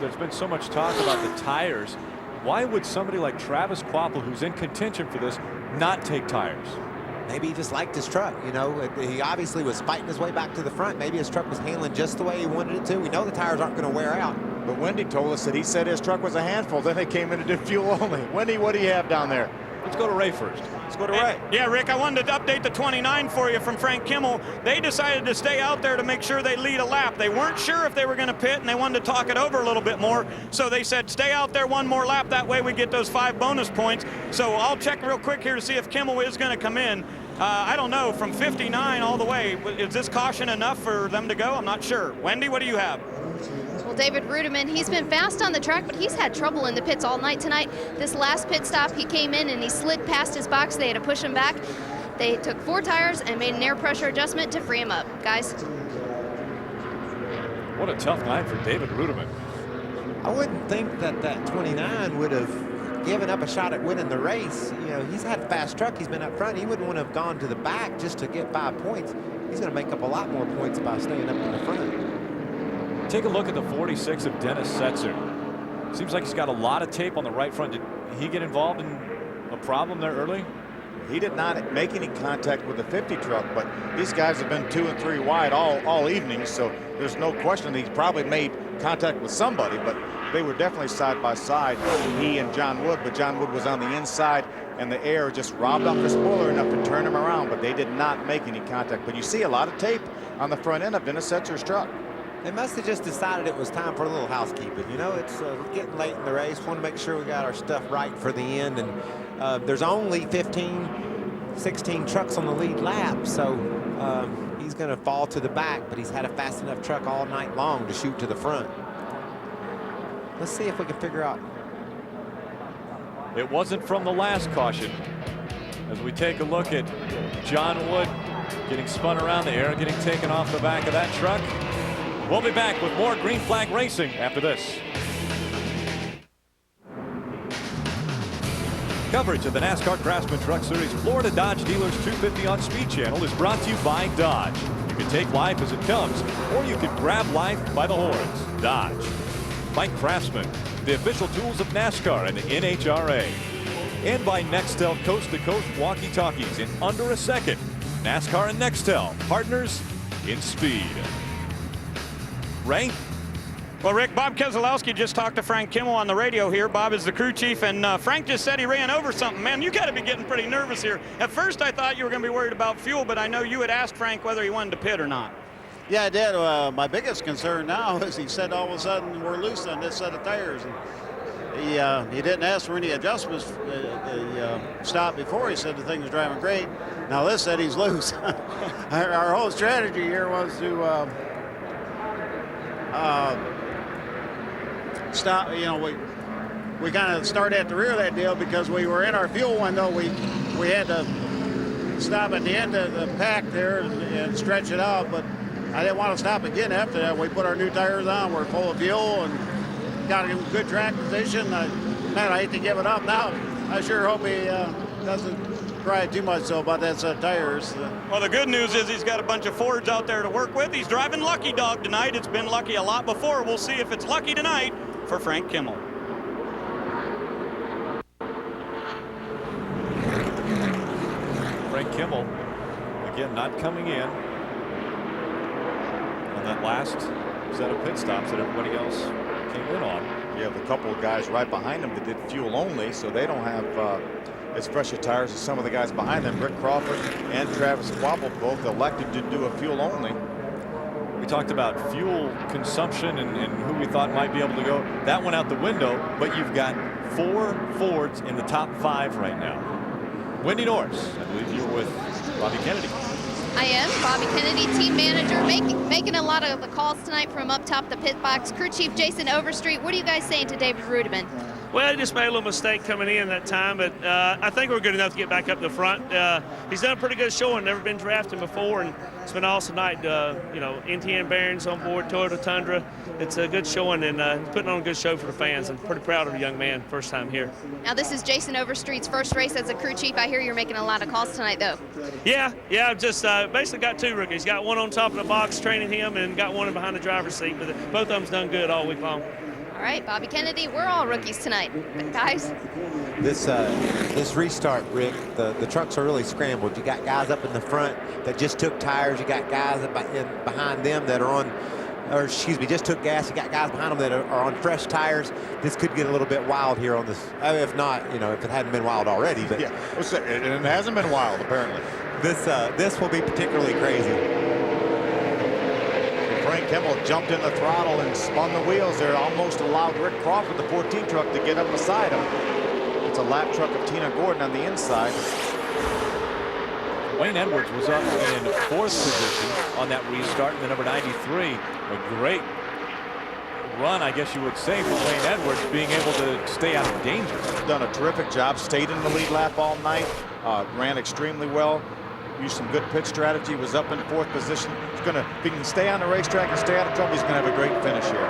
There's been so much talk about the tires. Why would somebody like Travis Quaffle, who's in contention for this, not take tires? Maybe he just liked his truck, you know. He obviously was fighting his way back to the front. Maybe his truck was handling just the way he wanted it to. We know the tires aren't going to wear out. But Wendy told us that he said his truck was a handful. Then they came in and did fuel only. Wendy, what do you have down there? Let's go to Ray first. Let's go to Ray. Yeah, Rick, I wanted to update the 29 for you from Frank Kimmel. They decided to stay out there to make sure they lead a lap. They weren't sure if they were going to pit, and they wanted to talk it over a little bit more. So they said, stay out there one more lap. That way we get those 5 bonus points. So I'll check real quick here to see if Kimmel is going to come in. I don't know, from 59 all the way. Is this caution enough for them to go? I'm not sure. Wendy, what do you have? Well, David Rudiman, he's been fast on the track, but he's had trouble in the pits all night tonight. This last pit stop, he came in and he slid past his box. They had to push him back. They took 4 tires and made an air pressure adjustment to free him up. Guys. What a tough night for David Rudiman. I wouldn't think that that 29 would have given up a shot at winning the race. You know, he's had a fast truck. He's been up front. He wouldn't want to have gone to the back just to get 5 points. He's going to make up a lot more points by staying up in the front. Take a look at the 46 of Dennis Setzer. Seems like he's got a lot of tape on the right front. Did he get involved in a problem there early? He did not make any contact with the 50 truck, but these guys have been 2 and 3 wide all evening, so there's no question he's probably made contact with somebody, but they were definitely side by side, he and John Wood, but John Wood was on the inside, and the air just robbed off the spoiler enough to turn him around, but they did not make any contact. But you see a lot of tape on the front end of Dennis Setzer's truck. They must have just decided it was time for a little housekeeping. You know, it's getting late in the race. Want to make sure we got our stuff right for the end. And there's only 16 trucks on the lead lap. So he's going to fall to the back, but he's had a fast enough truck all night long to shoot to the front. Let's see if we can figure out. It wasn't from the last caution. As we take a look at John Wood getting spun around, the air getting taken off the back of that truck. We'll be back with more Green Flag Racing after this. Coverage of the NASCAR Craftsman Truck Series Florida Dodge Dealers 250 on Speed Channel is brought to you by Dodge. You can take life as it comes, or you can grab life by the horns. Dodge. By Craftsman, the official tools of NASCAR and the NHRA. And by Nextel coast-to-coast walkie-talkies in under a second. NASCAR and Nextel, partners in speed. Ray? Well, Rick, Bob Keselowski just talked to Frank Kimmel on the radio here. Bob is the crew chief, and Frank just said he ran over something. Man, you got to be getting pretty nervous here. At first, I thought you were going to be worried about fuel, but I know you had asked Frank whether he wanted to pit or not. Yeah, I did. My biggest concern now is he said all of a sudden we're loose on this set of tires. And he didn't ask for any adjustments. The stop before, he said the thing was driving great. Now this said he's loose. Our whole strategy here was to stop. You know, we kind of started at the rear of that deal because we were in our fuel window. We had to stop at the end of the pack there and stretch it out, but I didn't want to stop again after that. We put our new tires on. We're full of fuel and got in good track position. Man, I hate to give it up now. I sure hope he doesn't cry too much so about that set of tires. Well, the good news is he's got a bunch of Fords out there to work with. He's driving Lucky Dog tonight. It's been lucky a lot before. We'll see if it's lucky tonight for Frank Kimmel. Frank Kimmel, again, not coming in on that last set of pit stops that everybody else came in on. You have a couple of guys right behind them that did fuel only, so they don't have as fresh of tires as some of the guys behind them. Rick Crawford and Travis Wobble both elected to do a fuel only. We talked about fuel consumption and who we thought might be able to go. That went out the window, but you've got 4 Fords in the top 5 right now. Wendy Norris, I believe you're with Bobby Kennedy. I am. Bobby Kennedy, team manager, making a lot of the calls tonight from up top the pit box. Crew chief Jason Overstreet, what are you guys saying to David Rudiman? Well, he just made a little mistake coming in that time, but I think we're good enough to get back up the front. He's done a pretty good showing, never been drafted before, and it's been an awesome night. You know, NTN bearings on board, Toyota Tundra. It's a good showing and putting on a good show for the fans. I'm pretty proud of the young man, first time here. Now, this is Jason Overstreet's first race as a crew chief. I hear you're making a lot of calls tonight, though. Yeah, I've just basically got 2 rookies. Got one on top of the box training him and got one behind the driver's seat, but both of them's done good all week long. All right, Bobby Kennedy, we're all rookies tonight. Guys. This restart, Rick, the trucks are really scrambled. You got guys up in the front that just took tires. You got guys behind them that are on, or excuse me, just took gas. You got guys behind them that are on fresh tires. This could get a little bit wild here on this. If not, you know, if it hadn't been wild already. But yeah, and it hasn't been wild apparently. This will be particularly crazy. Frank Kimmel jumped in the throttle and spun the wheels there. Almost allowed Rick Crawford, the 14 truck, to get up beside him. It's a lap truck of Tina Gordon on the inside. Wayne Edwards was up in 4th position on that restart in the number 93. A great run, I guess you would say, for Wayne Edwards, being able to stay out of danger. Done a terrific job. Stayed in the lead lap all night. Ran extremely well. Used some good pit strategy. Was up in 4th position. He's gonna, if he can stay on the racetrack and stay out of trouble, he's gonna have a great finish here.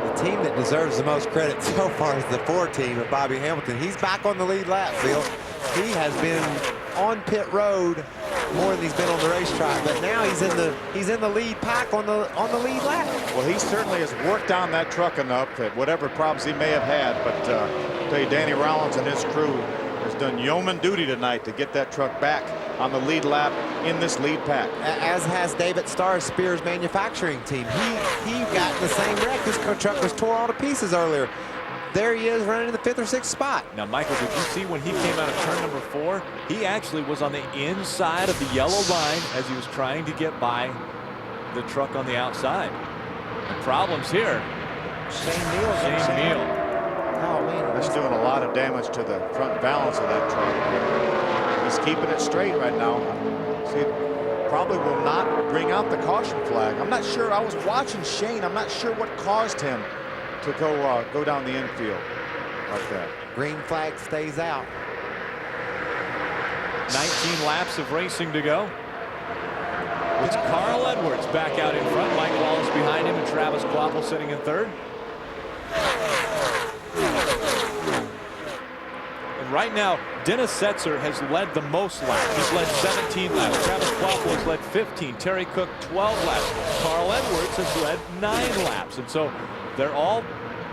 The team that deserves the most credit so far is the 4 team of Bobby Hamilton. He's back on the lead lap, Phil. He has been on pit road more than he's been on the racetrack, but now he's in the lead pack on the lead lap. Well, he certainly has worked on that truck enough that whatever problems he may have had, but I'll tell you, Danny Rollins and his crew has done yeoman duty tonight to get that truck back on the lead lap in this lead pack. As has David Starr's Spears manufacturing team. He got in the same wreck. His truck was tore all to pieces earlier. There he is running in the 5th or 6th spot. Now, Michael, did you see when he came out of turn number 4? He actually was on the inside of the yellow line as he was trying to get by the truck on the outside. The problems here. Shane Neal. Oh, man. That's doing a lot of damage to the front balance of that truck. He's keeping it straight right now. See, probably will not bring out the caution flag. I'm not sure. I was watching Shane. I'm not sure what caused him to go down the infield like that. Green flag stays out. 19 laps of racing to go. It's Carl Edwards back out in front. Mike Wallace behind him and Travis Kvapil sitting in 3rd. And right now, Dennis Setzer has led the most laps. He's led 17 laps. Travis Kvapil has led 15. Terry Cook 12 laps. Carl Edwards has led 9 laps. And so they're all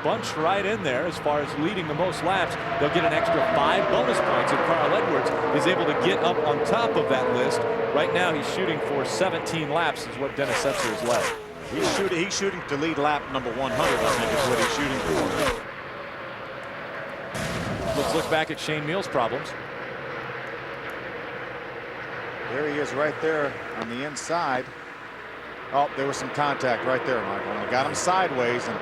bunched right in there as far as leading the most laps. They'll get an extra 5 bonus points if Carl Edwards is able to get up on top of that list. Right now he's shooting for 17 laps is what Dennis Setzer has led. He's shooting to lead lap number 100, I think is what he's shooting for. Let's look back at Shane Neal's problems. There he is right there on the inside. Oh, there was some contact right there, Michael. And he got him sideways, and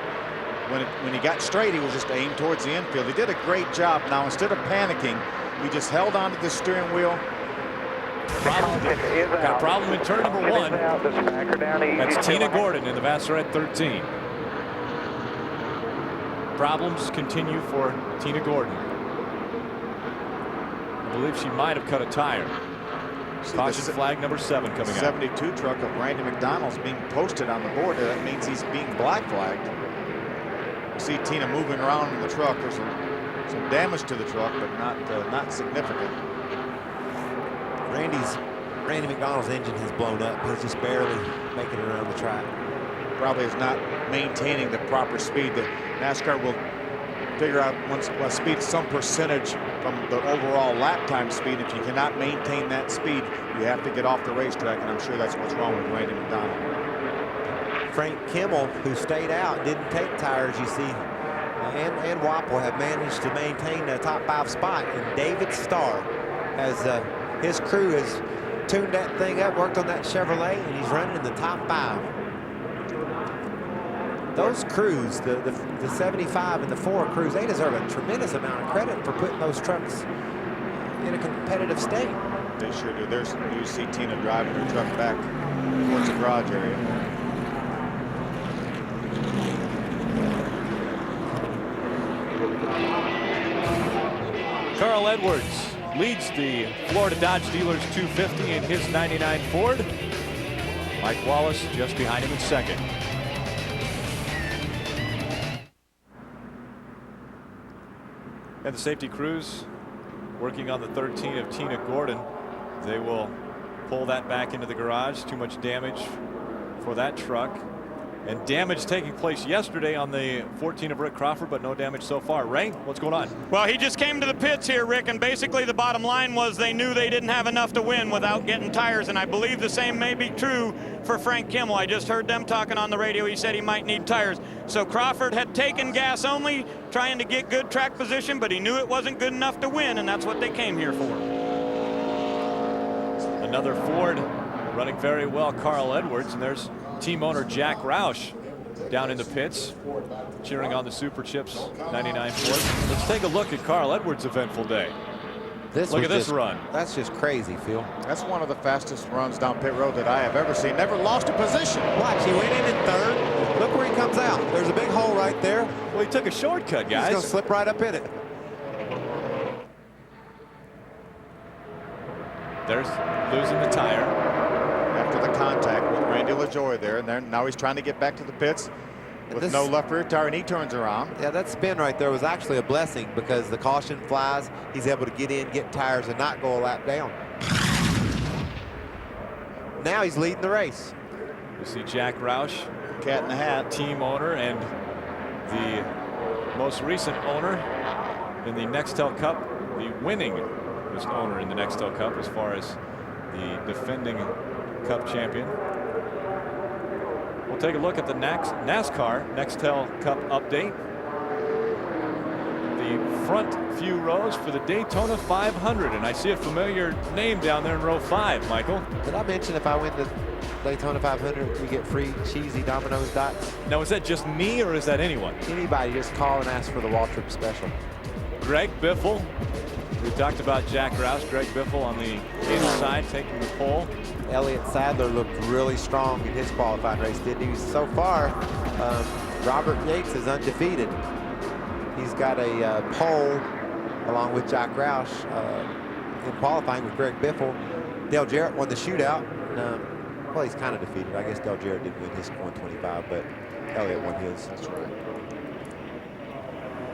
when he got straight, he was just aimed towards the infield. He did a great job. Now, instead of panicking, he just held onto the steering wheel. Got a problem in turn number 1. That's Tina Gordon in the Vassarette 13. Problems continue for Tina Gordon. I believe she might have cut a tire. Caution flag number 7 coming out. 72 truck of Randy McDonald's being posted on the board. That means he's being black flagged. You see Tina moving around in the truck. There's some damage to the truck, but not significant. Randy McDonald's engine has blown up. He's just barely making it around the track. Probably is not maintaining the proper speed. The NASCAR will figure out once speed some percentage from the overall lap time speed. If you cannot maintain that speed, you have to get off the racetrack, and I'm sure that's what's wrong with Randy McDonald. Frank Kimmel, who stayed out, didn't take tires, you see, and Wappel have managed to maintain the top 5 spot. And David Starr has his crew has tuned that thing up, worked on that Chevrolet, and he's running in the top 5. Those crews, the 75 and the 4 crews, they deserve a tremendous amount of credit for putting those trucks in a competitive state. They sure do. You see Tina driving her truck back towards the garage area. Carl Edwards leads the Florida Dodge Dealers 250 in his 99 Ford. Mike Wallace just behind him in 2nd. And the safety crews working on the 13 of Tina Gordon. They will pull that back into the garage. Too much damage for that truck. and damage taking place yesterday on the 14 of Rick Crawford, but no damage so far. Ray, what's going on? Well, he just came to the pits here, Rick, and basically the bottom line was they knew they didn't have enough to win without getting tires, and I believe the same may be true for Frank Kimmel. I just heard them talking on the radio. He said he might need tires. So Crawford had taken gas only, trying to get good track position, but he knew it wasn't good enough to win, and that's what they came here for. Another Ford running very well, Carl Edwards, and there's team owner Jack Roush down in the pits, cheering on the Super Chips 99 Ford. Let's take a look at Carl Edwards' eventful day. Look at this run. That's just crazy, Phil. That's one of the fastest runs down pit road that I have ever seen. Never lost a position. Watch, he went in third. Look where he comes out. There's a big hole right there. Well, he took a shortcut, guys. He's going to slip right up in it. There's losing the tire. After the contact with Randy LaJoie there, and then now he's trying to get back to the pits with no left rear tire, and he turns around. Yeah, that spin right there was actually a blessing because the caution flies. He's able to get in, get tires, and not go a lap down. Now he's leading the race. We see Jack Roush, cat in the hat, team owner, and the most recent owner in the Nextel Cup, the winning owner in the Nextel Cup as far as the defending Cup champion. We'll take a look at the NASCAR Nextel Cup update. The front few rows for the Daytona 500, and I see a familiar name down there in row 5, Michael. Did I mention if I win the Daytona 500, we get free cheesy Domino's dots? Now, is that just me or is that anyone? Anybody, just call and ask for the Waltrip special. Greg Biffle. We talked about Jack Roush. Greg Biffle on the inside taking the pole. Elliott Sadler looked really strong in his qualifying race, didn't he? So far, Robert Yates is undefeated. He's got a pole along with Jack Roush in qualifying with Greg Biffle. Dale Jarrett won the shootout. Well, he's kind of defeated. I guess Dale Jarrett didn't win his 125, but Elliott won his. That's right.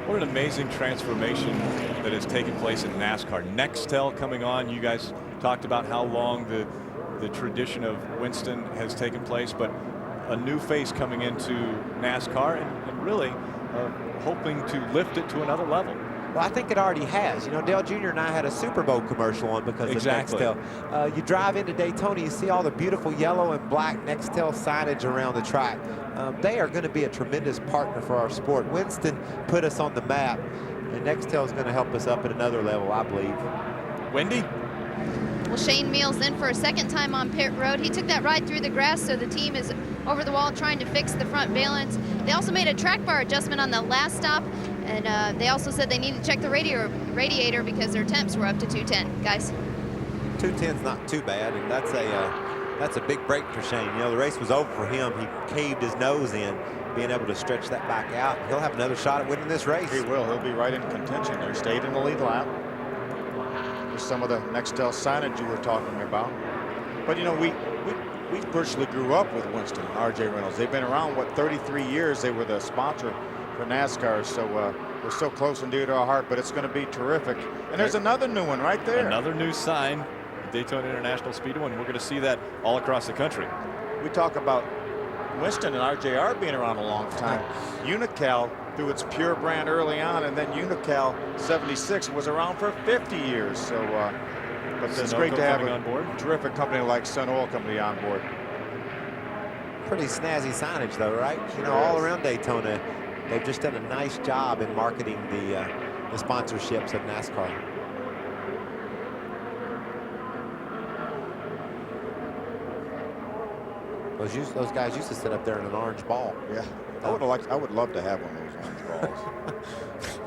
What an amazing transformation that has taken place in NASCAR. Nextel coming on. You guys talked about how long the tradition of Winston has taken place, but a new face coming into NASCAR and really hoping to lift it to another level. Well, I think it already has. You know, Dale Jr. and I had a Super Bowl commercial on because of Nextel. You drive into Daytona, you see all the beautiful yellow and black Nextel signage around the track. They are going to be a tremendous partner for our sport. Winston put us on the map, and Nextel is going to help us up at another level, I believe. Wendy? Well, Shane Meals in for a second time on pit road. He took that ride through the grass, so the team is over the wall trying to fix the front valence. They also made a track bar adjustment on the last stop, and they also said they need to check the radiator because their temps were up to 210. Guys? 210's not too bad, and that's a big break for Shane. You know, the race was over for him. He caved his nose in, being able to stretch that back out. He'll have another shot at winning this race. He will. He'll be right in contention there. Stayed in the lead lap. There's some of the Nextel signage you were talking about. But, you know, we virtually grew up with Winston and R.J. Reynolds. They've been around, what, 33 years. They were the sponsor for NASCAR, so we're so close and dear to our heart, but it's going to be terrific. And there's another new one right there. Another new sign, Daytona International Speedway, and we're going to see that all across the country. We talk about Winston and RJR being around a long time. Unical through its pure brand early on, and then Unical 76 was around for 50 years. So, but it's great to have a terrific company like Sun Oil Company on board. Pretty snazzy signage, though, right? You know, all around Daytona, they've just done a nice job in marketing the sponsorships of NASCAR. Those guys used to sit up there in an orange ball. Yeah, I would love to have one of those orange balls.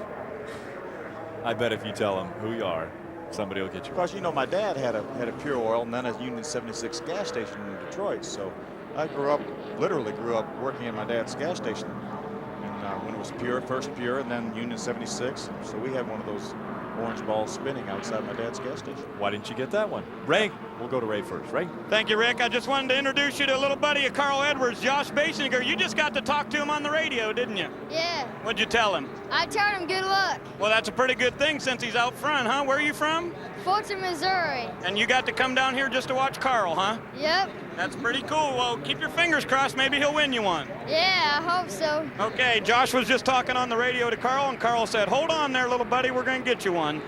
I bet if you tell them who you are, somebody will get you. Because, you know, my dad had a Pure Oil and then a Union 76 gas station in Detroit. So I literally grew up working at my dad's gas station. And when it was Pure, first Pure, and then Union 76. So we had one of those orange balls spinning outside my dad's gas station. Why didn't you get that one? Ray, we'll go to Ray first. Ray? Thank you, Rick. I just wanted to introduce you to a little buddy of Carl Edwards, Josh Basinger. You just got to talk to him on the radio, didn't you? Yeah. What'd you tell him? I told him good luck. Well, that's a pretty good thing since he's out front, huh? Where are you from? Fulton, Missouri. And you got to come down here just to watch Carl, huh? Yep. That's pretty cool. Well, keep your fingers crossed. Maybe he'll win you one. Yeah, I hope so. Okay, Josh was just talking on the radio to Carl, and Carl said, hold on there, little buddy. We're going to get you one.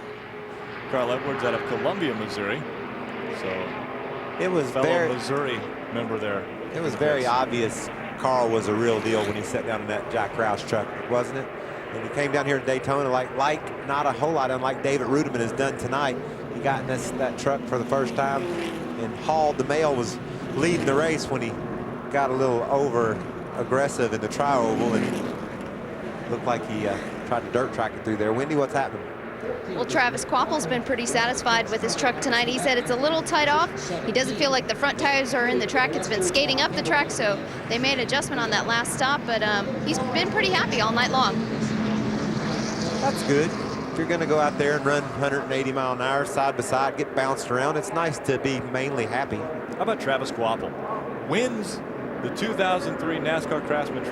Carl Edwards out of Columbia, Missouri. So it was fellow Missouri member there. It was very obvious Carl was a real deal when he sat down in that Jack Krause truck, wasn't it? And he came down here to Daytona like not a whole lot unlike David Rudiman has done tonight. He got in that truck for the first time, and Hall, the male, was leading the race when he got a little over aggressive in the tri-oval and looked like he tried to dirt track it through there. Wendy, what's happening? Well, Travis Quapple's been pretty satisfied with his truck tonight. He said it's a little tight off. He doesn't feel like the front tires are in the track. It's been skating up the track, so they made an adjustment on that last stop, but he's been pretty happy all night long. That's good. If you're going to go out there and run 180 mile an hour side by side, get bounced around, it's nice to be mainly happy. How about Travis Quapple? Wins the 2003 NASCAR Craftsman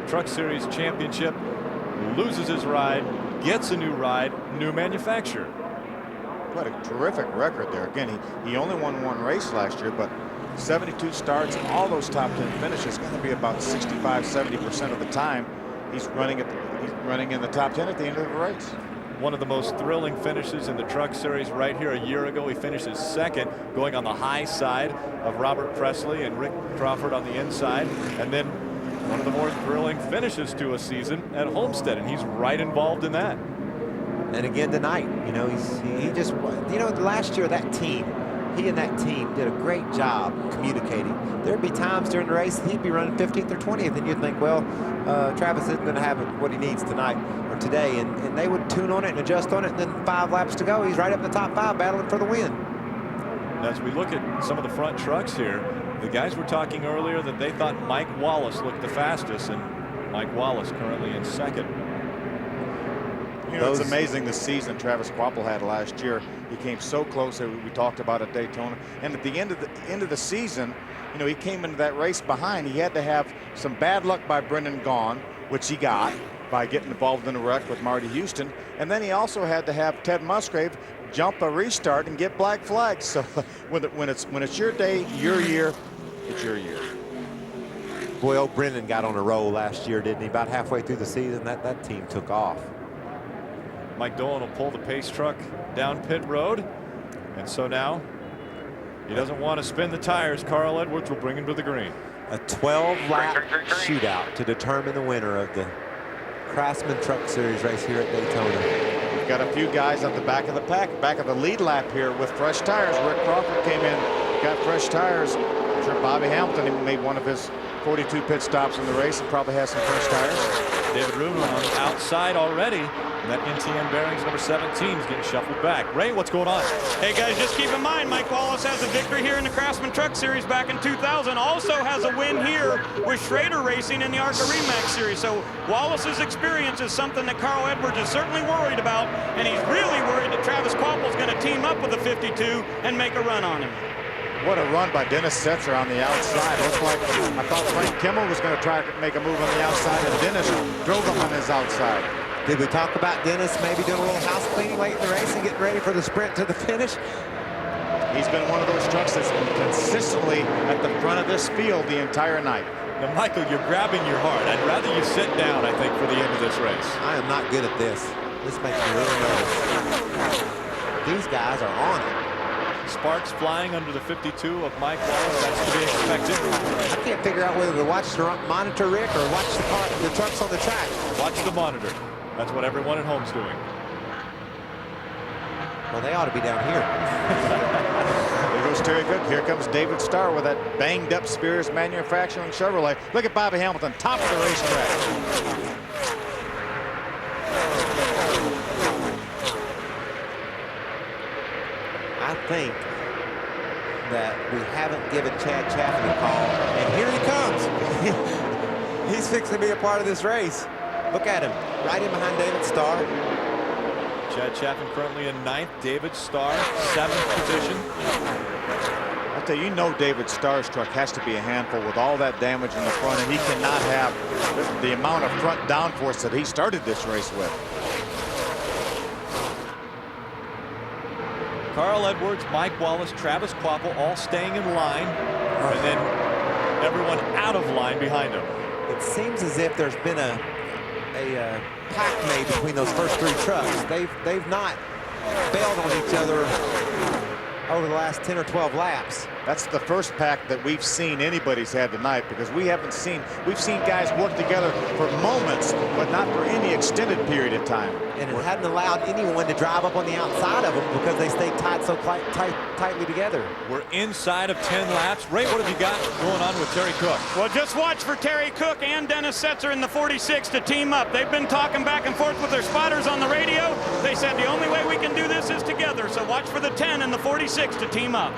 Truck Series Championship, loses his ride, gets a new ride, new manufacturer. What a terrific record there. Again, he only won one race last year, but 72 starts, all those top 10 finishes, going to be about 65–70% of the time he's running in the top 10 at the end of the race. One of the most thrilling finishes in the Truck Series right here. A year ago, he finishes second, going on the high side of Robert Presley and Rick Crawford on the inside. And then one of the more thrilling finishes to a season at Homestead, and he's right involved in that. And again tonight, you know, he just, you know, last year he and that team did a great job communicating. There'd be times during the race he'd be running 15th or 20th, and you'd think, well, Travis isn't going to have what he needs tonight or today, and they would tune on it and adjust on it, and then 5 laps to go, he's right up in the top 5 battling for the win. As we look at some of the front trucks here, the guys were talking earlier that they thought Mike Wallace looked the fastest, and Mike Wallace currently in second. You know, it's amazing the season Travis Quapple had last year. He came so close that we talked about at Daytona, and at the end of the season, you know, he came into that race behind. He had to have some bad luck by Brendan Gaughan, which he got by getting involved in a wreck with Marty Houston, and then he also had to have Ted Musgrave jump a restart and get black flags. So when it's your day, your year, it's your year. Boy, old Brendan got on a roll last year, didn't he? About halfway through the season, that team took off. Mike Dolan will pull the pace truck down pit road, and so now he doesn't want to spin the tires. Carl Edwards will bring him to the green. A 12-lap shootout to determine the winner of the Craftsman Truck Series race here at Daytona. We've got a few guys at the back of the pack, back of the lead lap here with fresh tires. Rick Crawford came in, got fresh tires. I'm sure Bobby Hamilton even made one of his 42 pit stops in the race and probably has some fresh tires. David Ruben on the outside already. And that NTN bearings number 17 is getting shuffled back. Ray, what's going on? Hey guys, just keep in mind Mike Wallace has a victory here in the Craftsman Truck Series back in 2000. Also has a win here with Schrader Racing in the ARCA Remax Series. So Wallace's experience is something that Carl Edwards is certainly worried about, and he's really worried that Travis Quapple is going to team up with the 52 and make a run on him. What a run by Dennis Setzer on the outside. Looks like I thought Frank Kimmel was going to try to make a move on the outside, and Dennis drove him on his outside. Did we talk about Dennis maybe doing a little house cleaning late in the race and getting ready for the sprint to the finish? He's been one of those trucks that's been consistently at the front of this field the entire night. Now, Michael, you're grabbing your heart. I'd rather you sit down, I think, for the end of this race. I am not good at this. This makes me really nervous. These guys are on it. Sparks flying under the 52 of Mike Wallace. That's to be expected. I can't figure out whether to watch the monitor, Rick, or watch the trucks on the track. Watch the monitor. That's what everyone at home's doing. Well, they ought to be down here. There goes Terry Cook. Here comes David Starr with that banged up Spears Manufacturing Chevrolet. Look at Bobby Hamilton, top of the racetrack. I think that we haven't given Chad Chaffin a call, and here he comes. He's fixing to be a part of this race. Look at him, right in behind David Starr. Chad Chaffin currently in 9th. David Starr, 7th position. I tell you, David Starr's truck has to be a handful with all that damage in the front, and he cannot have the amount of front downforce that he started this race with. Carl Edwards, Mike Wallace, Travis Quapple all staying in line and then everyone out of line behind him. It seems as if there's been a pact made between those first 3 trucks. They've not bailed on each other over the last 10 or 12 laps. That's the first pack that we've seen anybody's had tonight, because we've seen guys work together for moments, but not for any extended period of time. And it hadn't allowed anyone to drive up on the outside of them because they stayed tied so tightly together. We're inside of 10 laps. Ray, what have you got going on with Terry Cook? Well, just watch for Terry Cook and Dennis Setzer in the 46 to team up. They've been talking back and forth with their spotters on the radio. They said the only way we can do this is together, so watch for the 10 and the 46 to team up.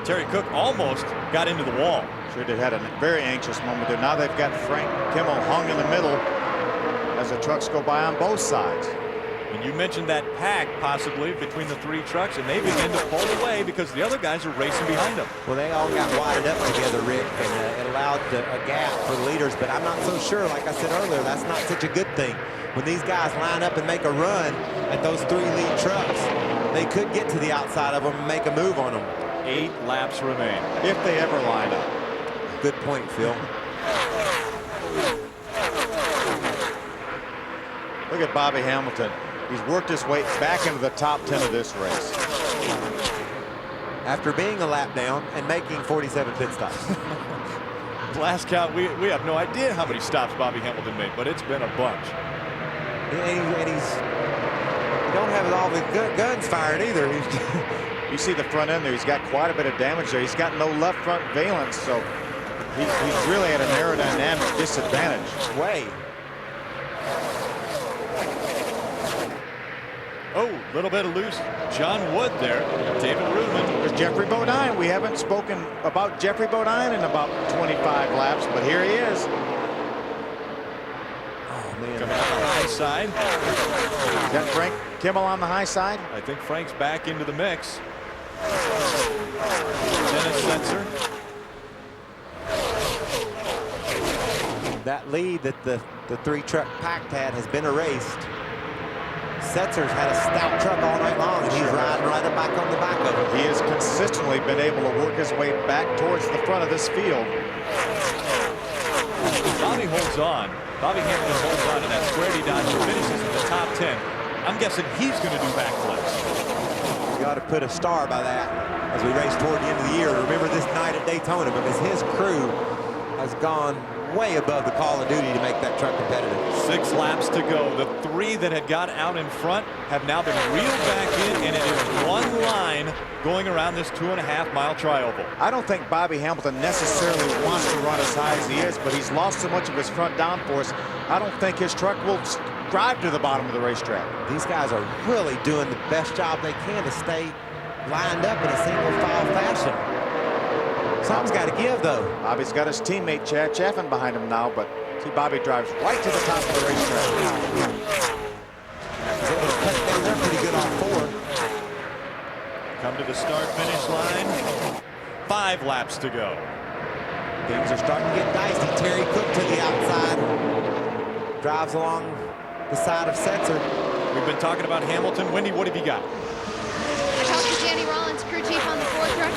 Terry Cook almost got into the wall. Sure did. Had a very anxious moment there. Now they've got Frank Kimmel hung in the middle as the trucks go by on both sides. And you mentioned that pack possibly between the 3 trucks, and they begin to pull away because the other guys are racing behind them. Well, they all got wired up together, Rick, and it allowed a gap for the leaders, but I'm not so sure. Like I said earlier, that's not such a good thing. When these guys line up and make a run at those 3 lead trucks, they could get to the outside of them and make a move on them. 8 laps remain. If they ever line up. Good point, Phil. Look at Bobby Hamilton. He's worked his way back into the top 10 of this race. After being a lap down and making 47 pit stops. Last count, we have no idea how many stops Bobby Hamilton made, but it's been a bunch. And he don't have all the guns firing either. You see the front end there. He's got quite a bit of damage there. He's got no left front valence, so he's really at an aerodynamic disadvantage. Way. Oh, a little bit of loose John Wood there. David Rudman. There's Jeffrey Bodine. We haven't spoken about Jeffrey Bodine in about 25 laps, but here he is. Oh, man. Coming on the high side. Got Frank Kimmel on the high side. I think Frank's back into the mix. Dennis Setzer. That lead that the 3-truck pact had has been erased. Setzer's had a stout truck all night long, and he's riding right up back on the back of it. He has consistently been able to work his way back towards the front of this field. Bobby holds on. Bobby Hamilton holds on to that squaredy Dodge, finishes in the top 10. I'm guessing he's going to do backflips. You got to put a star by that as we race toward the end of the year. Remember this night at Daytona, because his crew has gone way above the call of duty to make that truck competitive. 6 laps to go. The 3 that had got out in front have now been reeled back in, and it is one line going around this 2.5-mile tri-oval. I don't think Bobby Hamilton necessarily wants to run as high as he is, but he's lost so much of his front downforce. I don't think his truck will drive to the bottom of the racetrack. These guys are really doing the best job they can to stay lined up in a single file fashion. Something's got to give, though. Bobby's got his teammate Chad Chaffin behind him now, but see, Bobby drives right to the top of the racetrack. He's able to cut things up pretty good on 4. Come to the start-finish line. 5 laps to go. Things are starting to get dicey. Terry Cook to the outside. Drives along the side of Setzer. We've been talking about Hamilton. Wendy, what have you got? I talked to Danny Rollins, crew chief on the 4th truck.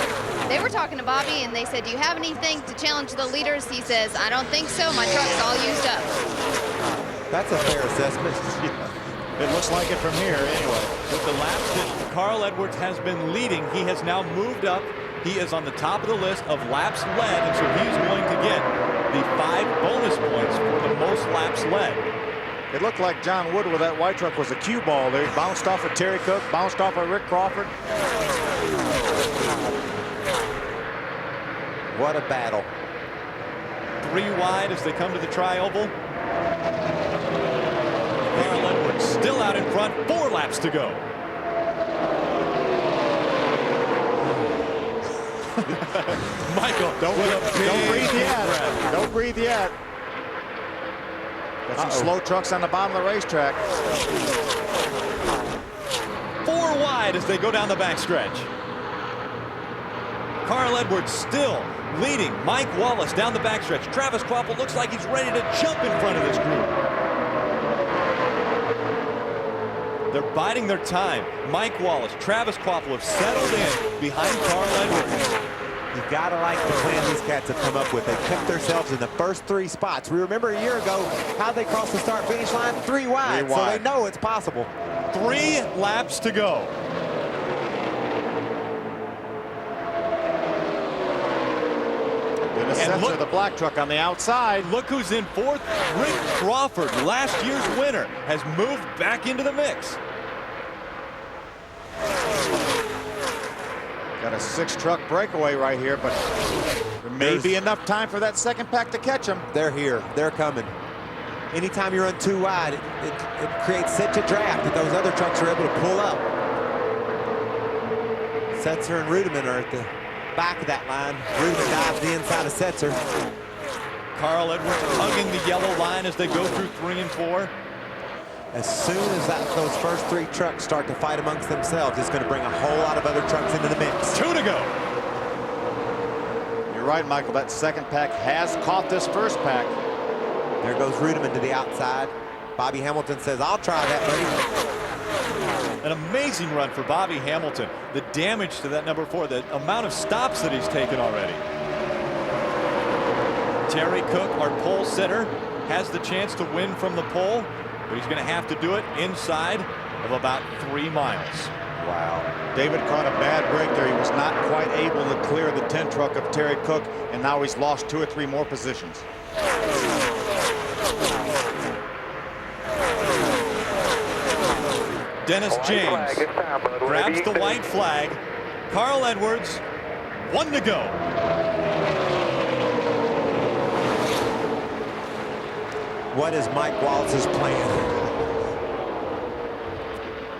They were talking to Bobby, and they said, do you have anything to challenge the leaders? He says, I don't think so. My truck's all used up. That's a fair assessment. It looks like it from here anyway. With the laps that Carl Edwards has been leading, he has now moved up. He is on the top of the list of laps led, and so he's going to get the 5 bonus points for the most laps led. It looked like John Wood with that white truck was a cue ball there. He bounced off of Terry Cook, bounced off of Rick Crawford. What a battle. 3 wide as they come to the tri-oval. Carl Edwards still out in front. 4 laps to go. Michael, don't breathe yet. Don't breathe yet. Got some slow trucks on the bottom of the racetrack. 4 wide as they go down the backstretch. Carl Edwards still leading Mike Wallace down the backstretch. Travis Kvapil looks like he's ready to jump in front of this group. They're biding their time. Mike Wallace, Travis Kvapil have settled in behind Carl Edwards. You gotta like the plan these cats have come up with. They kept themselves in the first 3 spots. We remember a year ago how they crossed the start-finish line 3 wide, so they know it's possible. 3 laps to go. And look, the black truck on the outside. Look who's in 4th. Rick Crawford, last year's winner, has moved back into the mix. Got a 6-truck breakaway right here, but there may be enough time for that second pack to catch them. They're here. They're coming. Anytime you run 2 wide, it creates such a draft that those other trucks are able to pull up. Setzer and Rudiman are at the back of that line. Rudiman dives the inside of Setzer. Carl Edwards hugging the yellow line as they go through 3 and 4. As soon as those first 3 trucks start to fight amongst themselves, it's going to bring a whole lot of other trucks into the mix. 2 to go. You're right, Michael. That second pack has caught this first pack. There goes Rudiman to the outside. Bobby Hamilton says, I'll try that, buddy. An amazing run for Bobby Hamilton. The damage to that number 4, the amount of stops that he's taken already. Terry Cook, our pole sitter, has the chance to win from the pole, but he's going to have to do it inside of about 3 miles. Wow. David caught a bad break there. He was not quite able to clear the 10 truck of Terry Cook, and now he's lost 2 or 3 more positions. Dennis James grabs the white flag. Carl Edwards, 1 to go. What is Mike Wallace's plan?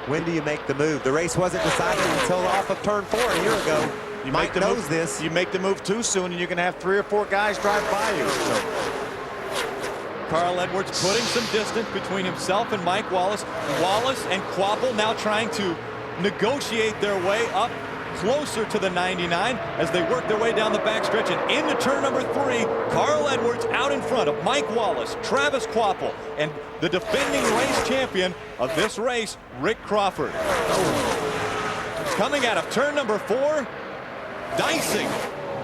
When do you make the move? The race wasn't decided until off of turn 4 a year ago. Mike knows this. You make the move too soon, and you're going to have 3 or 4 guys drive by you. So. Carl Edwards putting some distance between himself and Mike Wallace. Wallace and Quapple now trying to negotiate their way up closer to the 99 as they work their way down the backstretch and into turn number 3. Carl Edwards out in front of Mike Wallace, Travis Quapple, and the defending race champion of this race, Rick Crawford. Coming out of turn number 4, dicing,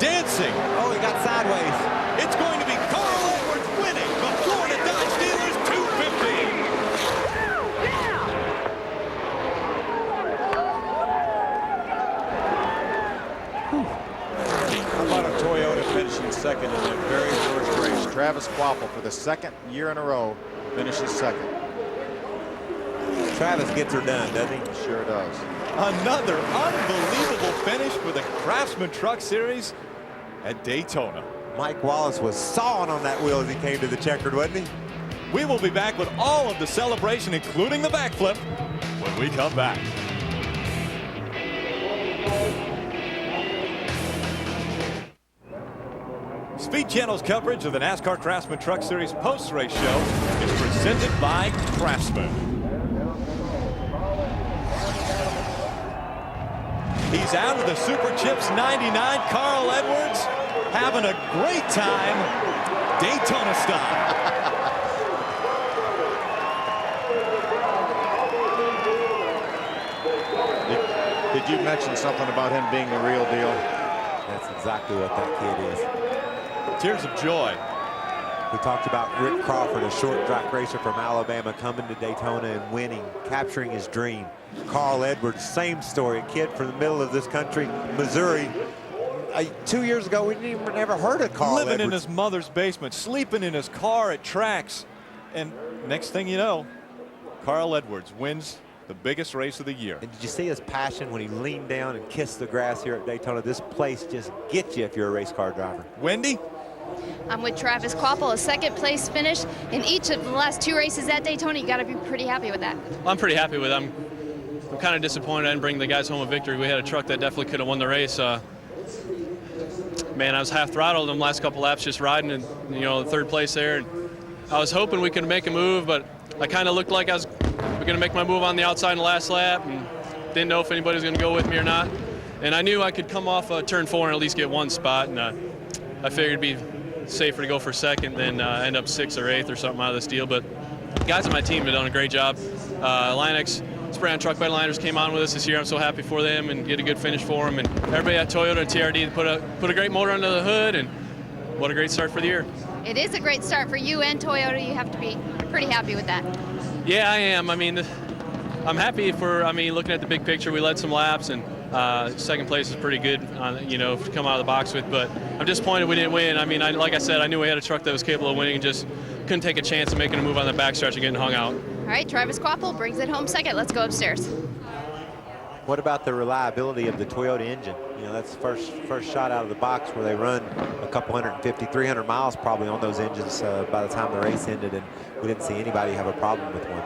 dancing. Oh, he got sideways. It's going to be Carl Edwards winning the Florida Dodge Dealers 250. How about a Toyota finishing second in their very first race? Travis Quapple, for the 2nd year in a row, finishes second. Travis gets her done, doesn't he? Sure does. Another unbelievable finish for the Craftsman Truck Series at Daytona. Mike Wallace was sawing on that wheel as he came to the checkered, wasn't he? We will be back with all of the celebration, including the backflip, when we come back. Speed Channel's coverage of the NASCAR Craftsman Truck Series post-race show is presented by Craftsman. He's out of the Super Chips 99. Carl Edwards having a great time, Daytona style. Did you mention something about him being the real deal? That's exactly what that kid is. Tears of joy. We talked about Rick Crawford, a short track racer from Alabama, coming to Daytona and winning, capturing his dream. Carl Edwards, same story, a kid from the middle of this country, Missouri. 2 years ago, we never heard of Carl Living Edwards. in his mother's basement, sleeping in his car at tracks. And next thing you know, Carl Edwards wins the biggest race of the year. And did you see his passion when he leaned down and kissed the grass here at Daytona? This place just gets you if you're a race car driver. Wendy? I'm with Travis Quapple, a 2nd place finish in each of the last 2 races at Daytona. You got to be pretty happy with that. I'm pretty happy with it. I'm kind of disappointed I didn't bring the guys home a victory. We had a truck that definitely could have won the race. Man, I was half throttled them last couple laps just riding, and the 3rd place there. And I was hoping we could make a move, but I kind of looked like I was going to make my move on the outside in the last lap, and didn't know if anybody was going to go with me or not. And I knew I could come off turn 4 and at least get 1 spot, and I figured it'd be safer to go for 2nd than end up 6th or 8th or something out of this deal. But the guys on my team have done a great job. Linux Brown Truck Bed Liners came on with us this year. I'm so happy for them and get a good finish for them. And everybody at Toyota and TRD put a great motor under the hood, and what a great start for the year. It is a great start for you and Toyota. You have to be pretty happy with that. Yeah, I am. I mean, I'm happy looking at the big picture. We led some laps, and second place is pretty good, to come out of the box with. But I'm disappointed we didn't win. I mean, like I said, I knew we had a truck that was capable of winning and just couldn't take a chance of making a move on the backstretch and getting hung out. All right, Travis Quapple brings it home second. Let's go upstairs. What about the reliability of the Toyota engine? That's the first shot out of the box where they run a couple 150, 300 miles probably on those engines by the time the race ended, and we didn't see anybody have a problem with one.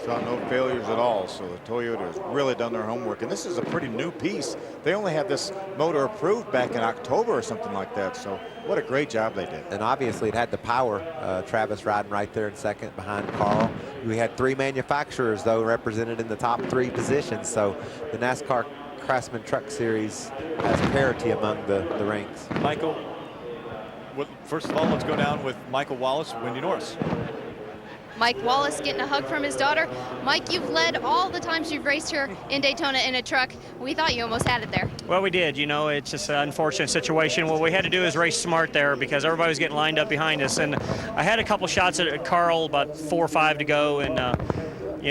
Saw no failures at all, so the Toyota has really done their homework. And this is a pretty new piece. They only had this motor approved back in October or something like that, so what a great job they did. And obviously it had the power. Travis riding right there in second behind Carl. We had 3 manufacturers, though, represented in the top 3 positions, so the NASCAR Craftsman Truck Series has parity among the ranks. Michael, first of all, let's go down with Michael Wallace, Wendy Norris. Mike Wallace getting a hug from his daughter. Mike, you've led all the times you've raced here in Daytona in a truck. We thought you almost had it there. Well, we did. It's just an unfortunate situation. What we had to do is race smart there because everybody was getting lined up behind us. And I had a couple shots at Carl, about 4 or 5 to go, and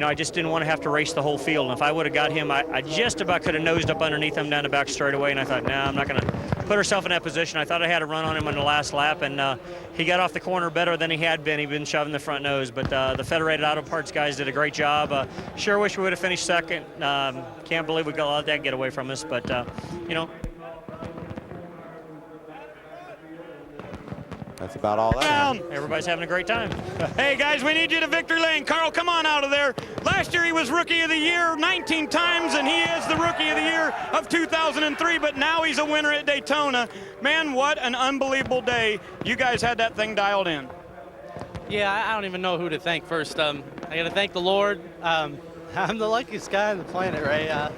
I just didn't want to have to race the whole field. And if I would have got him, I just about could have nosed up underneath him down the back straightaway. And I thought, I'm not going to put herself in that position. I thought I had a run on him on the last lap, and he got off the corner better than he had been. He'd been shoving the front nose. But the Federated Auto Parts guys did a great job. Sure wish we would have finished second. Can't believe we got let that get away from us. But, that's about all that. Everybody's having a great time. Hey, guys, we need you to victory lane. Carl, come on out of there. Last year he was Rookie of the Year 19 times, and he is the Rookie of the Year of 2003, but now he's a winner at Daytona. Man, what an unbelievable day. You guys had that thing dialed in. Yeah, I don't even know who to thank first. I got to thank the Lord. I'm the luckiest guy on the planet, Ray.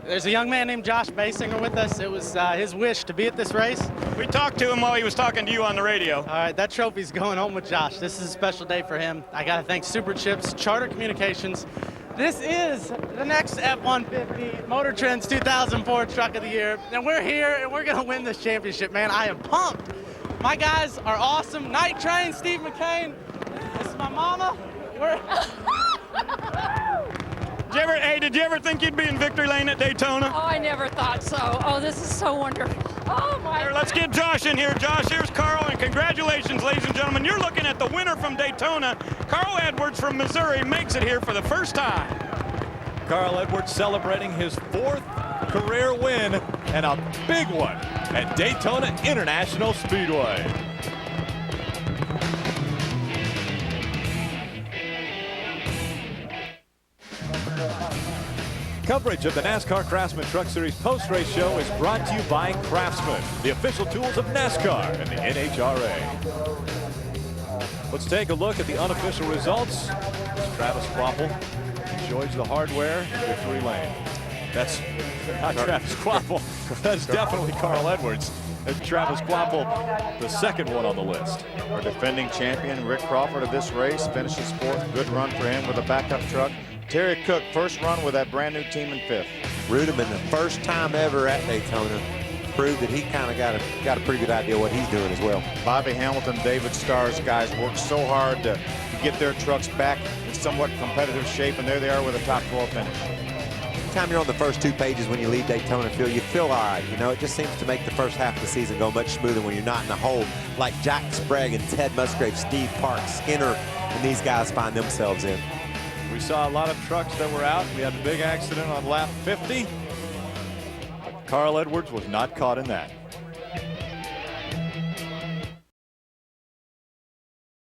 There's a young man named Josh Basinger with us. It was his wish to be at this race. We talked to him while he was talking to you on the radio. All right, that trophy's going home with Josh. This is a special day for him. I got to thank Super Chips, Charter Communications. This is the next F-150 Motor Trend's 2004 Truck of the Year. And we're here, and we're going to win this championship, man. I am pumped. My guys are awesome. Night Train, Steve McCain. This is my mama. Did you ever think you'd be in victory lane at Daytona? Oh, I never thought so. Oh, this is so wonderful. Oh, my. Here, let's get Josh in here. Josh, here's Carl, and congratulations, ladies and gentlemen. You're looking at the winner from Daytona. Carl Edwards from Missouri makes it here for the first time. Carl Edwards celebrating his 4th career win, and a big one at Daytona International Speedway. Coverage of the NASCAR Craftsman Truck Series post-race show is brought to you by Craftsman, the official tools of NASCAR and the NHRA. Let's take a look at the unofficial results. Travis Quapple enjoys the hardware, victory lane. That's not Travis Quapple. That's definitely Carl Edwards. That's Travis Quapple, the second one on the list. Our defending champion, Rick Crawford, of this race, finishes 4th. Good run for him with a backup truck. Terry Cook, first run with that brand new team in 5th. Rudeman, the first time ever at Daytona, proved that he kind of got a pretty good idea what he's doing as well. Bobby Hamilton, David Starr's guys worked so hard to get their trucks back in somewhat competitive shape, and there they are with a top 12 finish. Anytime you're on the first 2 pages when you leave Daytona, you feel all right. It just seems to make the first half of the season go much smoother when you're not in a hole like Jack Sprague and Ted Musgrave, Steve Parks, Skinner, and these guys find themselves in. We saw a lot of trucks that were out. We had a big accident on lap 50. But Carl Edwards was not caught in that.